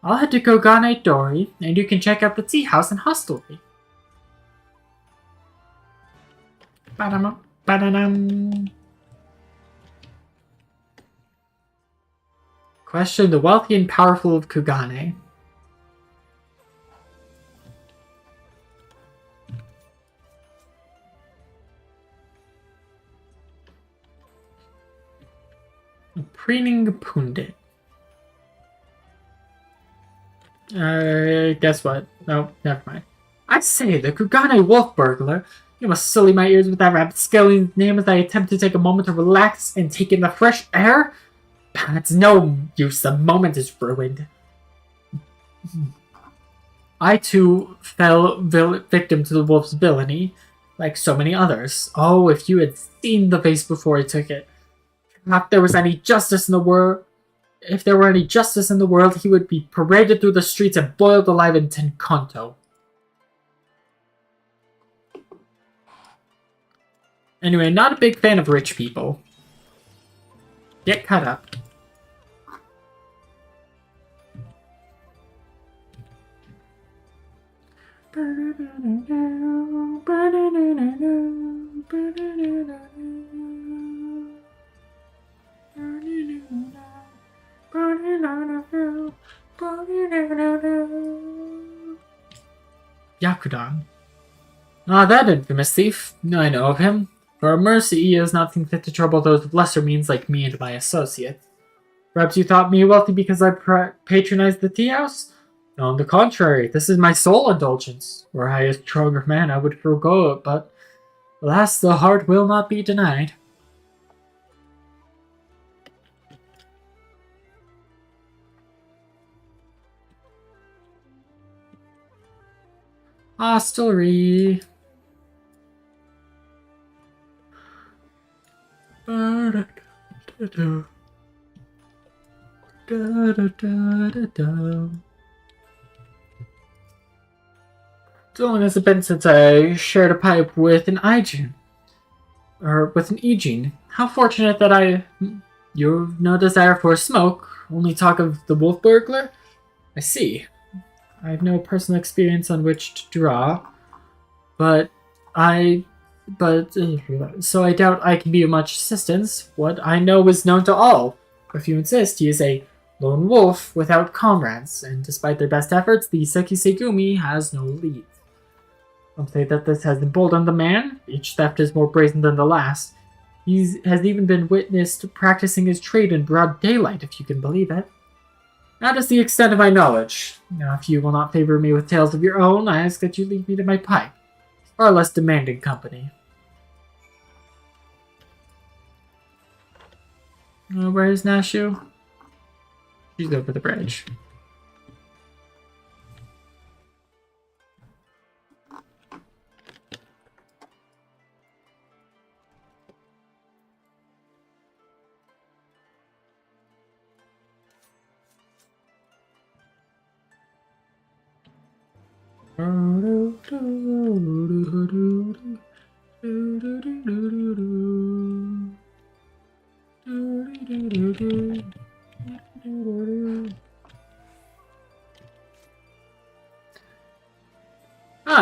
I'll head to Kogane Dori, and you can check out the tea house and hostelry. Ba-dum, ba-da-dum. Question the wealthy and powerful of Kogane. Preening Pundit. Guess what? No, never mind. I say, the Kugane wolf burglar. You must sully my ears with that rapscallion name as I attempt to take a moment to relax and take in the fresh air. It's no use, the moment is ruined. I too fell victim to the wolf's villainy, like so many others. Oh, if you had seen the face before I took it. If there was any justice in the world, if there were any justice in the world, he would be paraded through the streets and boiled alive in Tenkanto. Anyway, not a big fan of rich people. Get cut up. Yakudan. Ah, that infamous thief. I know of him. For a mercy, he has not seen fit to trouble those with lesser means like me and my associates. Perhaps you thought me wealthy because I patronized the tea house? No, on the contrary, this is my sole indulgence. Were I a stronger man, I would forego it, but alas, the heart will not be denied. Hostelry. So long has it been since I shared a pipe with an Ijin. Or with an Ijin. How fortunate that you've no desire for a smoke, only talk of the wolf burglar? I see. I have no personal experience on which to draw, so I doubt I can be of much assistance. What I know is known to all. If you insist, he is a lone wolf without comrades, and despite their best efforts, the Sekisegumi has no lead. Some say that this has emboldened the man. Each theft is more brazen than the last. He has even been witnessed practicing his trade in broad daylight, if you can believe it. That is the extent of my knowledge. Now, if you will not favor me with tales of your own, I ask that you leave me to my pipe. Far less demanding company. Where is Nashu? She's over the bridge. Ah,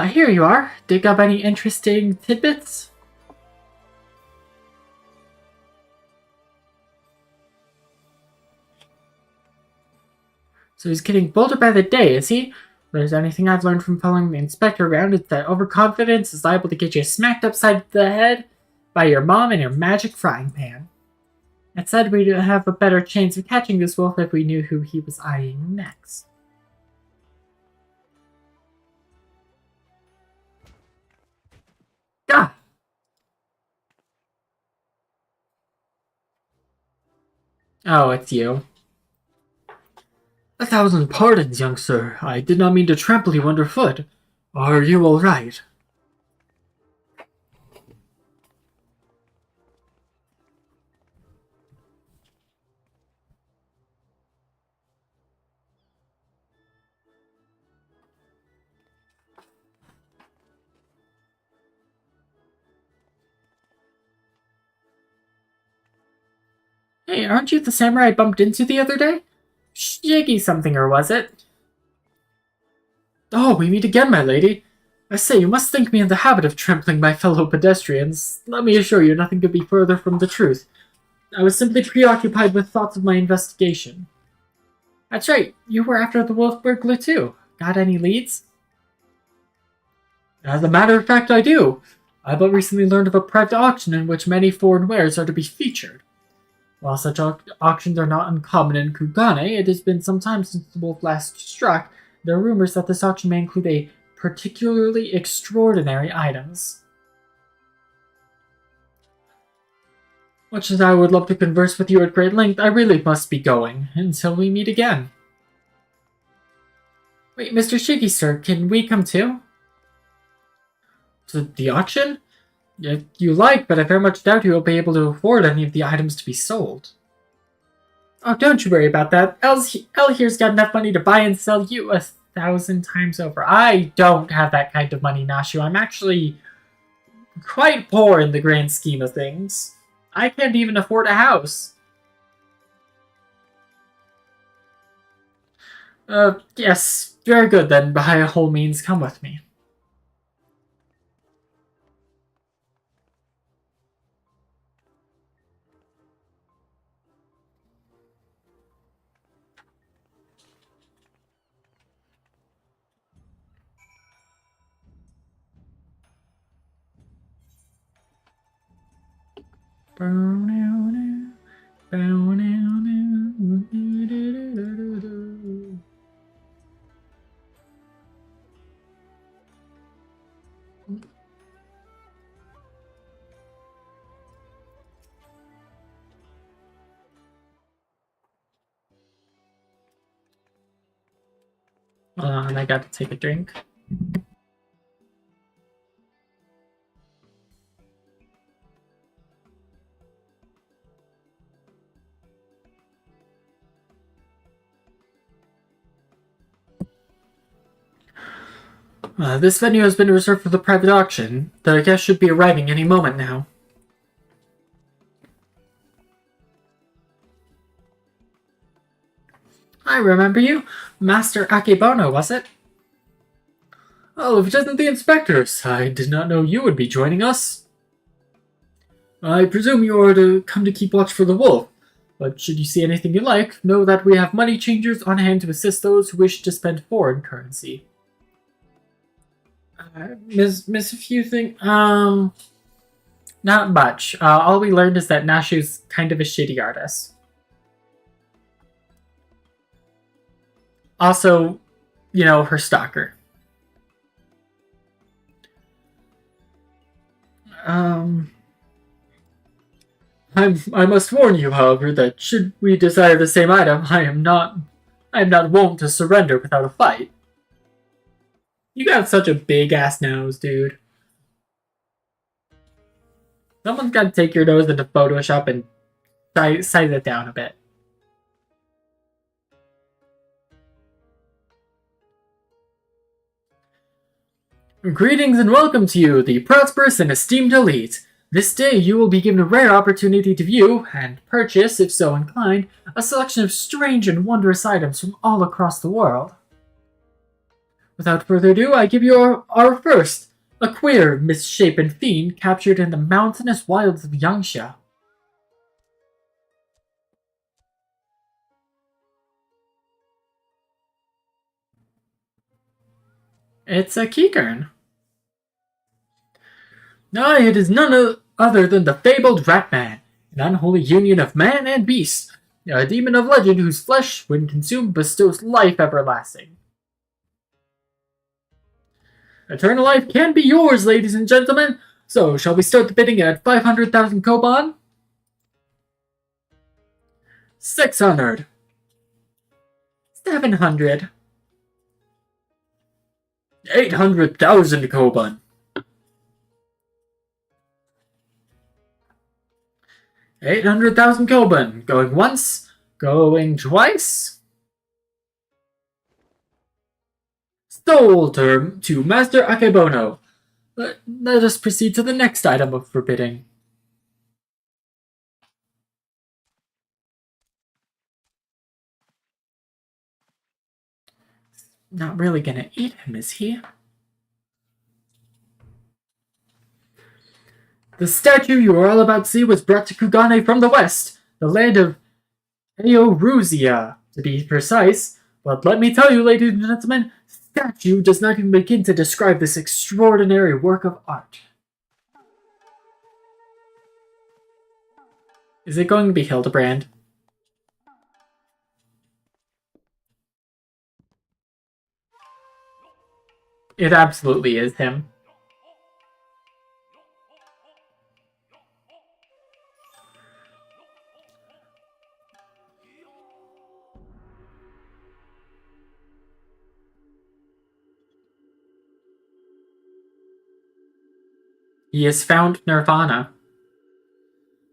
here you are. Dig up any interesting tidbits? So he's getting bolder by the day, is he? If there's anything I've learned from following the inspector around, it's that overconfidence is liable to get you smacked upside the head by your mom and your magic frying pan. It said we'd have a better chance of catching this wolf if we knew who he was eyeing next. Ah! Oh, it's you. 1,000 pardons, young sir. I did not mean to trample you underfoot. Are you all right? Hey, aren't you the samurai I bumped into the other day? Shiggy something, or was it? Oh, we meet again, my lady. I say, you must think me in the habit of trampling my fellow pedestrians. Let me assure you, nothing could be further from the truth. I was simply preoccupied with thoughts of my investigation. That's right, you were after the wolf burglar too. Got any leads? As a matter of fact, I do. I but recently learned of a private auction in which many foreign wares are to be featured. While such auctions are not uncommon in Kugane, it has been some time since the wolf last struck. There are rumors that this auction may include a particularly extraordinary items. Much as I would love to converse with you at great length, I really must be going, until we meet again. Wait, Mr. Shiggy, sir, can we come too? To the auction? If you like, but I very much doubt you will be able to afford any of the items to be sold. Oh, don't you worry about that. El here's got enough money to buy and sell you 1,000 times over. I don't have that kind of money, Nashu. I'm actually quite poor in the grand scheme of things. I can't even afford a house. Yes, very good then. By all means, come with me. And I got to take a drink. This venue has been reserved for the private auction. The guests should be arriving any moment now. I remember you. Master Akebono, was it? Oh, if it isn't the inspectors, I did not know you would be joining us. I presume you are to come to keep watch for the wolf, but should you see anything you like, know that we have money changers on hand to assist those who wish to spend foreign currency. Miss a few things. Not much. All we learned is that Nashu's kind of a shitty artist. Also, you know, her stalker. I must warn you, however, that should we desire the same item, I am not wont to surrender without a fight. You got such a big-ass nose, dude. Someone's got to take your nose into Photoshop and size it down a bit. Greetings and welcome to you, the prosperous and esteemed elite. This day you will be given a rare opportunity to view, and purchase, if so inclined, a selection of strange and wondrous items from all across the world. Without further ado, I give you our first, a queer, misshapen fiend captured in the mountainous wilds of Yangsha. It's a Kikern. It is none other than the fabled Rat-Man, an unholy union of man and beast, a demon of legend whose flesh, when consumed, bestows life everlasting. Eternal life can be yours, ladies and gentlemen, so shall we start the bidding at 500,000 koban? 600. 700. 800,000 koban. 800,000 koban. Going once, going twice. Sold to Master Akebono. Let us proceed to the next item of forbidding. Not really gonna eat him, is he? The statue you are all about to see was brought to Kugane from the west, the land of Eorusia, to be precise. But let me tell you, ladies and gentlemen, statue does not even begin to describe this extraordinary work of art. Is it going to be Hildibrand? It absolutely is him. He has found Nirvana.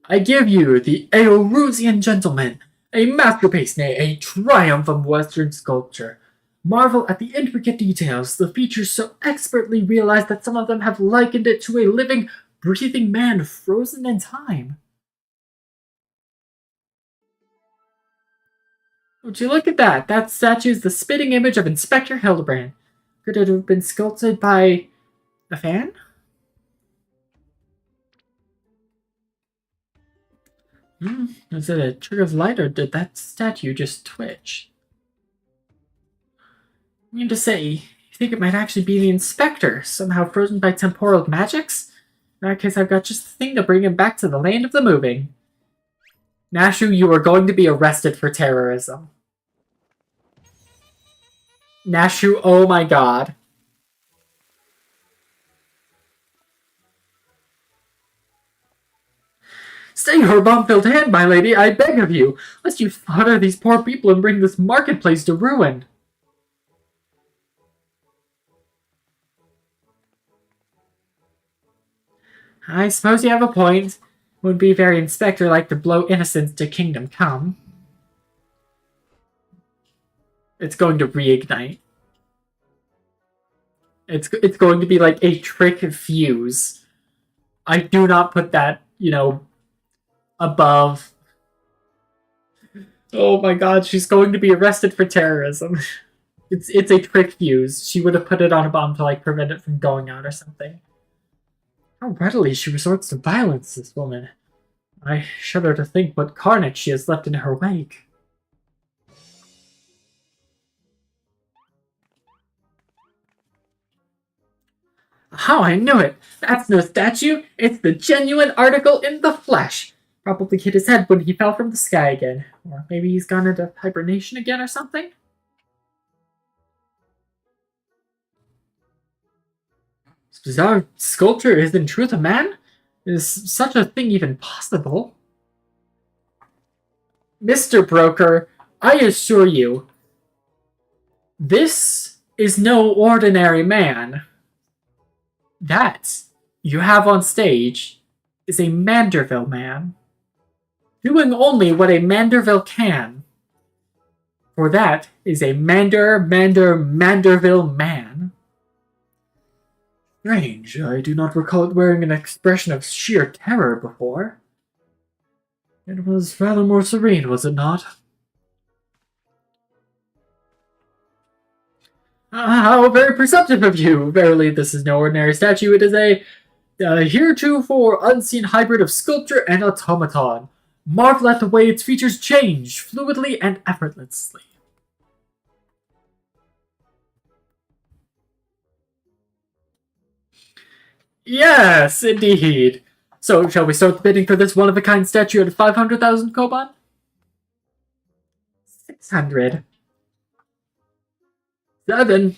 I give you the Eorusian Gentleman, a masterpiece, nay, a triumph of Western sculpture. Marvel at the intricate details, the features so expertly realized that some of them have likened it to a living, breathing man frozen in time. Would you look at that? That statue is the spitting image of Inspector Hildibrand. Could it have been sculpted by a fan? Is it a trick of light, or did that statue just twitch? I mean to say, you think it might actually be the Inspector, somehow frozen by temporal magics? In that case, I've got just the thing to bring him back to the land of the moving. Nashu, you are going to be arrested for terrorism. Nashu, oh my god. Stay your bomb-filled hand, my lady, I beg of you, lest you slaughter these poor people and bring this marketplace to ruin. I suppose you have a point. Would be very Inspector-like to blow innocents to kingdom come. It's going to reignite. It's going to be like a trick fuse. I do not put that, above. Oh my god, she's going to be arrested for terrorism. It's a trick fuse. She would have put it on a bomb to prevent it from going out or something. How readily she resorts to violence, this woman. I shudder to think what carnage she has left in her wake. How I knew it! That's no statue! It's the genuine article in the flesh! Probably hit his head when he fell from the sky again. Or maybe he's gone into hibernation again or something? This bizarre sculpture is in truth a man? Is such a thing even possible? Mr. Broker, I assure you, this is no ordinary man. That you have on stage is a Manderville man, doing only what a Manderville can. For that is a Manderville man. Strange, I do not recall it wearing an expression of sheer terror before. It was rather more serene, was it not? How very perceptive of you! Verily, this is no ordinary statue. It is a heretofore unseen hybrid of sculpture and automaton. Marvel at the way its features change, fluidly and effortlessly. Yes, indeed. So, shall we start the bidding for this one-of-a-kind statue at 500,000 koban? 600. 7.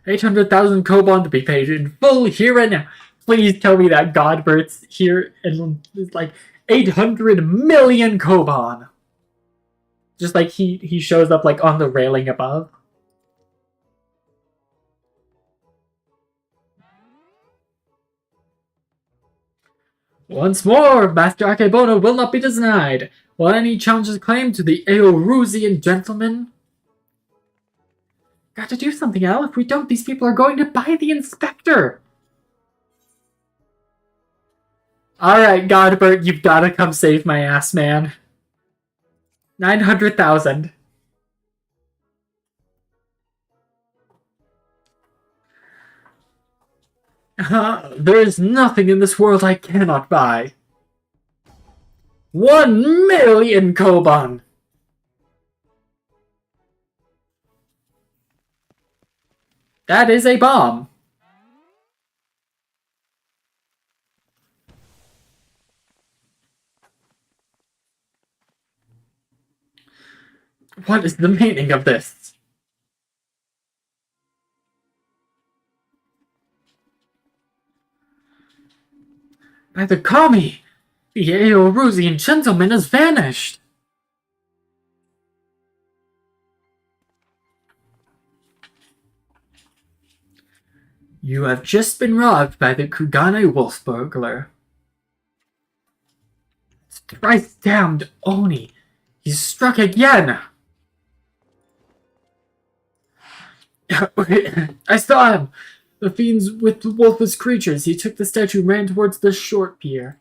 800,000 koban to be paid in full here and now. Please tell me that Godbert's here and it's like 800 million koban. Just like he shows up like on the railing above. Once more, Master Akebono will not be denied. Will any challenges claim to the Eorusian gentleman? Got to do something, Al. If we don't, these people are going to buy the inspector. Alright, Godbert, you've got to come save my ass, man. 900,000. There is nothing in this world I cannot buy. 1 million koban! That is a bomb. What is the meaning of this? By the Kami, the Eorusian gentleman has vanished. You have just been robbed by the Kugane wolf burglar. Thrice damned Oni. He's struck again. I saw him. The fiends with the wolfish creatures. He took the statue and ran towards the short pier.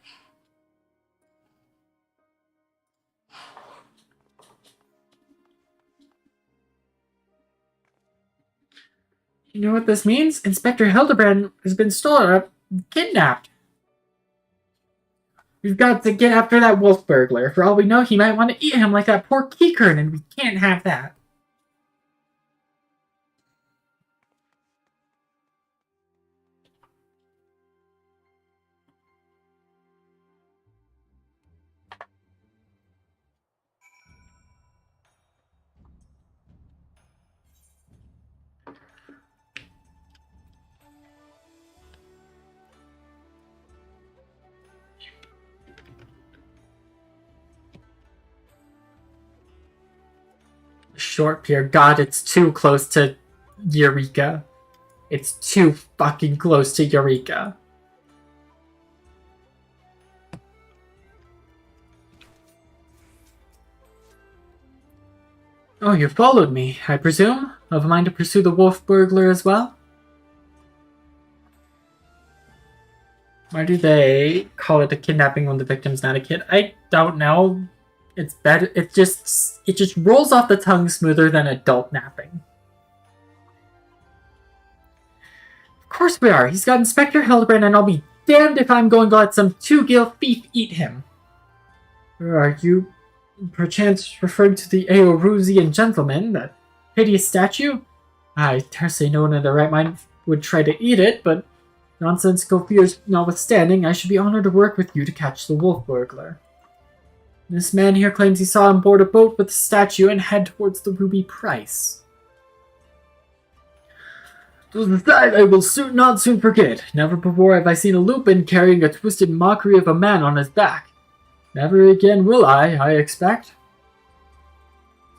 You know what this means? Inspector Hildibrand has been stolen, kidnapped. We've got to get after that wolf burglar. For all we know, he might want to eat him like that poor Kikern, and we can't have that. Short pier. God, it's too close to Eureka. It's too fucking close to Eureka. Oh, you followed me, I presume? Of a mind to pursue the wolf burglar as well? Why do they call it a kidnapping when the victim's not a kid? I don't know. It's better. It just rolls off the tongue smoother than adult napping. Of course we are. He's got Inspector Hildibrand, and I'll be damned if I'm going to let some two-gill thief eat him. Are you perchance referring to the Eorusian gentleman, that hideous statue? I dare say no one in their right mind would try to eat it, but nonsensical fears notwithstanding, I should be honored to work with you to catch the wolf burglar. This man here claims he saw him board a boat with the statue and head towards the ruby price. That I will not soon forget. Never before have I seen a lupin carrying a twisted mockery of a man on his back. Never again will I expect.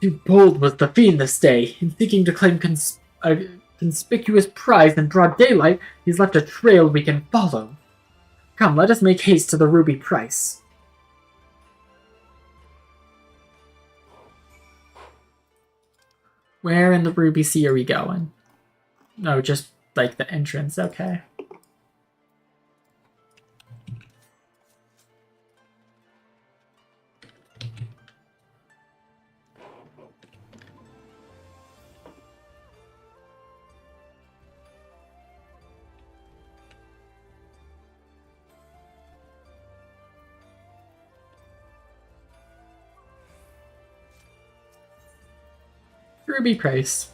Too bold was the fiend this day. In seeking to claim a conspicuous prize in broad daylight, he's left a trail we can follow. Come, let us make haste to the ruby price. Where in the Ruby Sea are we going? No, just Like the entrance, okay. Ruby price.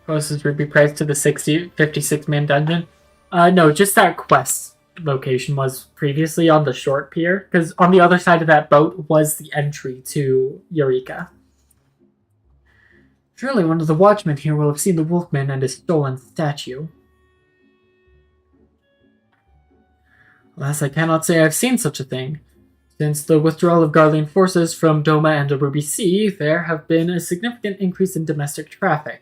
Closest ruby price to the 56-man dungeon. No, just that quest location was previously on the short pier, because on the other side of that boat was the entry to Eureka. Surely one of the watchmen here will have seen the wolfman and his stolen statue. Alas, I cannot say I've seen such a thing. Since the withdrawal of Garlean forces from Doma and the Ruby Sea, there have been a significant increase in domestic traffic.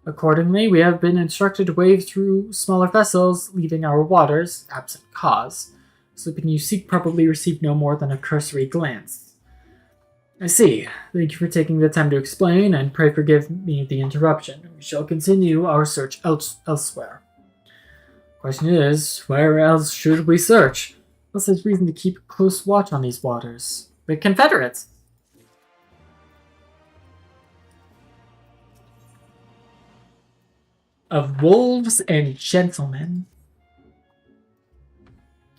Accordingly, we have been instructed to wade through smaller vessels, leaving our waters, absent cause. So you seek probably received no more than a cursory glance. I see. Thank you for taking the time to explain, and pray forgive me the interruption. We shall continue our search elsewhere. Question is, where else should we search? Thus there's reason to keep close watch on these waters. The Confederates! Of wolves and gentlemen.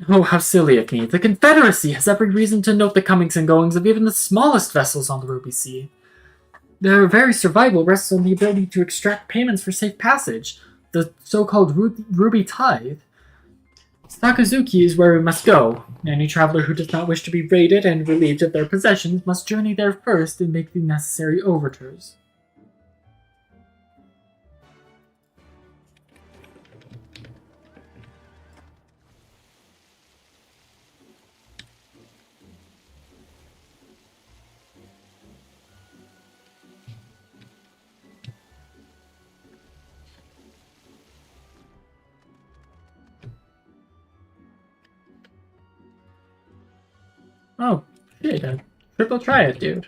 Oh, how silly of me. The Confederacy has every reason to note the comings and goings of even the smallest vessels on the Ruby Sea. Their very survival rests on the ability to extract payments for safe passage, the so-called Ruby Tithe. Sakazuki is where we must go. Any traveler who does not wish to be raided and relieved of their possessions must journey there first and make the necessary overtures. Oh, shit, a triple triad, dude.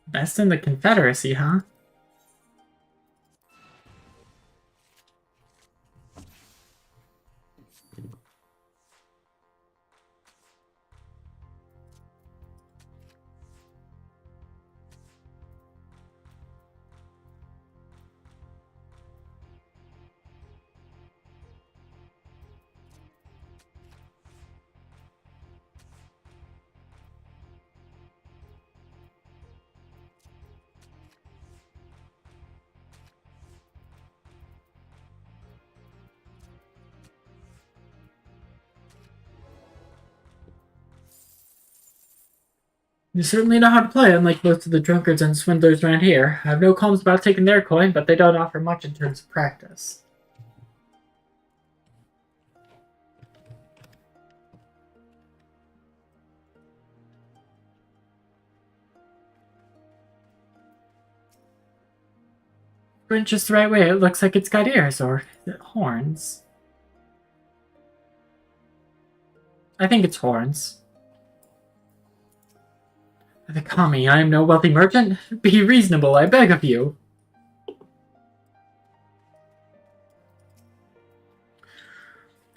Best in the Confederacy, huh? You certainly know how to play, unlike most of the drunkards and swindlers around here. I have no qualms about taking their coin, but they don't offer much in terms of practice. Went just the right way. It looks like it's got ears, or is it horns? I think it's horns. The Kami, I am no wealthy merchant. Be reasonable, I beg of you.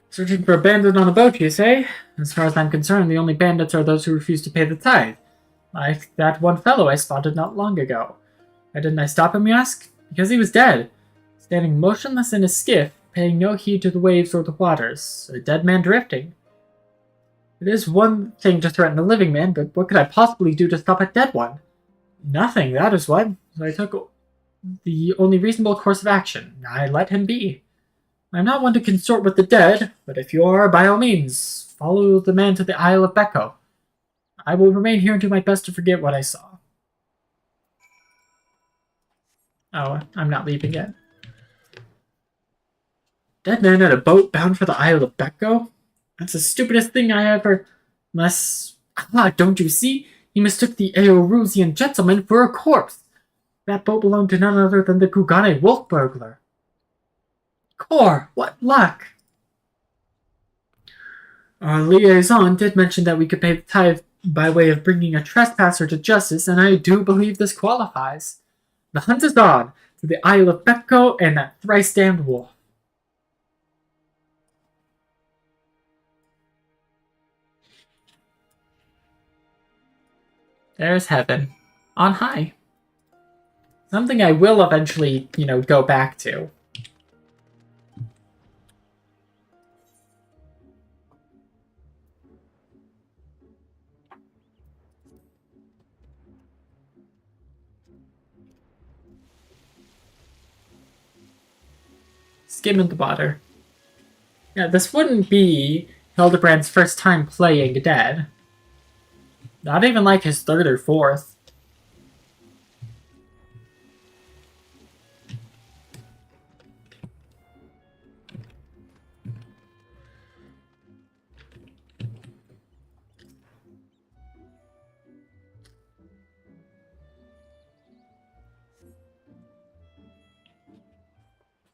Searching for a bandit on a boat, you say? As far as I'm concerned, the only bandits are those who refuse to pay the tithe. Like that one fellow I spotted not long ago. Why didn't I stop him, you ask? Because he was dead. Standing motionless in his skiff, paying no heed to the waves or the waters. A dead man drifting. It is one thing to threaten a living man, but what could I possibly do to stop a dead one? Nothing, that is what. So I took the only reasonable course of action. I let him be. I am not one to consort with the dead, but if you are, by all means, follow the man to the Isle of Becco. I will remain here and do my best to forget what I saw. Oh, I'm not leaving yet. Dead man at a boat bound for the Isle of Becco? That's the stupidest thing I ever... Unless... Ah, don't you see? He mistook the Eorusian gentleman for a corpse. That boat belonged to none other than the Kugane wolf burglar. Core, what luck! Our liaison did mention that we could pay the tithe by way of bringing a trespasser to justice, and I do believe this qualifies. The hunt is on to the Isle of Pepco and that thrice-damned wolf. There's heaven. On high. Something I will eventually, go back to. Skimming the water. Yeah, this wouldn't be Hildibrand's first time playing dead. Not even like his third or fourth.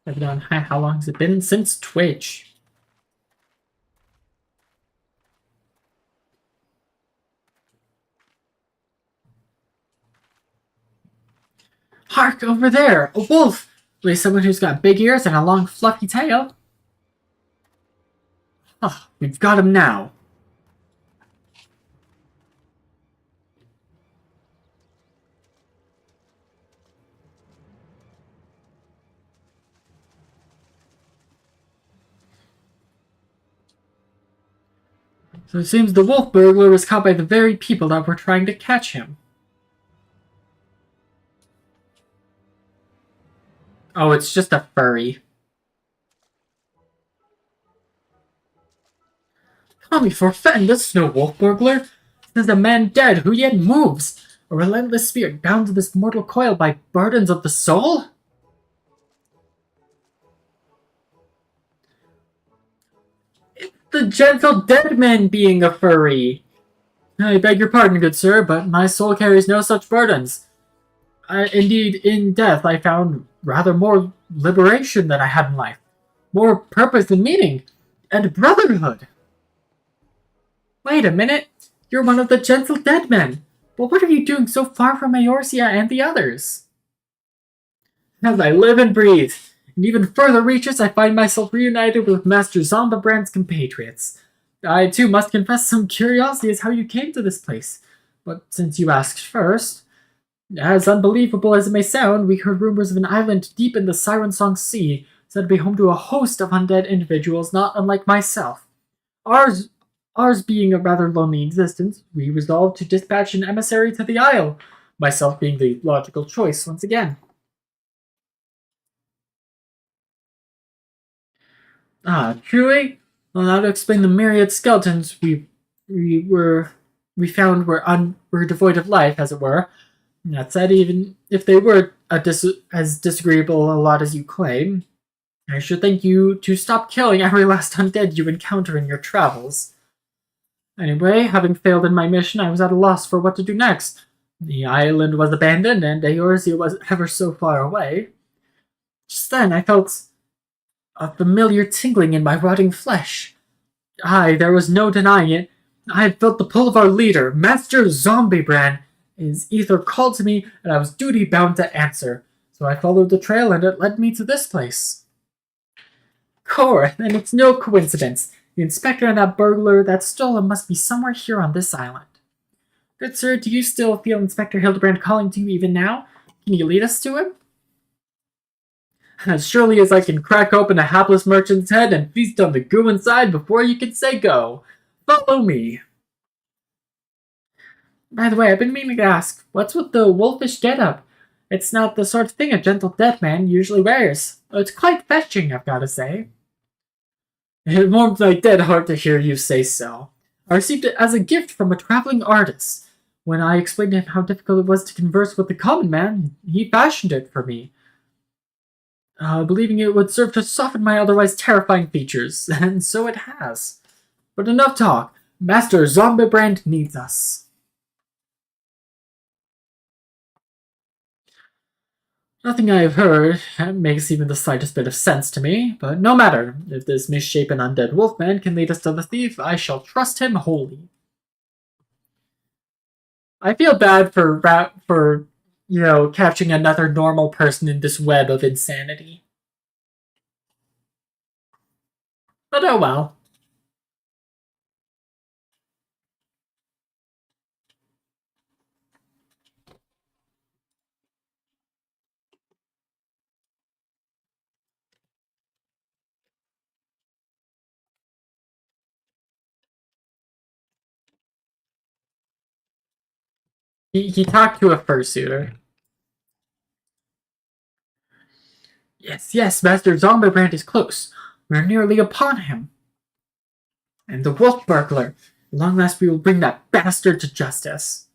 I've known how long has it been? Since Twitch. Hark, over there! A wolf! At least someone who's got big ears and a long fluffy tail. Ah, we've got him now. So it seems the wolf burglar was caught by the very people that were trying to catch him. Oh, it's just a furry. Tommy forfend, this is no wolf burglar. This is a man dead who yet moves. A relentless spirit bound to this mortal coil by burdens of the soul? It's the gentle dead man being a furry. I beg your pardon, good sir, but my soul carries no such burdens. Indeed, in death I found rather more liberation than I had in life. More purpose and meaning. And brotherhood. Wait a minute. You're one of the gentle dead men. But what are you doing so far from Eorzea and the others? As I live and breathe, in even further reaches, I find myself reunited with Master Zombibrand's compatriots. I, too, must confess some curiosity as how you came to this place. But since you asked first, as unbelievable as it may sound, we heard rumors of an island deep in the Siren Song Sea, said to be home to a host of undead individuals not unlike myself. Ours being a rather lonely existence, we resolved to dispatch an emissary to the isle, myself being the logical choice once again. Ah, truly? Well, now to explain the myriad skeletons we found were devoid of life, as it were. That said, even if they were as disagreeable a lot as you claim, I should thank you to stop killing every last undead you encounter in your travels. Anyway, having failed in my mission, I was at a loss for what to do next. The island was abandoned, and Eorzea was ever so far away. Just then, I felt a familiar tingling in my rotting flesh. Aye, there was no denying it. I had felt the pull of our leader, Master Zombibrand. His ether called to me, and I was duty-bound to answer. So I followed the trail, and it led me to this place. Core, and it's no coincidence. The inspector and that burglar that stole him must be somewhere here on this island. Good sir, do you still feel Inspector Hildibrand calling to you even now? Can you lead us to him? As surely as I can crack open a hapless merchant's head and feast on the goo inside before you can say go. Follow me. By the way, I've been meaning to ask, what's with the wolfish getup? It's not the sort of thing a gentle dead man usually wears. It's quite fetching, I've got to say. It warmed my dead heart to hear you say so. I received it as a gift from a traveling artist. When I explained to him how difficult it was to converse with the common man, he fashioned it for me. Believing it would serve to soften my otherwise terrifying features, and so it has. But enough talk. Master Zombibrand needs us. Nothing I have heard makes even the slightest bit of sense to me, but no matter. If this misshapen undead wolfman can lead us to the thief, I shall trust him wholly. I feel bad for catching another normal person in this web of insanity. But oh well. He talked to a fursuiter. Yes, yes, Master Zomberbrand is close. We're nearly upon him. And the wolf burglar. At long last we will bring that bastard to justice.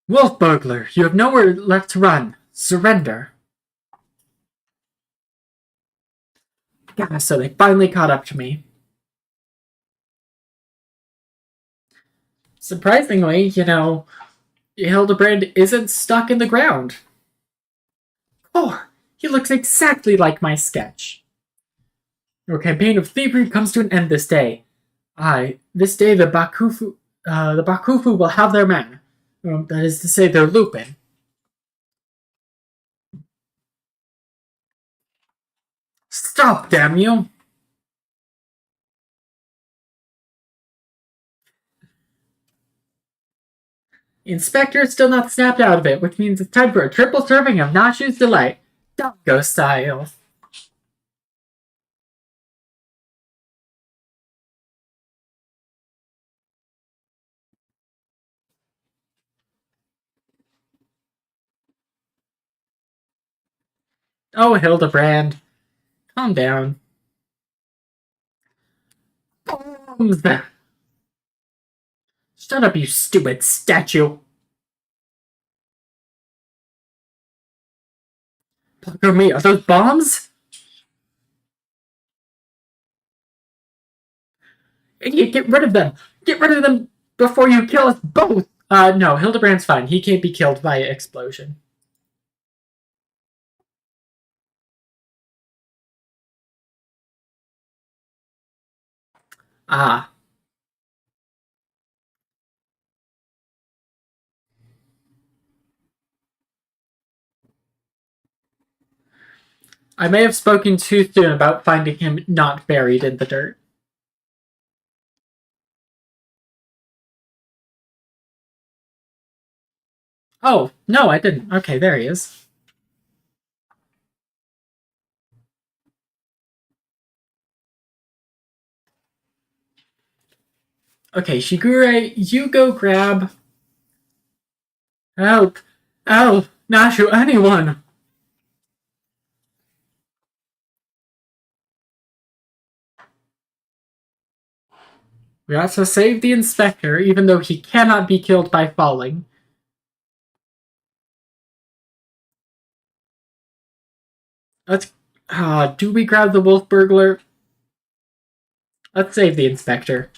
Wolf burglar, you have nowhere left to run. Surrender. Yeah, so they finally caught up to me. Surprisingly, Hildibrand isn't stuck in the ground. Oh, he looks exactly like my sketch. Your campaign of thievery comes to an end this day. This day the Bakufu will have their man. That is to say, their Lupin. Stop, damn you! Inspector is still not snapped out of it, which means it's time for a triple serving of Nashu's Delight. Dongo style. Oh, Hildibrand. Calm down. Bombs! Shut up, you stupid statue! Look me, are those bombs? Idiot, get rid of them! Get rid of them before you kill us both! No, Hildibrand's fine. He can't be killed by an explosion. Ah. I may have spoken too soon about finding him not buried in the dirt. Oh, no, I didn't. Okay, there he is. Okay, Shigure, you go grab... Help! Help! Nashu, anyone! We have to save the inspector, even though he cannot be killed by falling. Let's... do we grab the wolf burglar? Let's save the inspector.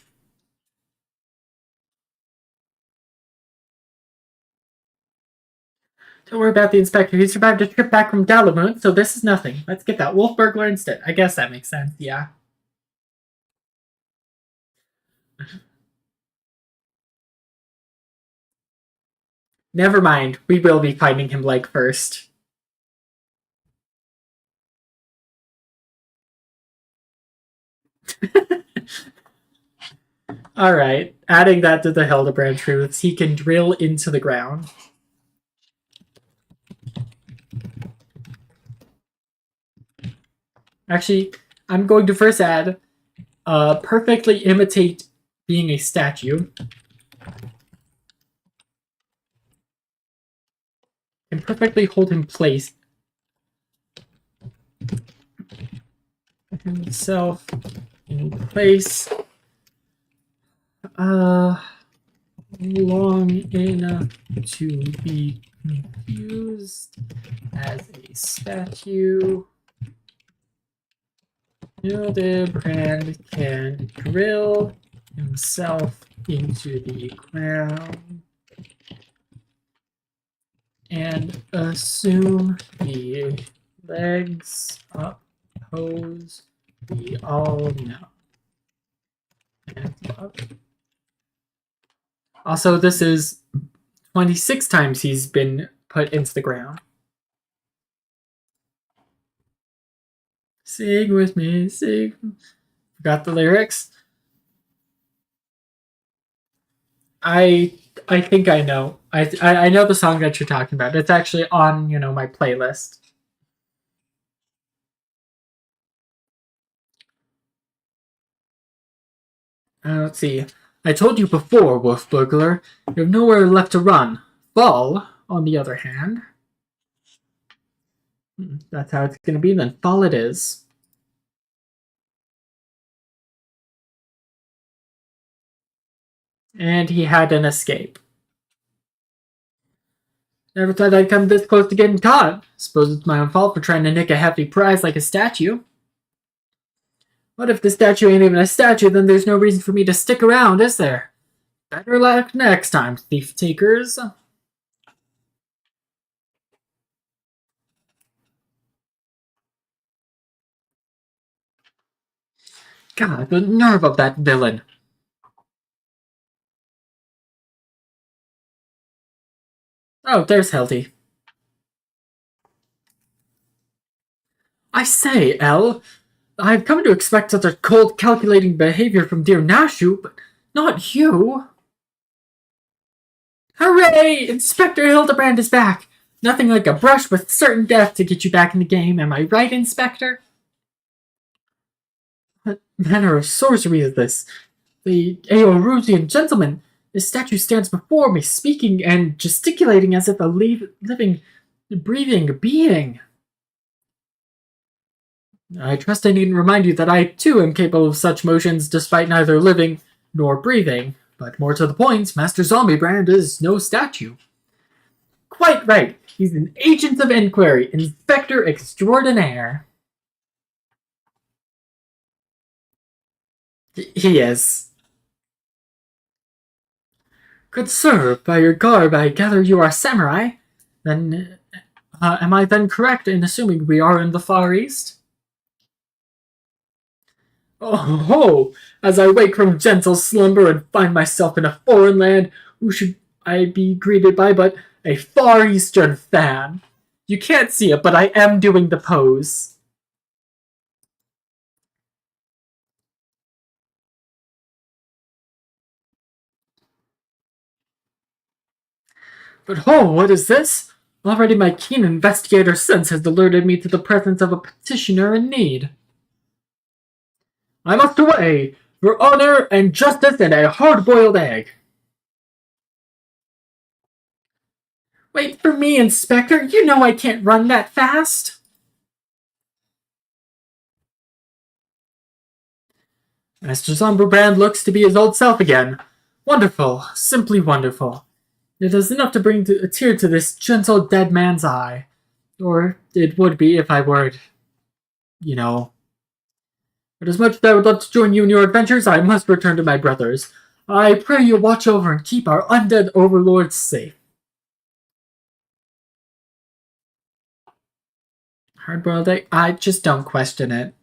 Don't worry about the inspector. He survived a trip back from Dalamut, so this is nothing. Let's get that wolf burglar instead. I guess that makes sense, yeah. Never mind. We will be finding him leg first. Alright. Adding that to the Hildibrand truths, he can drill into the ground. Actually, I'm going to first add perfectly imitate being a statue. And perfectly hold him place. Himself in place. Long enough to be confused as a statue. Hildibrand can drill himself into the ground and assume the legs up pose we all know and love. Also, this is 26 times he's been put into the ground. Sing with me, sing. Forgot the lyrics. I I think I know. I know the song that you're talking about. It's actually on my playlist. Let's see. I told you before, Wolf Burglar, you have nowhere left to run. Fall, on the other hand. That's how it's gonna be then. Fall it is. And he had an escape. Never thought I'd come this close to getting caught. Suppose it's my own fault for trying to nick a hefty prize like a statue. What if the statue ain't even a statue, then there's no reason for me to stick around, is there? Better luck next time, thief takers. God, the nerve of that villain. Oh, there's Hildy. I say, Elle, I've come to expect such a cold, calculating behavior from dear Nashu, but not you. Hooray! Inspector Hildebrand is back! Nothing like a brush with certain death to get you back in the game, am I right, Inspector? What manner of sorcery is this? The Eorusian gentleman. This statue stands before me, speaking and gesticulating as if a living, breathing being. I trust I needn't remind you that I, too, am capable of such motions despite neither living nor breathing. But more to the point, Master Zombiebrand is no statue. Quite right. He's an agent of inquiry, inspector extraordinaire. He is. Good sir, by your garb I gather you are a samurai. Then, am I then correct in assuming we are in the Far East? Oh ho! As I wake from gentle slumber and find myself in a foreign land, who should I be greeted by but a Far Eastern fan? You can't see it, but I am doing the pose. But ho, what is this? Already my keen investigator sense has alerted me to the presence of a petitioner in need. I must away! For honor and justice and a hard-boiled egg! Wait for me, Inspector! You know I can't run that fast! Master Zomberbrand looks to be his old self again. Wonderful, simply wonderful. It is enough to bring a tear to this gentle dead man's eye. Or it would be if I were, you know. But as much as I would love to join you in your adventures, I must return to my brothers. I pray you watch over and keep our undead overlords safe. Hardboiled egg? I just don't question it.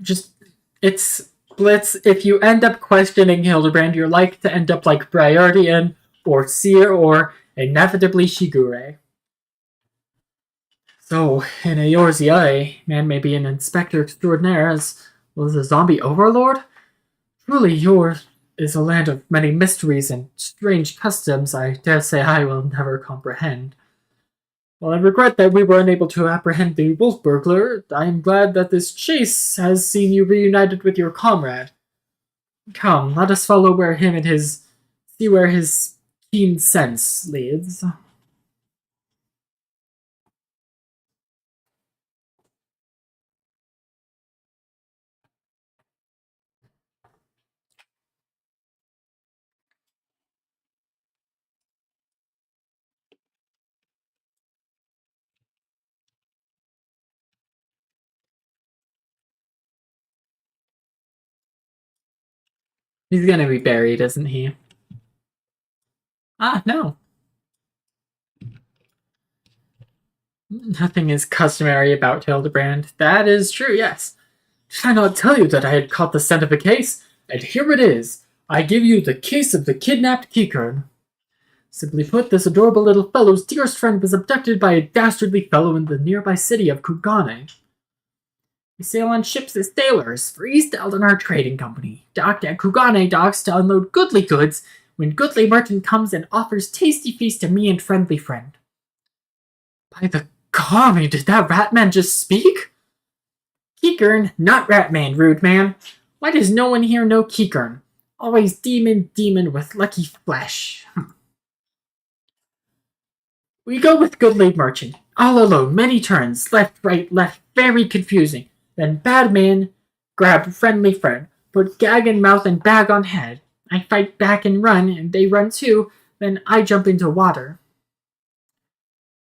Just, it's Blitz. If you end up questioning Hildebrand, you're like to end up like Briardian or Seer or inevitably Shigure. So, in Eorzea, man may be an inspector extraordinaire as well as a zombie overlord? Truly, yours is a land of many mysteries and strange customs I dare say I will never comprehend. While I regret that we were unable to apprehend the wolf burglar, I am glad that this chase has seen you reunited with your comrade. Come, let us follow see where his keen sense leads. He's gonna be buried, isn't he? Ah, no. Nothing is customary about Hildibrand. That is true, yes. Did I not tell you that I had caught the scent of a case? And here it is. I give you the case of the kidnapped Kikern. Simply put, this adorable little fellow's dearest friend was abducted by a dastardly fellow in the nearby city of Kugane. We sail on ships as sailors for East Eldinar Trading Company, docked at Kugane docks to unload goodly goods when goodly merchant comes and offers tasty feast to me and friendly friend. By the Kami, did that Ratman just speak? Kikern, not Ratman, rude man. Why does no one here know Kikern? Always demon with lucky flesh. We go with goodly merchant. All alone, many turns, left, right, left, very confusing. Then bad man, grab friendly friend, put gag in mouth and bag on head. I fight back and run, and they run too, then I jump into water.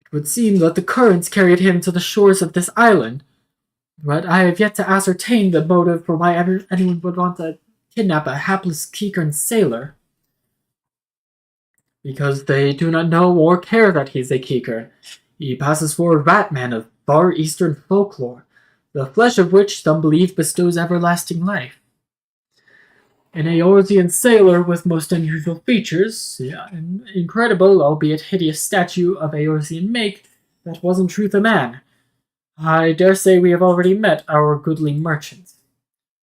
It would seem that the currents carried him to the shores of this island, but I have yet to ascertain the motive for why anyone would want to kidnap a hapless Kikern sailor. Because they do not know or care that he's a Kikern. He passes for a Ratman of far eastern folklore, the flesh of which some believe bestows everlasting life. An Eorzean sailor with most unusual features, an incredible, albeit hideous statue of Eorzean make that was in truth a man. I dare say we have already met our goodly merchant.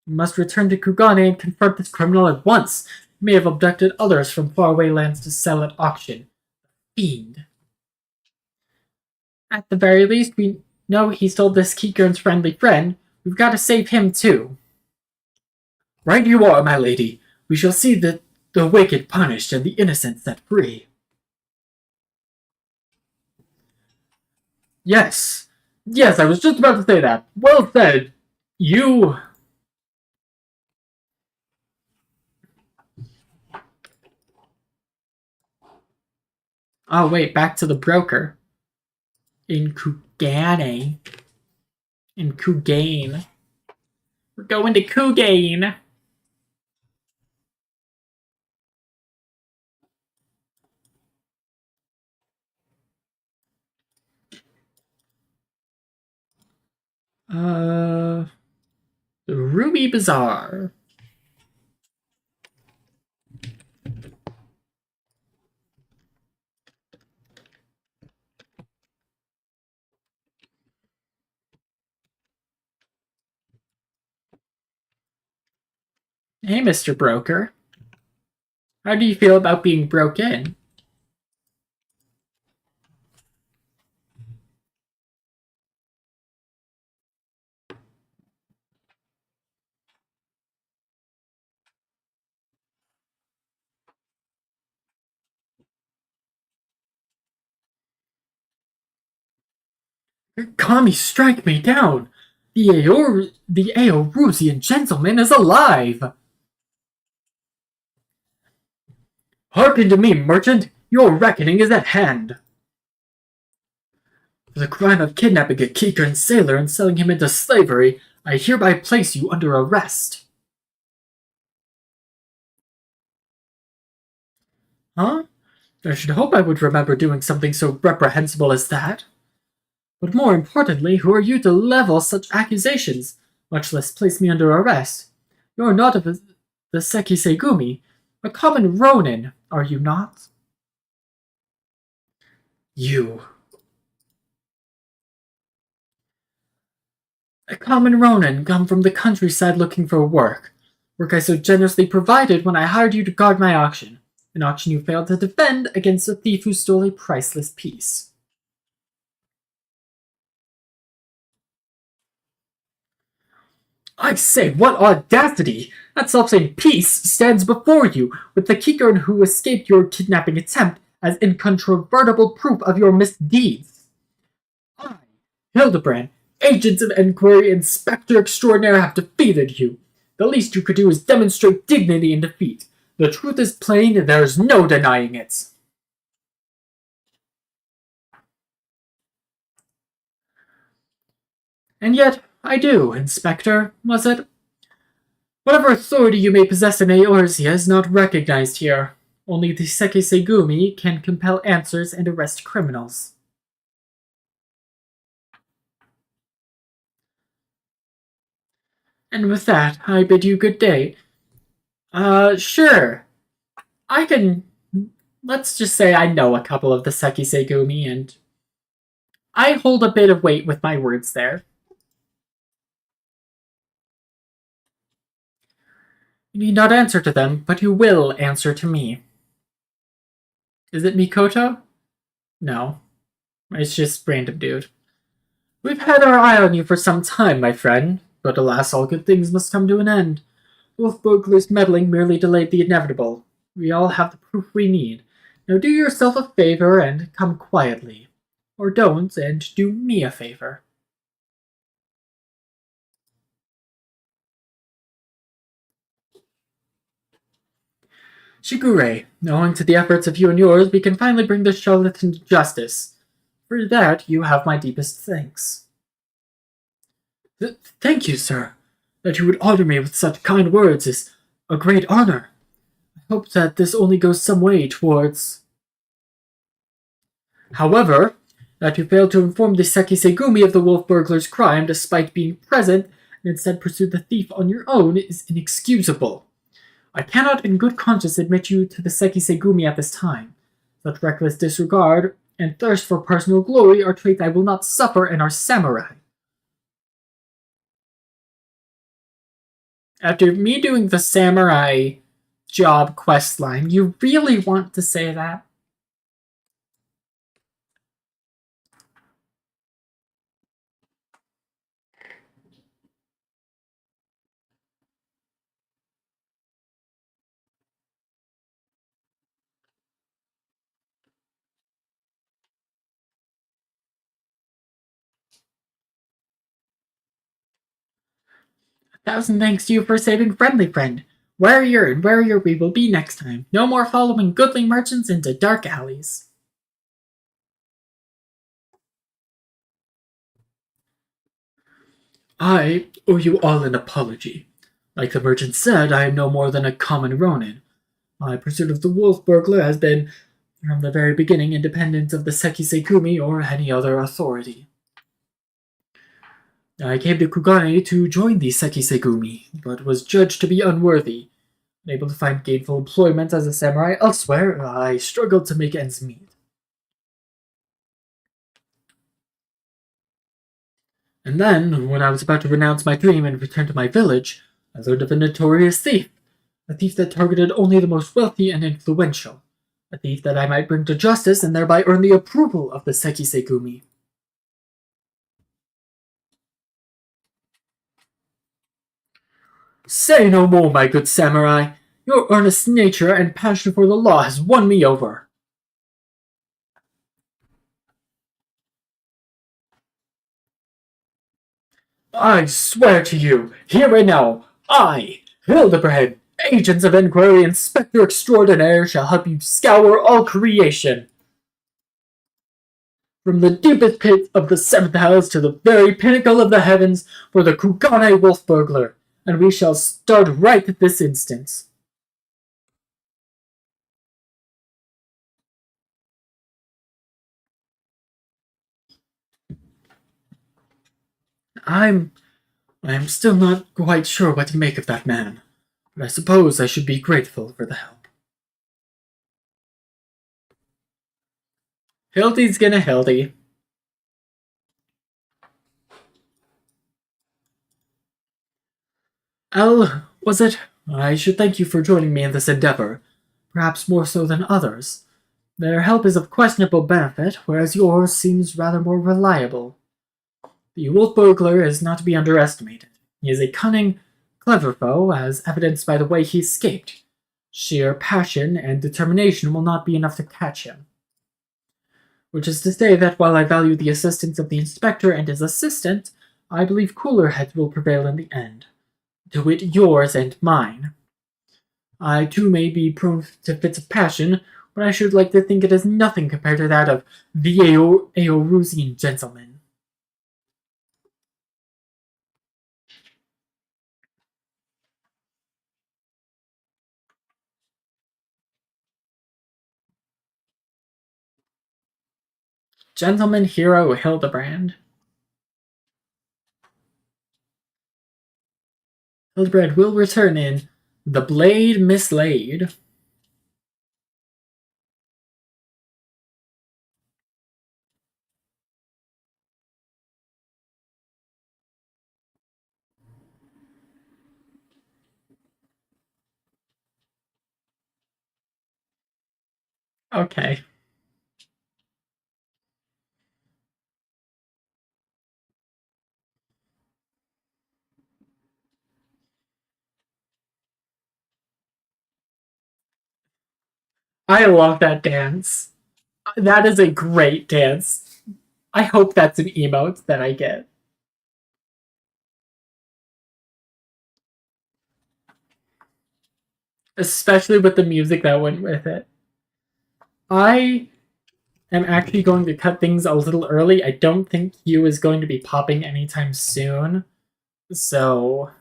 We must return to Kugane and confront this criminal at once. He may have abducted others from faraway lands to sell at auction. Fiend. At the very least, we know he stole this Kikern's friendly friend. We've got to save him too. Right you are, my lady. We shall see the wicked punished and the innocent set free. Yes. Yes, I was just about to say that. Well said. You... Oh, wait, back to the broker. In Kugane. In Kugane. We're going to Kugane. The Ruby Bazaar. Hey, Mr. Broker. How do you feel about being broke in? Kami, strike me down! The Eorusian gentleman is alive! Hearken to me, merchant! Your reckoning is at hand! For the crime of kidnapping a Kikern sailor and selling him into slavery, I hereby place you under arrest. Huh? I should hope I would remember doing something so reprehensible as that. But more importantly, who are you to level such accusations, much less place me under arrest? You're not of the Seki Segumi, a common ronin, are you not? You. A common ronin come from the countryside looking for work. Work I so generously provided when I hired you to guard my auction. An auction you failed to defend against a thief who stole a priceless piece. I say, what audacity! That selfsame piece stands before you, with the Kikern who escaped your kidnapping attempt as incontrovertible proof of your misdeeds. I, Hildibrand, Agents of Enquiry, Inspector Extraordinary, have defeated you. The least you could do is demonstrate dignity in defeat. The truth is plain, and there is no denying it. And yet, I do, Inspector, was it? Whatever authority you may possess in Eorzea is not recognized here. Only the Sekisegumi can compel answers and arrest criminals. And with that, I bid you good day. Sure. I can. Let's just say I know a couple of the Sekisegumi, and I hold a bit of weight with my words there. You need not answer to them, but you will answer to me. Is it Mikoto? No. It's just random dude. We've had our eye on you for some time, my friend, but alas, all good things must come to an end. Wolf Burglar's meddling merely delayed the inevitable. We all have the proof we need. Now do yourself a favor and come quietly. Or don't, and do me a favor. Shigure, owing to the efforts of you and yours, we can finally bring this charlatan to justice. For that, you have my deepest thanks. Thank you, sir. That you would honor me with such kind words is a great honor. I hope that this only goes some way towards... However, that you failed to inform the Sekisegumi of the wolf burglar's crime despite being present and instead pursued the thief on your own is inexcusable. I cannot in good conscience admit you to the Sekisegumi at this time. Such reckless disregard and thirst for personal glory are traits I will not suffer in our samurai. After me doing the samurai job quest line, you really want to say that? Thousand thanks to you for saving Friendly Friend. Warrior and warrior we will be next time. No more following goodly merchants into dark alleys. I owe you all an apology. Like the merchant said, I am no more than a common ronin. My pursuit of the wolf burglar has been, from the very beginning, independent of the Sekisegumi or any other authority. I came to Kugane to join the Sekisegumi, but was judged to be unworthy. Unable to find gainful employment as a samurai elsewhere, I struggled to make ends meet. And then, when I was about to renounce my dream and return to my village, I learned of a notorious thief. A thief that targeted only the most wealthy and influential. A thief that I might bring to justice and thereby earn the approval of the Sekisegumi. Say no more, my good samurai. Your earnest nature and passion for the law has won me over. I swear to you, here and now, I, Hildibrand, Agents of Inquiry Inspector Extraordinaire, shall help you scour all creation. From the deepest pit of the seventh house to the very pinnacle of the heavens for the Kugane wolf burglar, and we shall start right at this instant. I am still not quite sure what to make of that man, but I suppose I should be grateful for the help. Hildy's gonna Hildy. El, was it? I should thank you for joining me in this endeavor, perhaps more so than others. Their help is of questionable benefit, whereas yours seems rather more reliable. The wolf burglar is not to be underestimated. He is a cunning, clever foe, as evidenced by the way he escaped. Sheer passion and determination will not be enough to catch him. Which is to say that while I value the assistance of the inspector and his assistant, I believe cooler heads will prevail in the end. To wit, yours and mine. I too may be prone to fits of passion, but I should like to think it is nothing compared to that of the Eorusian gentleman. Gentleman Hero Hildibrand. Hildibrand will return in The Blade Mislaid. Okay. I love that dance. That is a great dance. I hope that's an emote that I get. Especially with the music that went with it. I am actually going to cut things a little early. I don't think Hugh is going to be popping anytime soon. So,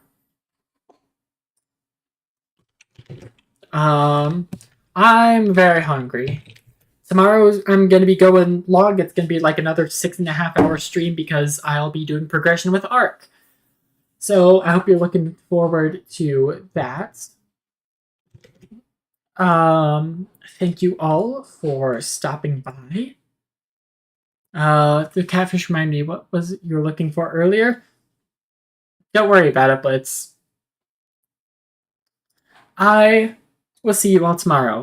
I'm very hungry. Tomorrow I'm going to be going long. It's going to be like another 6.5 hour stream because I'll be doing progression with Arc. So I hope you're looking forward to that. Thank you all for stopping by. The catfish reminded me what was it you were looking for earlier? Don't worry about it, Blitz. I will see you all tomorrow.